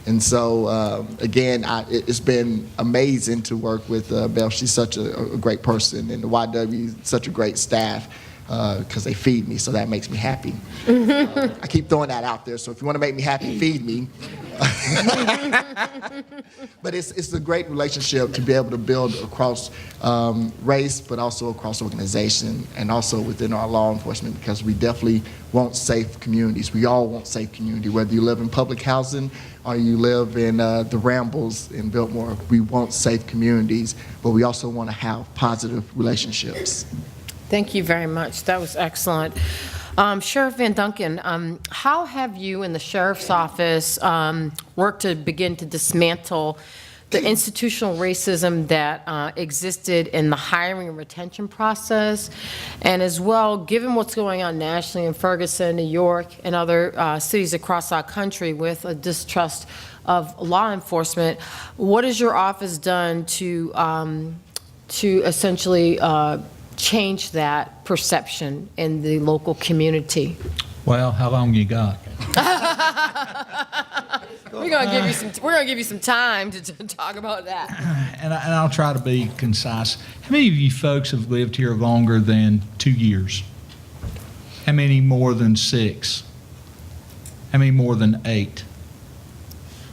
[SPEAKER 1] And so, again, it's been amazing to work with Belle. She's such a great person, and the YW, such a great staff, because they feed me, so that makes me happy. I keep throwing that out there, so if you want to make me happy, feed me. But it's a great relationship to be able to build across race, but also across organization, and also within our law enforcement, because we definitely want safe communities. We all want safe community, whether you live in public housing or you live in the Rambles in Biltmore. We want safe communities, but we also want to have positive relationships.
[SPEAKER 14] Thank you very much. That was excellent. Sheriff Van Duncan, how have you in the Sheriff's Office worked to begin to dismantle the institutional racism that existed in the hiring and retention process? And as well, given what's going on nationally in Ferguson, New York, and other cities across our country with a distrust of law enforcement, what has your office done to essentially change that perception in the local community?
[SPEAKER 21] Well, how long you got?
[SPEAKER 14] We're gonna give you some time to talk about that.
[SPEAKER 21] And I'll try to be concise. How many of you folks have lived here longer than 2 years? How many more than 6? How many more than 8?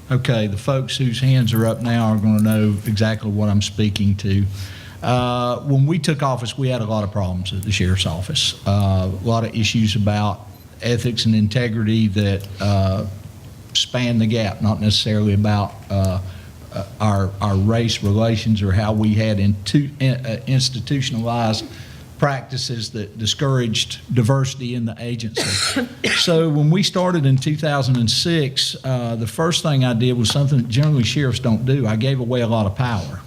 [SPEAKER 21] Okay, the folks whose hands are up now are going to know exactly what I'm speaking to. When we took office, we had a lot of problems at the Sheriff's Office. A lot of issues about ethics and integrity that span the gap, not necessarily about our race relations or how we had institutionalized practices that discouraged diversity in the agency. So when we started in 2006, the first thing I did was something that generally sheriffs don't do. I gave away a lot of power.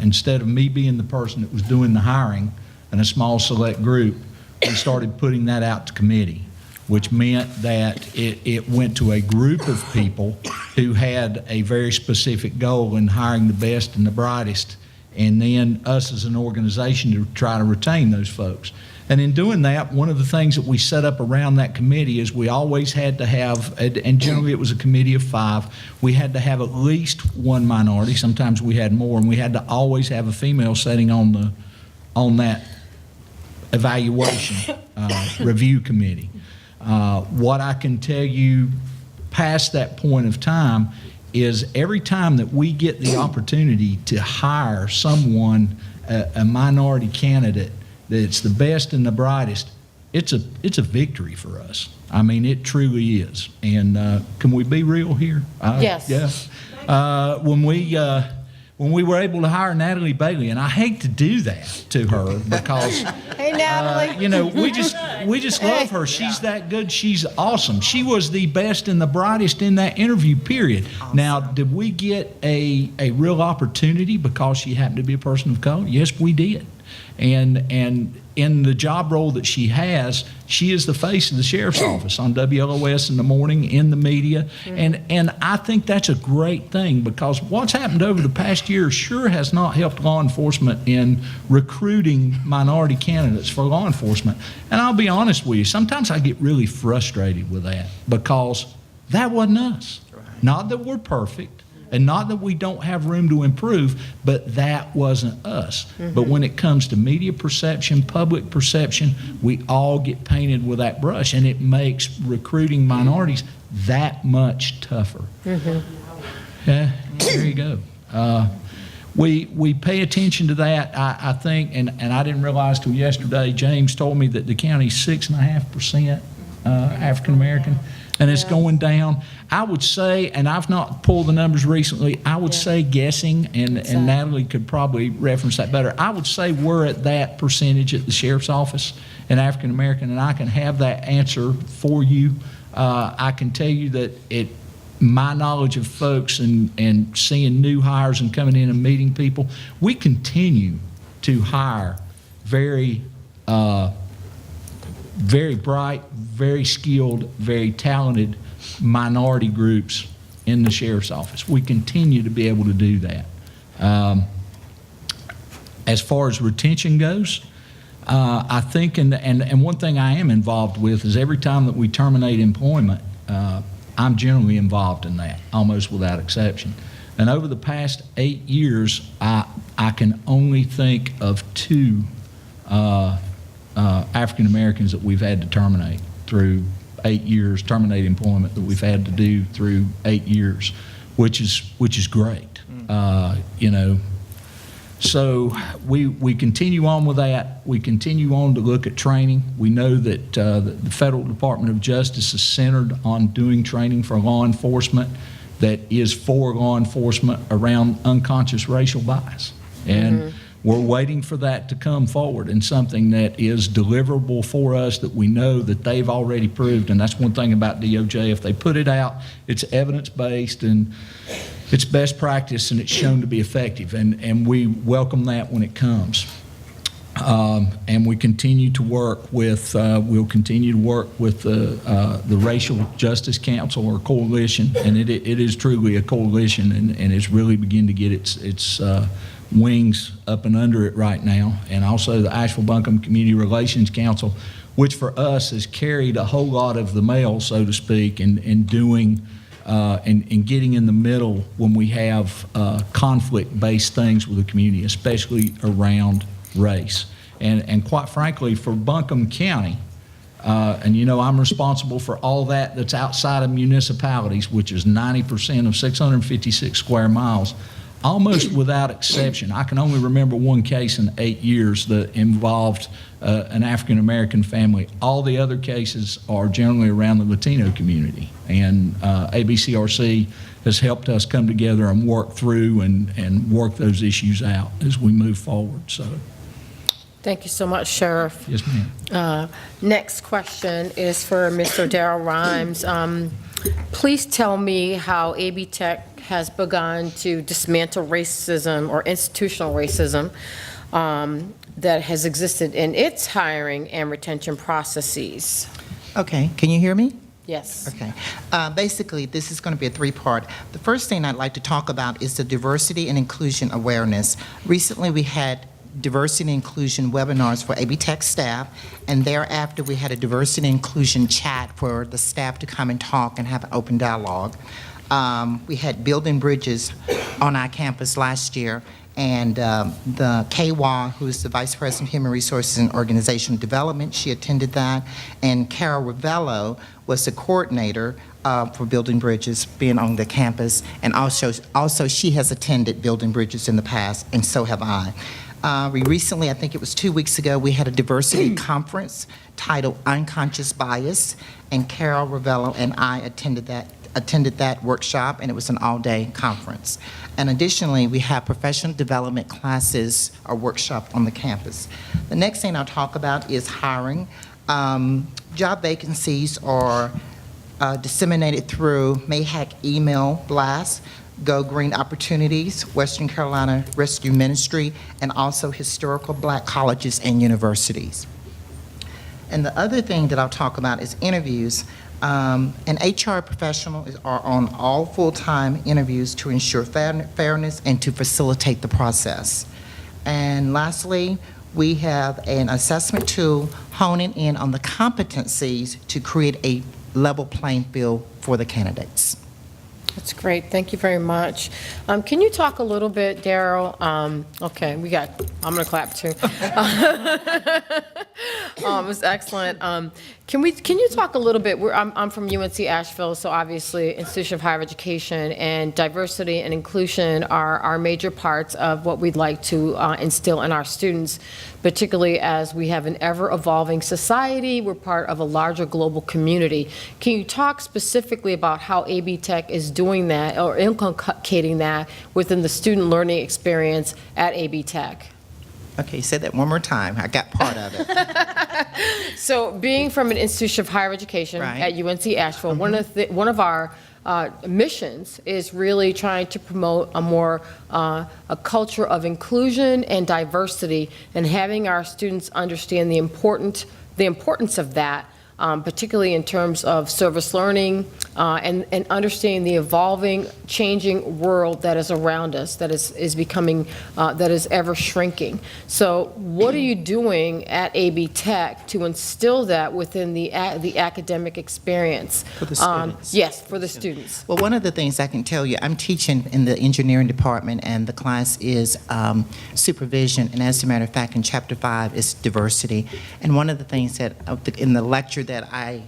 [SPEAKER 21] Instead of me being the person that was doing the hiring in a small select group, we started putting that out to committee, which meant that it went to a group of people who had a very specific goal in hiring the best and the brightest, and then us as an organization to try to retain those folks. And in doing that, one of the things that we set up around that committee is we always had to have, and generally it was a committee of 5, we had to have at least one minority, sometimes we had more, and we had to always have a female sitting on that evaluation review committee. What I can tell you past that point of time is every time that we get the opportunity to hire someone, a minority candidate, that's the best and the brightest, it's a victory for us. I mean, it truly is. And can we be real here?
[SPEAKER 14] Yes.
[SPEAKER 21] Yeah. When we were able to hire Natalie Bailey, and I hate to do that to her because
[SPEAKER 14] Hey, Natalie.
[SPEAKER 21] you know, we just love her. She's that good. She's awesome. She was the best and the brightest in that interview, period. Now, did we get a real opportunity because she happened to be a person of color? Yes, we did. And in the job role that she has, she is the face of the sheriff's office on WLOS in the morning, in the media. And I think that's a great thing because what's happened over the past year sure has not helped law enforcement in recruiting minority candidates for law enforcement. And I'll be honest with you, sometimes I get really frustrated with that because that wasn't us. Not that we're perfect. And not that we don't have room to improve, but that wasn't us. But when it comes to media perception, public perception, we all get painted with that brush, and it makes recruiting minorities that much tougher. Yeah, there you go. We pay attention to that, I think, and I didn't realize till yesterday, James told me that the county's 6.5% African American. And it's going down. I would say, and I've not pulled the numbers recently, I would say guessing, and Natalie could probably reference that better, I would say we're at that percentage at the sheriff's office in African American, and I can have that answer for you. I can tell you that my knowledge of folks and seeing new hires and coming in and meeting people, we continue to hire very bright, very skilled, very talented minority groups in the sheriff's office. We continue to be able to do that. As far as retention goes, I think, and one thing I am involved with is every time that we terminate employment, I'm generally involved in that, almost without exception. And over the past 8 years, I can only think of 2 African Americans that we've had to terminate through 8 years, terminate employment that we've had to do through 8 years, which is great. You know, so we continue on with that. We continue on to look at training. We know that the Federal Department of Justice is centered on doing training for law enforcement that is for law enforcement around unconscious racial bias. And we're waiting for that to come forward and something that is deliverable for us that we know that they've already proved. And that's one thing about DOJ. If they put it out, it's evidence-based and it's best practice and it's shown to be effective. And we welcome that when it comes. And we continue to work with, we'll continue to work with the Racial Justice Council or coalition. And it is truly a coalition and it's really beginning to get its wings up and under it right now, and also the Asheville-Buncombe Community Relations Council, which for us has carried a whole lot of the mail, so to speak, in doing and getting in the middle when we have conflict-based things with the community, especially around race. And quite frankly, for Buncombe County, and you know I'm responsible for all that's outside of municipalities, which is 90% of 656 square miles. Almost without exception, I can only remember one case in 8 years that involved an African-American family. All the other cases are generally around the Latino community. And ABCRC has helped us come together and work through and work those issues out as we move forward. So,
[SPEAKER 14] Thank you so much, Sheriff.
[SPEAKER 21] yes, ma'am.
[SPEAKER 14] Next question is for Mr. Darrell Rhymes. Please tell me how AB Tech has begun to dismantle racism or institutional racism that has existed in its hiring and retention processes.
[SPEAKER 22] Okay, can you hear me?
[SPEAKER 14] Yes.
[SPEAKER 22] Okay. Basically, this is going to be a 3-part. The first thing I'd like to talk about is the diversity and inclusion awareness. Recently, we had diversity and inclusion webinars for AB Tech staff, and thereafter we had a diversity and inclusion chat for the staff to come and talk and have an open dialogue. We had building bridges on our campus last year, And the KWA, who's the Vice President of Human Resources and Organizational Development, she attended that. And Carol Ravello was the coordinator for Building Bridges, being on the campus. And also she has attended Building Bridges in the past, and so have I. We recently, I think it was 2 weeks ago, we had a diversity conference titled Unconscious Bias, and Carol Ravello and I attended that workshop, and it was an all-day conference. And additionally, we have professional development classes or workshop on the campus. The next thing I'll talk about is hiring. Job vacancies are disseminated through MAHAC email blasts, Go Green Opportunities, Western Carolina Rescue Ministry, and also historical Black colleges and universities. And the other thing that I'll talk about is interviews. An HR professional are on all full-time interviews to ensure fairness and to facilitate the process. And lastly, we have an assessment tool honing in on the competencies to create a level playing field for the candidates.
[SPEAKER 14] That's great. Thank you very much. Can you talk a little bit, Daryl? Okay, I'm going to clap too. It was excellent. Can you talk a little bit? I'm from UNC Asheville, so obviously Institution of Higher Education, and diversity and inclusion are major parts of what we'd like to instill in our students, particularly as we have an ever-evolving society. We're part of a larger global community. Can you talk specifically about how AB Tech is doing that or inculcating that within the student learning experience at AB Tech?
[SPEAKER 22] Okay, say that one more time. I got part of it.
[SPEAKER 14] So being from an institution of higher education at UNC Asheville, one of our missions is really trying to promote a culture of inclusion and diversity, and having our students understand the importance of that, particularly in terms of service learning and understanding the evolving, changing world that is around us, that is becoming, that is ever shrinking. So what are you doing at AB Tech to instill that within the academic experience?
[SPEAKER 22] For the students.
[SPEAKER 14] Yes, for the students.
[SPEAKER 22] Well, one of the things I can tell you, I'm teaching in the engineering department, and the class is supervision, and as a matter of fact, in chapter 5 is diversity. And one of the things that in the lecture that I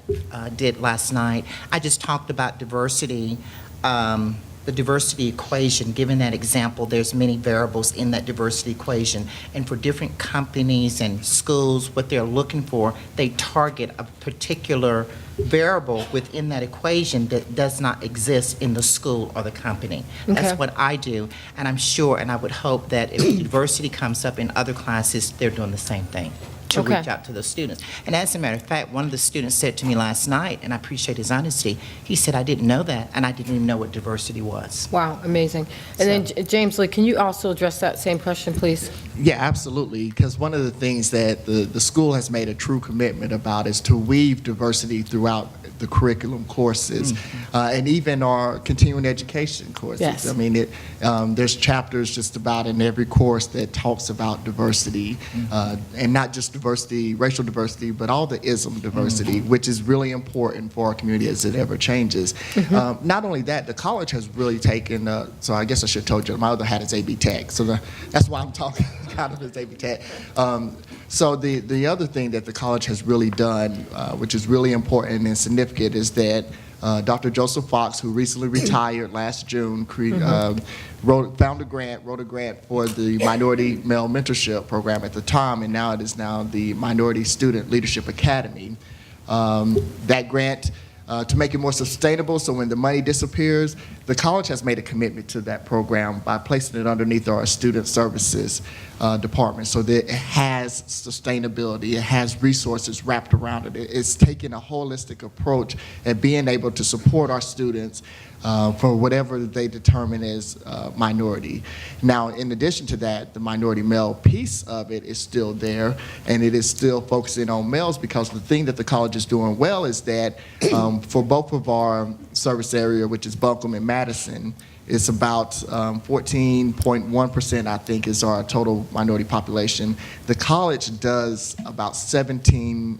[SPEAKER 22] did last night, I just talked about diversity, the diversity equation. Given that example, there's many variables in that diversity equation, and for different companies and schools, what they're looking for, they target a particular variable within that equation that does not exist in the school or the company. That's what I do, and I'm sure, and I would hope that if diversity comes up in other classes, they're doing the same thing to reach out to the students. And as a matter of fact, one of the students said to me last night, and I appreciate his honesty, he said, I didn't know that, and I didn't even know what diversity was.
[SPEAKER 14] Wow, amazing. And then James Lee, can you also address that same question, please?
[SPEAKER 1] Yeah, absolutely, because one of the things that the school has made a true commitment about is to weave diversity throughout the curriculum courses, and even our continuing education courses.
[SPEAKER 14] Yes.
[SPEAKER 1] I mean, there's chapters just about in every course that talks about diversity, and not just diversity, racial diversity, but all the ism diversity, which is really important for our community as it ever changes. Not only that, the college has really taken, so I guess I should have told you, my other hat is AB Tech, so that's why I'm talking kind of as AB Tech. So the other thing that the college has really done, which is really important and significant, is that Dr. Joseph Fox, who recently retired last June, wrote a grant for the Minority Male Mentorship Program at the time, and now it is the Minority Student Leadership Academy. That grant, to make it more sustainable, so when the money disappears, the college has made a commitment to that program by placing it underneath our student services department, so that it has sustainability, it has resources wrapped around it. It's taking a holistic approach at being able to support our students for whatever they determine as minority. Now, in addition to that, the minority male piece of it is still there, and it is still focusing on males, because the thing that the college is doing well is that for both of our service area, which is Buncombe and Madison, it's about 14.1%, I think, is our total minority population. The college does about a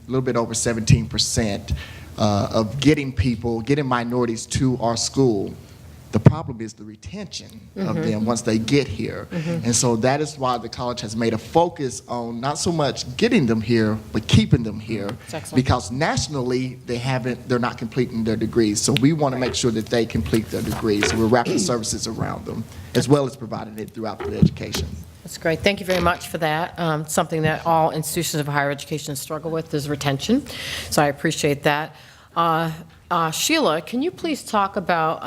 [SPEAKER 1] little bit over 17% of getting minorities to our school. The problem is the retention of them once they get here. And so that is why the college has made a focus on not so much getting them here, but keeping them here. Because nationally, they're not completing their degrees. So we want to make sure that they complete their degrees. So we're wrapping services around them, as well as providing it throughout their education.
[SPEAKER 14] That's great. Thank you very much for that. Something that all institutions of higher education struggle with is retention. So I appreciate that. Sheila, can you please talk about,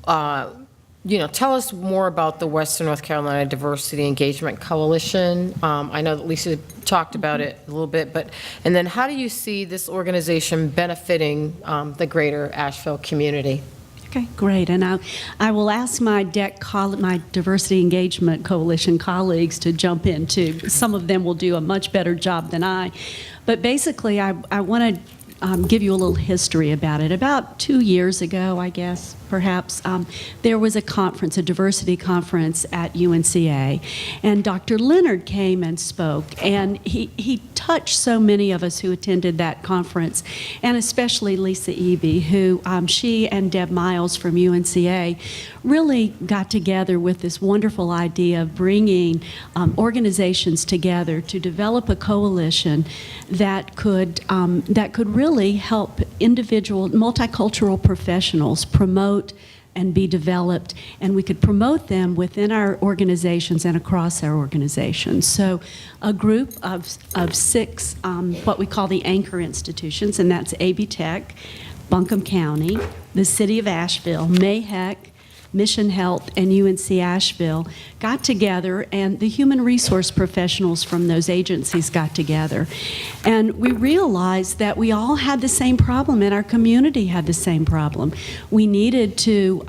[SPEAKER 14] tell us more about the Western North Carolina Diversity Engagement Coalition. I know that Lisa talked about it a little bit, and then how do you see this organization benefiting the greater Asheville community?
[SPEAKER 23] Okay, great. And I will ask my my Diversity Engagement Coalition colleagues to jump in too. Some of them will do a much better job than I. But basically, I want to give you a little history about it. About 2 years ago, I guess, perhaps, there was a conference, a diversity conference at UNCA, and Dr. Leonard came and spoke, and he touched so many of us who attended that conference, and especially Lisa Eby, who she and Deb Miles from UNCA really got together with this wonderful idea of bringing organizations together to develop a coalition that could really help individual multicultural professionals promote and be developed, and we could promote them within our organizations and across our organizations. So a group of 6 what we call the anchor institutions, and that's AB Tech, Buncombe County, the City of Asheville, MAHEC, Mission Health, and UNC Asheville got together, and the human resource professionals from those agencies got together. And we realized that we all had the same problem, and our community had the same problem. We needed to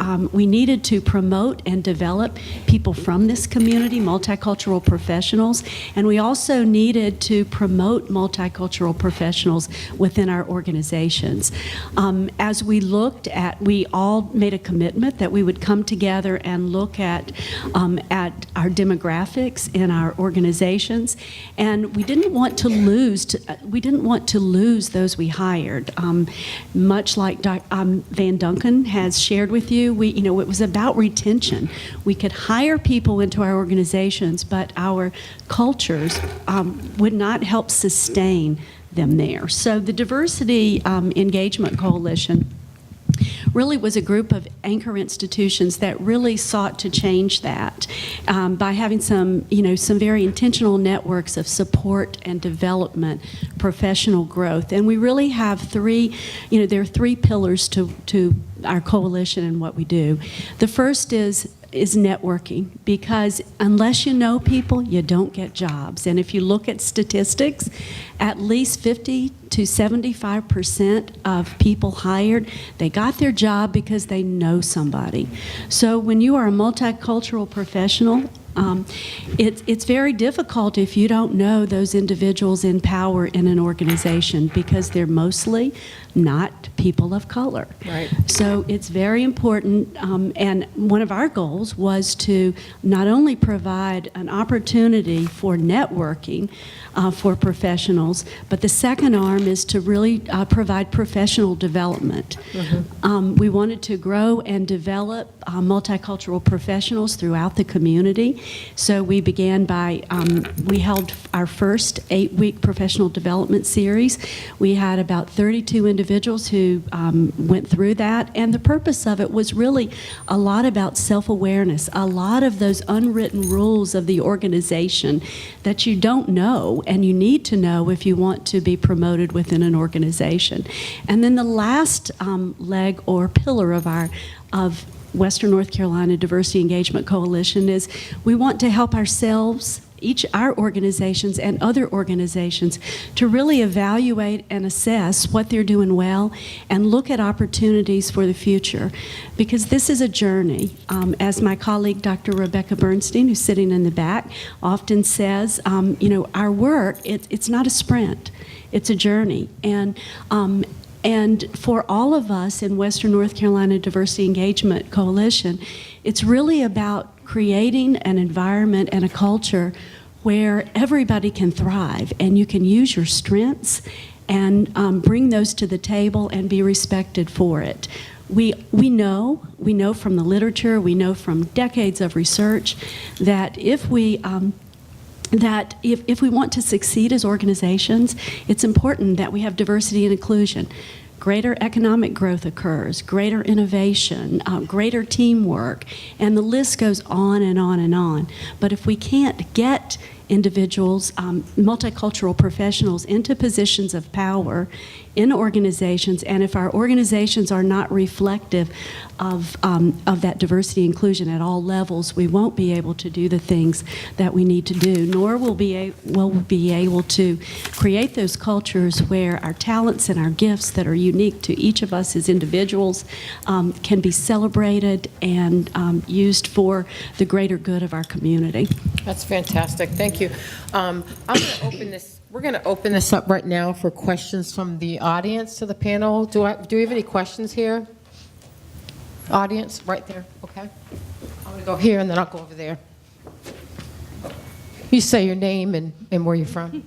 [SPEAKER 23] promote and develop people from this community, multicultural professionals, and we also needed to promote multicultural professionals within our organizations. As we looked at, we all made a commitment that we would come together and look at our demographics in our organizations, and we didn't want to lose those we hired. Much like Van Duncan has shared with you, it was about retention. We could hire people into our organizations, but our cultures would not help sustain them there. So the Diversity Engagement Coalition really was a group of anchor institutions that really sought to change that by having some very intentional networks of support and development, professional growth. And we really have there are 3 pillars to our coalition and what we do. The first is networking, because unless you know people, you don't get jobs. And if you look at statistics, at least 50 to 75% of people hired, they got their job because they know somebody. So when you are a multicultural professional, it's very difficult if you don't know those individuals in power in an organization, because they're mostly not people of color.
[SPEAKER 14] Right.
[SPEAKER 23] So it's very important, and one of our goals was to not only provide an opportunity for networking for professionals, but the second arm is to really provide professional development. We wanted to grow and develop multicultural professionals throughout the community. So we began by, we held our first 8-week professional development series. We had about 32 individuals who went through that, and the purpose of it was really a lot about self-awareness, a lot of those unwritten rules of the organization that you don't know and you need to know if you want to be promoted within an organization. And then the last leg or pillar of Western North Carolina Diversity Engagement Coalition is we want to help ourselves, our organizations and other organizations, to really evaluate and assess what they're doing well and look at opportunities for the future, because this is a journey. As my colleague Dr. Rebecca Bernstein, who's sitting in the back, often says, our work, it's not a sprint, it's a journey. And for all of us in Western North Carolina Diversity Engagement Coalition, it's really about creating an environment and a culture where everybody can thrive and you can use your strengths and bring those to the table and be respected for it. We know from the literature, we know from decades of research that if we want to succeed as organizations, it's important that we have diversity and inclusion. Greater economic growth occurs, greater innovation, greater teamwork, and the list goes on and on and on. But if we can't get individuals, multicultural professionals into positions of power in organizations, and if our organizations are not reflective of that diversity inclusion at all levels, we won't be able to do the things that we need to do, nor will we'll be able to create those cultures where our talents and our gifts that are unique to each of us as individuals can be celebrated and used for the greater good of our community.
[SPEAKER 14] That's fantastic. Thank you. I'm going to open this. We're going to open this up right now for questions from the audience to the panel. Do we have any questions here? Audience, right there. Okay. I'm going to go here and then I'll go over there. You say your name and where you're from.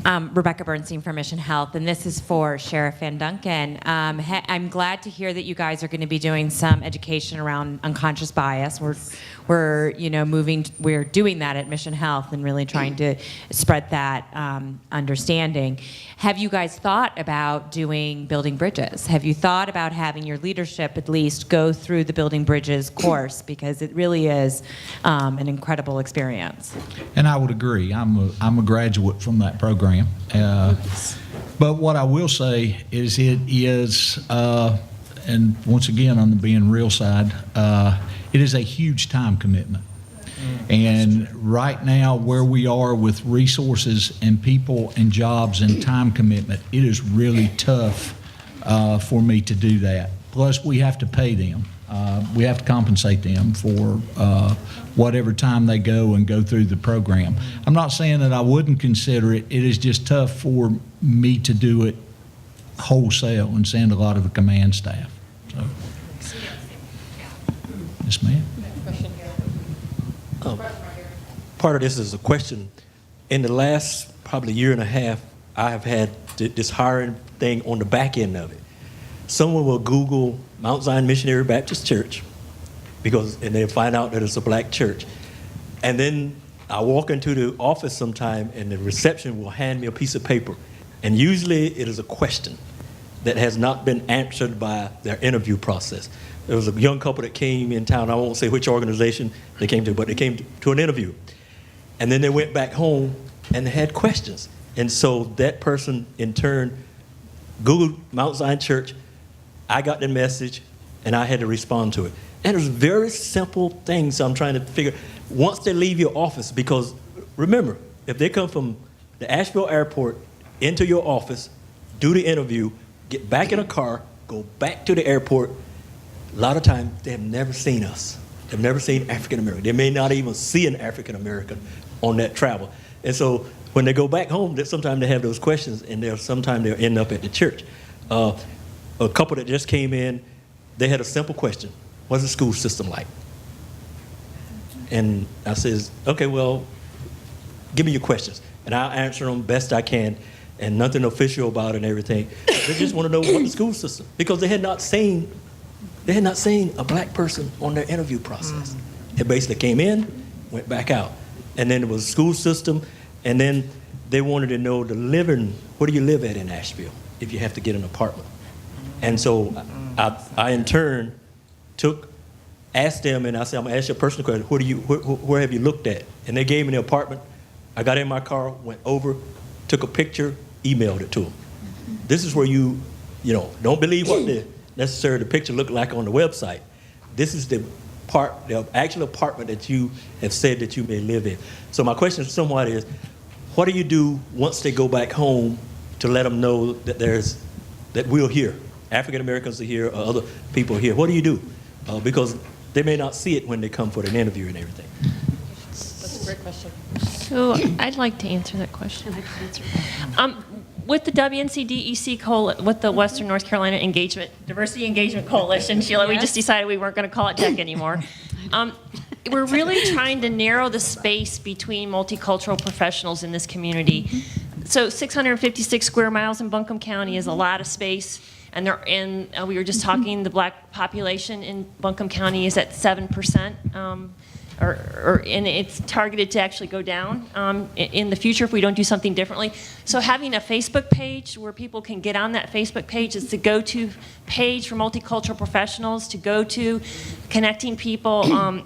[SPEAKER 18] Rebecca Bernstein from Mission Health, and this is for Sheriff Van Duncan. I'm glad to hear that you guys are going to be doing some education around unconscious bias. We're doing that at Mission Health and really trying to spread that understanding. Have you guys thought about doing building bridges? Have you thought about having your leadership at least go through the building bridges course, because it really is an incredible experience?
[SPEAKER 21] And I would agree. I'm a graduate from that program. But what I will say is it is, and once again on the being real side, it is a huge time commitment. And right now, where we are with resources and people and jobs and time commitment, it is really tough for me to do that. Plus, we have to pay them. We have to compensate them for whatever time they go and go through the program. I'm not saying that I wouldn't consider it. It is just tough for me to do it wholesale and send a lot of the command staff. So. Yes, ma'am.
[SPEAKER 2] Part of this is a question. In the last probably year and a half, I have had this hiring thing on the back end of it. Someone will Google Mount Zion Missionary Baptist Church and they'll find out that it's a black church. And then I walk into the office sometime and the reception will hand me a piece of paper. And usually it is a question that has not been answered by their interview process. There was a young couple that came in town. I won't say which organization they came to, but they came to an interview. And then they went back home and they had questions. And so that person in turn Googled Mount Zion Church. I got the message and I had to respond to it. And there's very simple things I'm trying to figure. Once they leave your office, because remember, if they come from the Asheville airport into your office, do the interview, get back in a car, go back to the airport, a lot of times they have never seen us. They've never seen African American. They may not even see an African American on that travel. And so when they go back home, sometimes they have those questions, and sometimes they'll end up at the church. A couple that just came in, they had a simple question: what's the school system like? And I says, okay, well, give me your questions, and I'll answer them best I can, and nothing official about it and everything. They just want to know what the school system, because they had not seen a black person on their interview process. It basically came in, went back out. And then it was school system, and then they wanted to know the living, where do you live at in Asheville if you have to get an apartment? And so I in turn asked them, and I said, I'm gonna ask you a personal question, where have you looked at? And they gave me the apartment. I got in my car, went over, took a picture, emailed it to them. This is where you don't believe what the picture looked like on the website. This is the actual apartment that you have said that you may live in. So my question somewhat is, what do you do once they go back home to let them know that we're here, African Americans are here, or other people are here? What do you do? Because they may not see it when they come for an interview and everything.
[SPEAKER 14] That's a great question.
[SPEAKER 20] So I'd like to answer that question. With the WNCDEC with the Western North Carolina Diversity Engagement Coalition, Sheila, we just decided we weren't going to call it TEC anymore. We're really trying to narrow the space between multicultural professionals in this community. So 656 square miles in Buncombe County is a lot of space. And we were just talking, the black population in Buncombe County is at 7%. And it's targeted to actually go down in the future if we don't do something differently. So having a Facebook page where people can get on that Facebook page is the go-to page for multicultural professionals to go to, connecting people.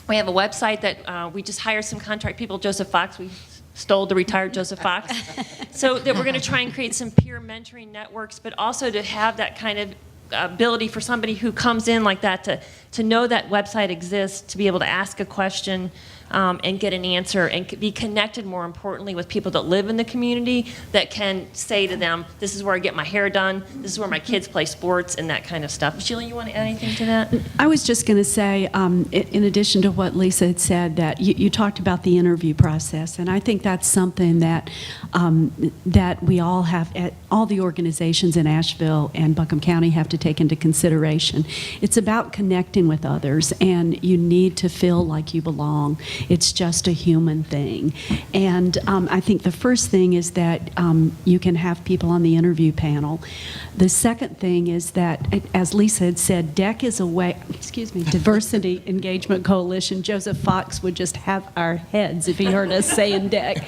[SPEAKER 20] We have a website that we just hired some contract people, Joseph Fox. We stole the retired Joseph Fox. So that we're going to try and create some peer mentoring networks, but also to have that kind of ability for somebody who comes in like that to know that website exists, to be able to ask a question and get an answer, and be connected, more importantly, with people that live in the community that can say to them, this is where I get my hair done, this is where my kids play sports, and that kind of stuff. Sheila, you want to add anything to that?
[SPEAKER 23] I was just going to say, in addition to what Lisa had said, that you talked about the interview process, and I think that's something that that we all have, all the organizations in Asheville and Buncombe County have to take into consideration. It's about connecting with others, and you need to feel like you belong. It's just a human thing. And I think the first thing is that you can have people on the interview panel. The second thing is that, as Lisa had said, DEC is a way, Diversity Engagement Coalition. Joseph Fox would just have our heads if he heard us saying DEC.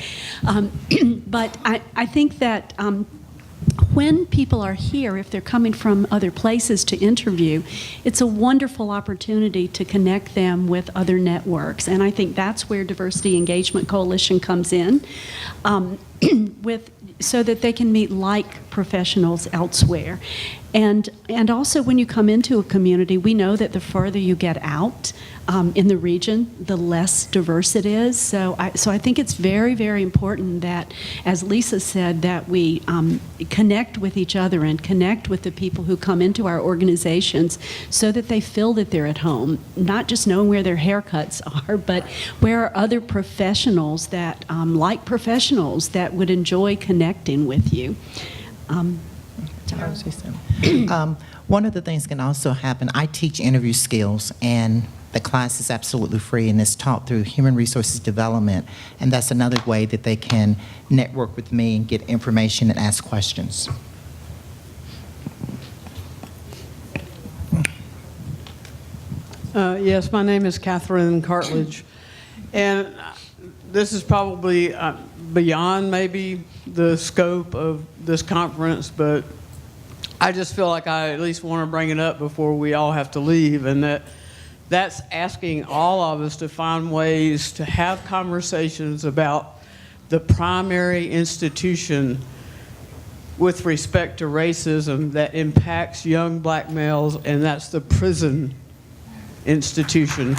[SPEAKER 23] But I think that when people are here, if they're coming from other places to interview, it's a wonderful opportunity to connect them with other networks. And I think that's where Diversity Engagement Coalition comes in, so that they can meet like professionals elsewhere. And also, when you come into a community, we know that the further you get out in the region, the less diverse it is. So I think it's very, very important that, as Lisa said, that we connect with each other and connect with the people who come into our organizations so that they feel that they're at home, not just knowing where their haircuts are, but where are other professionals that, like professionals, that would enjoy connecting with you.
[SPEAKER 22] One of the things can also happen, I teach interview skills, and the class is absolutely free, and it's taught through Human Resources Development, and that's another way that they can network with me and get information and ask questions.
[SPEAKER 6] Yes, my name is Catherine Cartledge, and this is probably beyond maybe the scope of this conference, but I just feel like I at least want to bring it up before we all have to leave, and that's asking all of us to find ways to have conversations about the primary institution with respect to racism that impacts young black males, and that's the prison institution.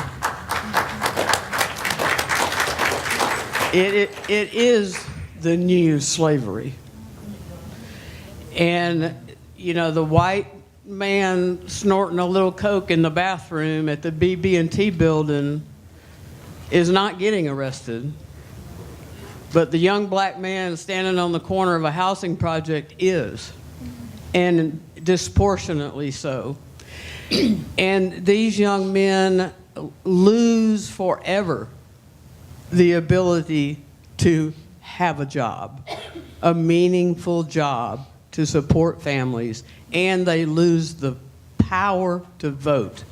[SPEAKER 6] It is the new slavery. And, you know, the white man snorting a little coke in the bathroom at the BB&T building is not getting arrested. But the young black man standing on the corner of a housing project is, and disproportionately so. And these young men lose forever the ability to have a job, a meaningful job to support families, and they lose the power to vote.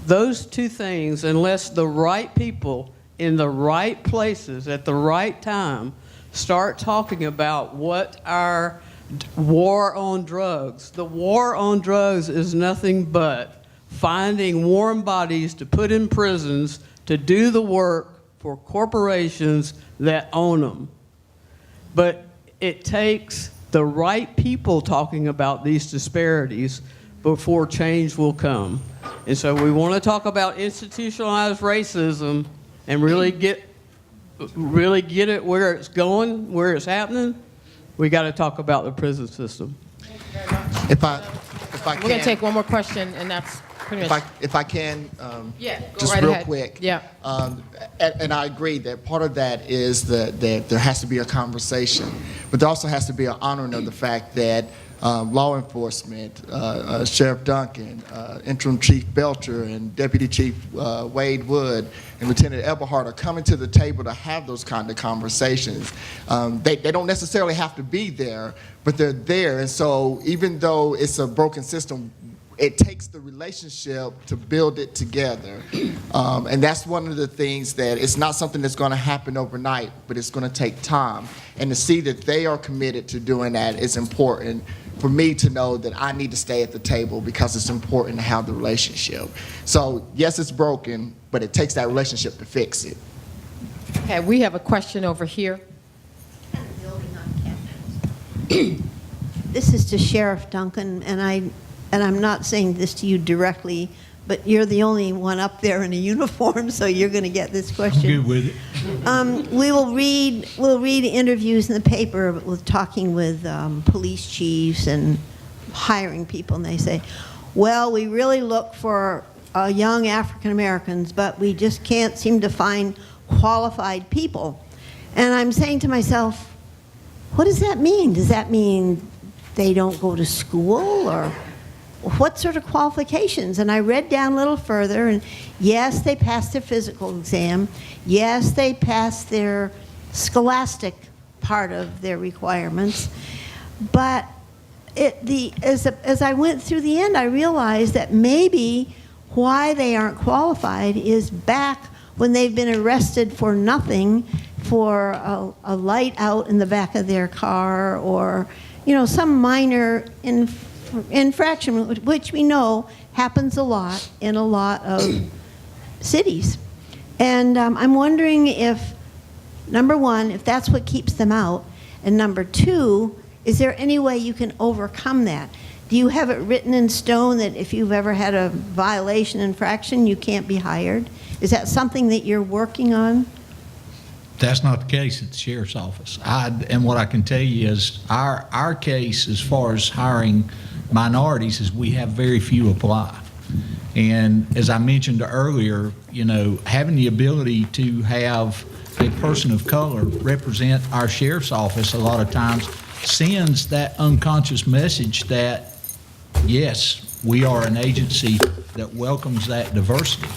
[SPEAKER 6] Those two things, unless the right people in the right places at the right time start talking about what our war on drugs, the war on drugs is nothing but finding warm bodies to put in prisons to do the work for corporations that own them. But it takes the right people talking about these disparities before change will come. And so we want to talk about institutionalized racism and really get it where it's going, where it's happening. We got to talk about the prison system.
[SPEAKER 22] If I
[SPEAKER 14] We're going to take one more question, and that's pretty much.
[SPEAKER 1] If I can,
[SPEAKER 14] Yeah, go
[SPEAKER 1] just
[SPEAKER 14] right
[SPEAKER 1] real
[SPEAKER 14] ahead.
[SPEAKER 1] quick.
[SPEAKER 14] Yeah.
[SPEAKER 1] And I agree that part of that is that there has to be a conversation, but there also has to be an honoring of the fact that law enforcement, Sheriff Duncan, Interim Chief Belcher, and Deputy Chief Wade Wood, and Lieutenant Eberhardt are coming to the table to have those kind of conversations. They don't necessarily have to be there, but they're there. And so even though it's a broken system, it takes the relationship to build it together. And that's one of the things that it's not something that's going to happen overnight, but it's going to take time. And to see that they are committed to doing that is important for me to know that I need to stay at the table because it's important to have the relationship. So yes, it's broken, but it takes that relationship to fix it.
[SPEAKER 14] Okay, we have a question over here.
[SPEAKER 5] This is to Sheriff Duncan, and I'm not saying this to you directly, but you're the only one up there in a uniform, so you're going to get this question.
[SPEAKER 21] I'm good with it.
[SPEAKER 5] We'll read interviews in the paper with talking with police chiefs and hiring people, and they say, well, we really look for young African Americans, but we just can't seem to find qualified people. And I'm saying to myself, what does that mean? Does that mean they don't go to school, or what sort of qualifications? And I read down a little further, and yes, they passed their physical exam. Yes, they passed their scholastic part of their requirements. But as I went through the end, I realized that maybe why they aren't qualified is back when they've been arrested for nothing, for a light out in the back of their car, or some minor infraction, which we know happens a lot in a lot of cities. And I'm wondering if, number one, if that's what keeps them out, and number two, is there any way you can overcome that? Do you have it written in stone that if you've ever had a violation, infraction, you can't be hired? Is that something that you're working on?
[SPEAKER 21] That's not the case at the sheriff's office. And what I can tell you is our case as far as hiring minorities is we have very few apply. And as I mentioned earlier, having the ability to have a person of color represent our sheriff's office a lot of times sends that unconscious message that, yes, we are an agency that welcomes that diversity,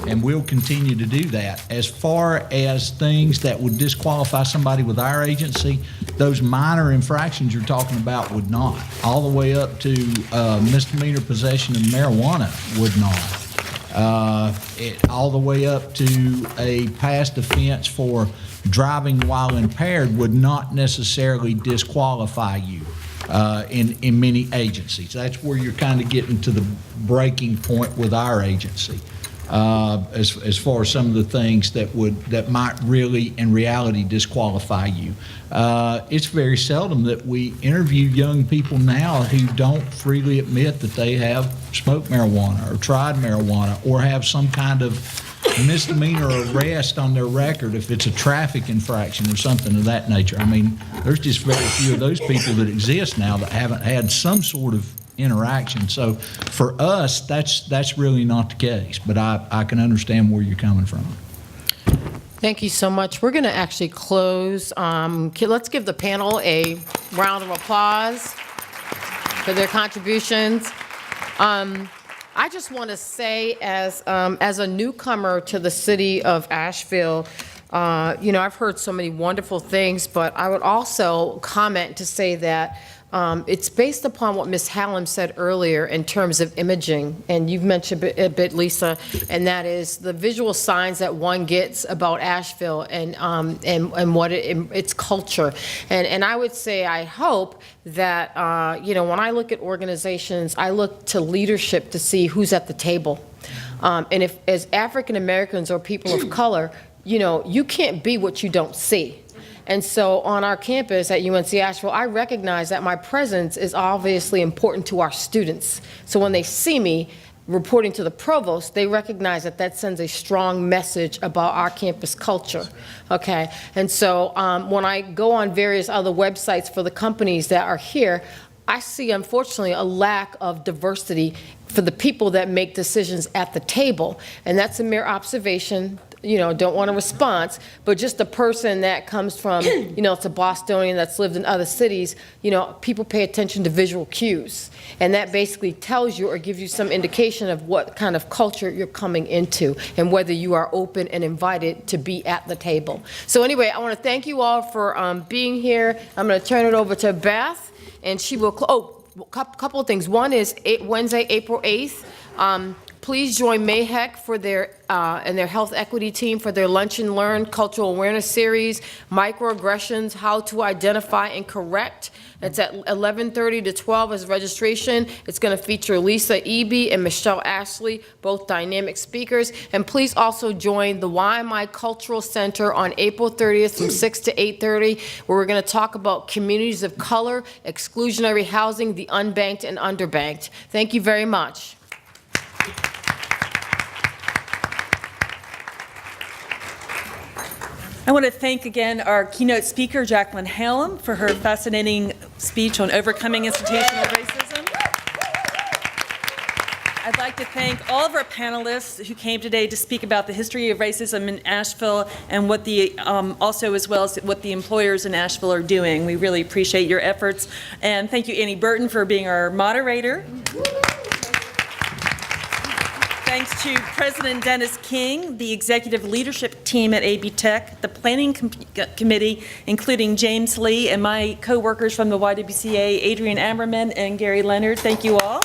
[SPEAKER 21] and we'll continue to do that. As far as things that would disqualify somebody with our agency, those minor infractions you're talking about would not. All the way up to misdemeanor possession of marijuana would not. All the way up to a past offense for driving while impaired would not necessarily disqualify you in many agencies. That's where you're kind of getting to the breaking point with our agency. As far as some of the things that might really in reality disqualify you. It's very seldom that we interview young people now who don't freely admit that they have smoked marijuana or tried marijuana or have some kind of misdemeanor arrest on their record if it's a traffic infraction or something of that nature. I mean, there's just very few of those people that exist now that haven't had some sort of interaction. So for us, that's really not the case, but I can understand where you're coming from.
[SPEAKER 14] Thank you so much. We're going to actually close. Let's give the panel a round of applause for their contributions. I just want to say, as a newcomer to the city of Asheville, I've heard so many wonderful things, but I would also comment to say that it's based upon what Ms. Hallam said earlier in terms of imaging, and you've mentioned a bit, Lisa, and that is the visual signs that one gets about Asheville and what its culture. And I would say, I hope that, when I look at organizations, I look to leadership to see who's at the table. And if, as African Americans or people of color, you can't be what you don't see. And so on our campus at UNC Asheville, I recognize that my presence is obviously important to our students. So when they see me reporting to the provost, they recognize that that sends a strong message about our campus culture, okay? And so when I go on various other websites for the companies that are here, I see, unfortunately, a lack of diversity for the people that make decisions at the table. And that's a mere observation. don't want a response, but just a person that comes from, it's a Bostonian that's lived in other cities, people pay attention to visual cues. And that basically tells you or gives you some indication of what kind of culture you're coming into and whether you are open and invited to be at the table. So anyway, I want to thank you all for being here. I'm going to turn it over to Beth, and she will, couple of things. One is Wednesday, April 8th. Please join MAHEC for their and their health equity team for their Lunch and Learn Cultural Awareness Series, Microaggressions, How to Identify and Correct. It's at 11:30 to 12 as registration. It's going to feature Lisa Eby and Michelle Ashley, both dynamic speakers. And please also join the YMI Cultural Center on April 30th from 6 to 8:30, where we're going to talk about communities of color, exclusionary housing, the unbanked and underbanked. Thank you very much.
[SPEAKER 3] I want to thank again our keynote speaker, Jacqueline Hallam, for her fascinating speech on overcoming institutional racism. I'd like to thank all of our panelists who came today to speak about the history of racism in Asheville and what also as well as what the employers in Asheville are doing. We really appreciate your efforts. And thank you, Annie Burton, for being our moderator. Thanks to President Dennis King, the executive leadership team at AB Tech, the planning committee, including James Lee, and my co-workers from the YWCA, Adrian Ammerman and Gary Leonard. Thank you all.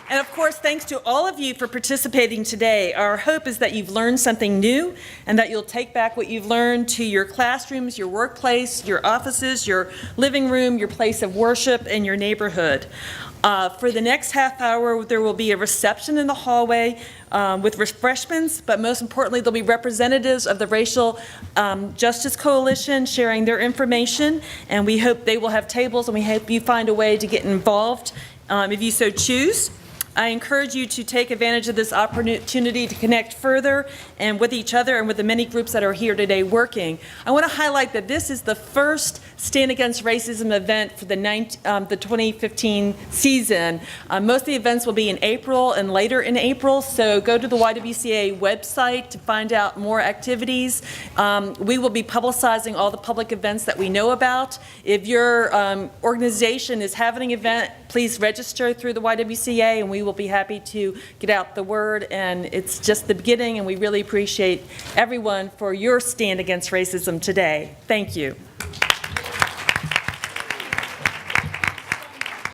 [SPEAKER 3] And of course, thanks to all of you for participating today. Our hope is that you've learned something new and that you'll take back what you've learned to your classrooms, your workplace, your offices, your living room, your place of worship, and your neighborhood. For the next half hour, there will be a reception in the hallway with refreshments, but most importantly, there'll be representatives of the Racial Justice Coalition sharing their information, and we hope they will have tables, and we hope you find a way to get involved if you so choose. I encourage you to take advantage of this opportunity to connect further and with each other and with the many groups that are here today working. I want to highlight that this is the first Stand Against Racism event for the 2015 season. Most of the events will be in April and later in April, so go to the YWCA website to find out more activities. We will be publicizing all the public events that we know about. If your organization is having an event, please register through the YWCA, and we will be happy to get out the word. And it's just the beginning, and we really appreciate everyone for your stand against racism today. Thank you.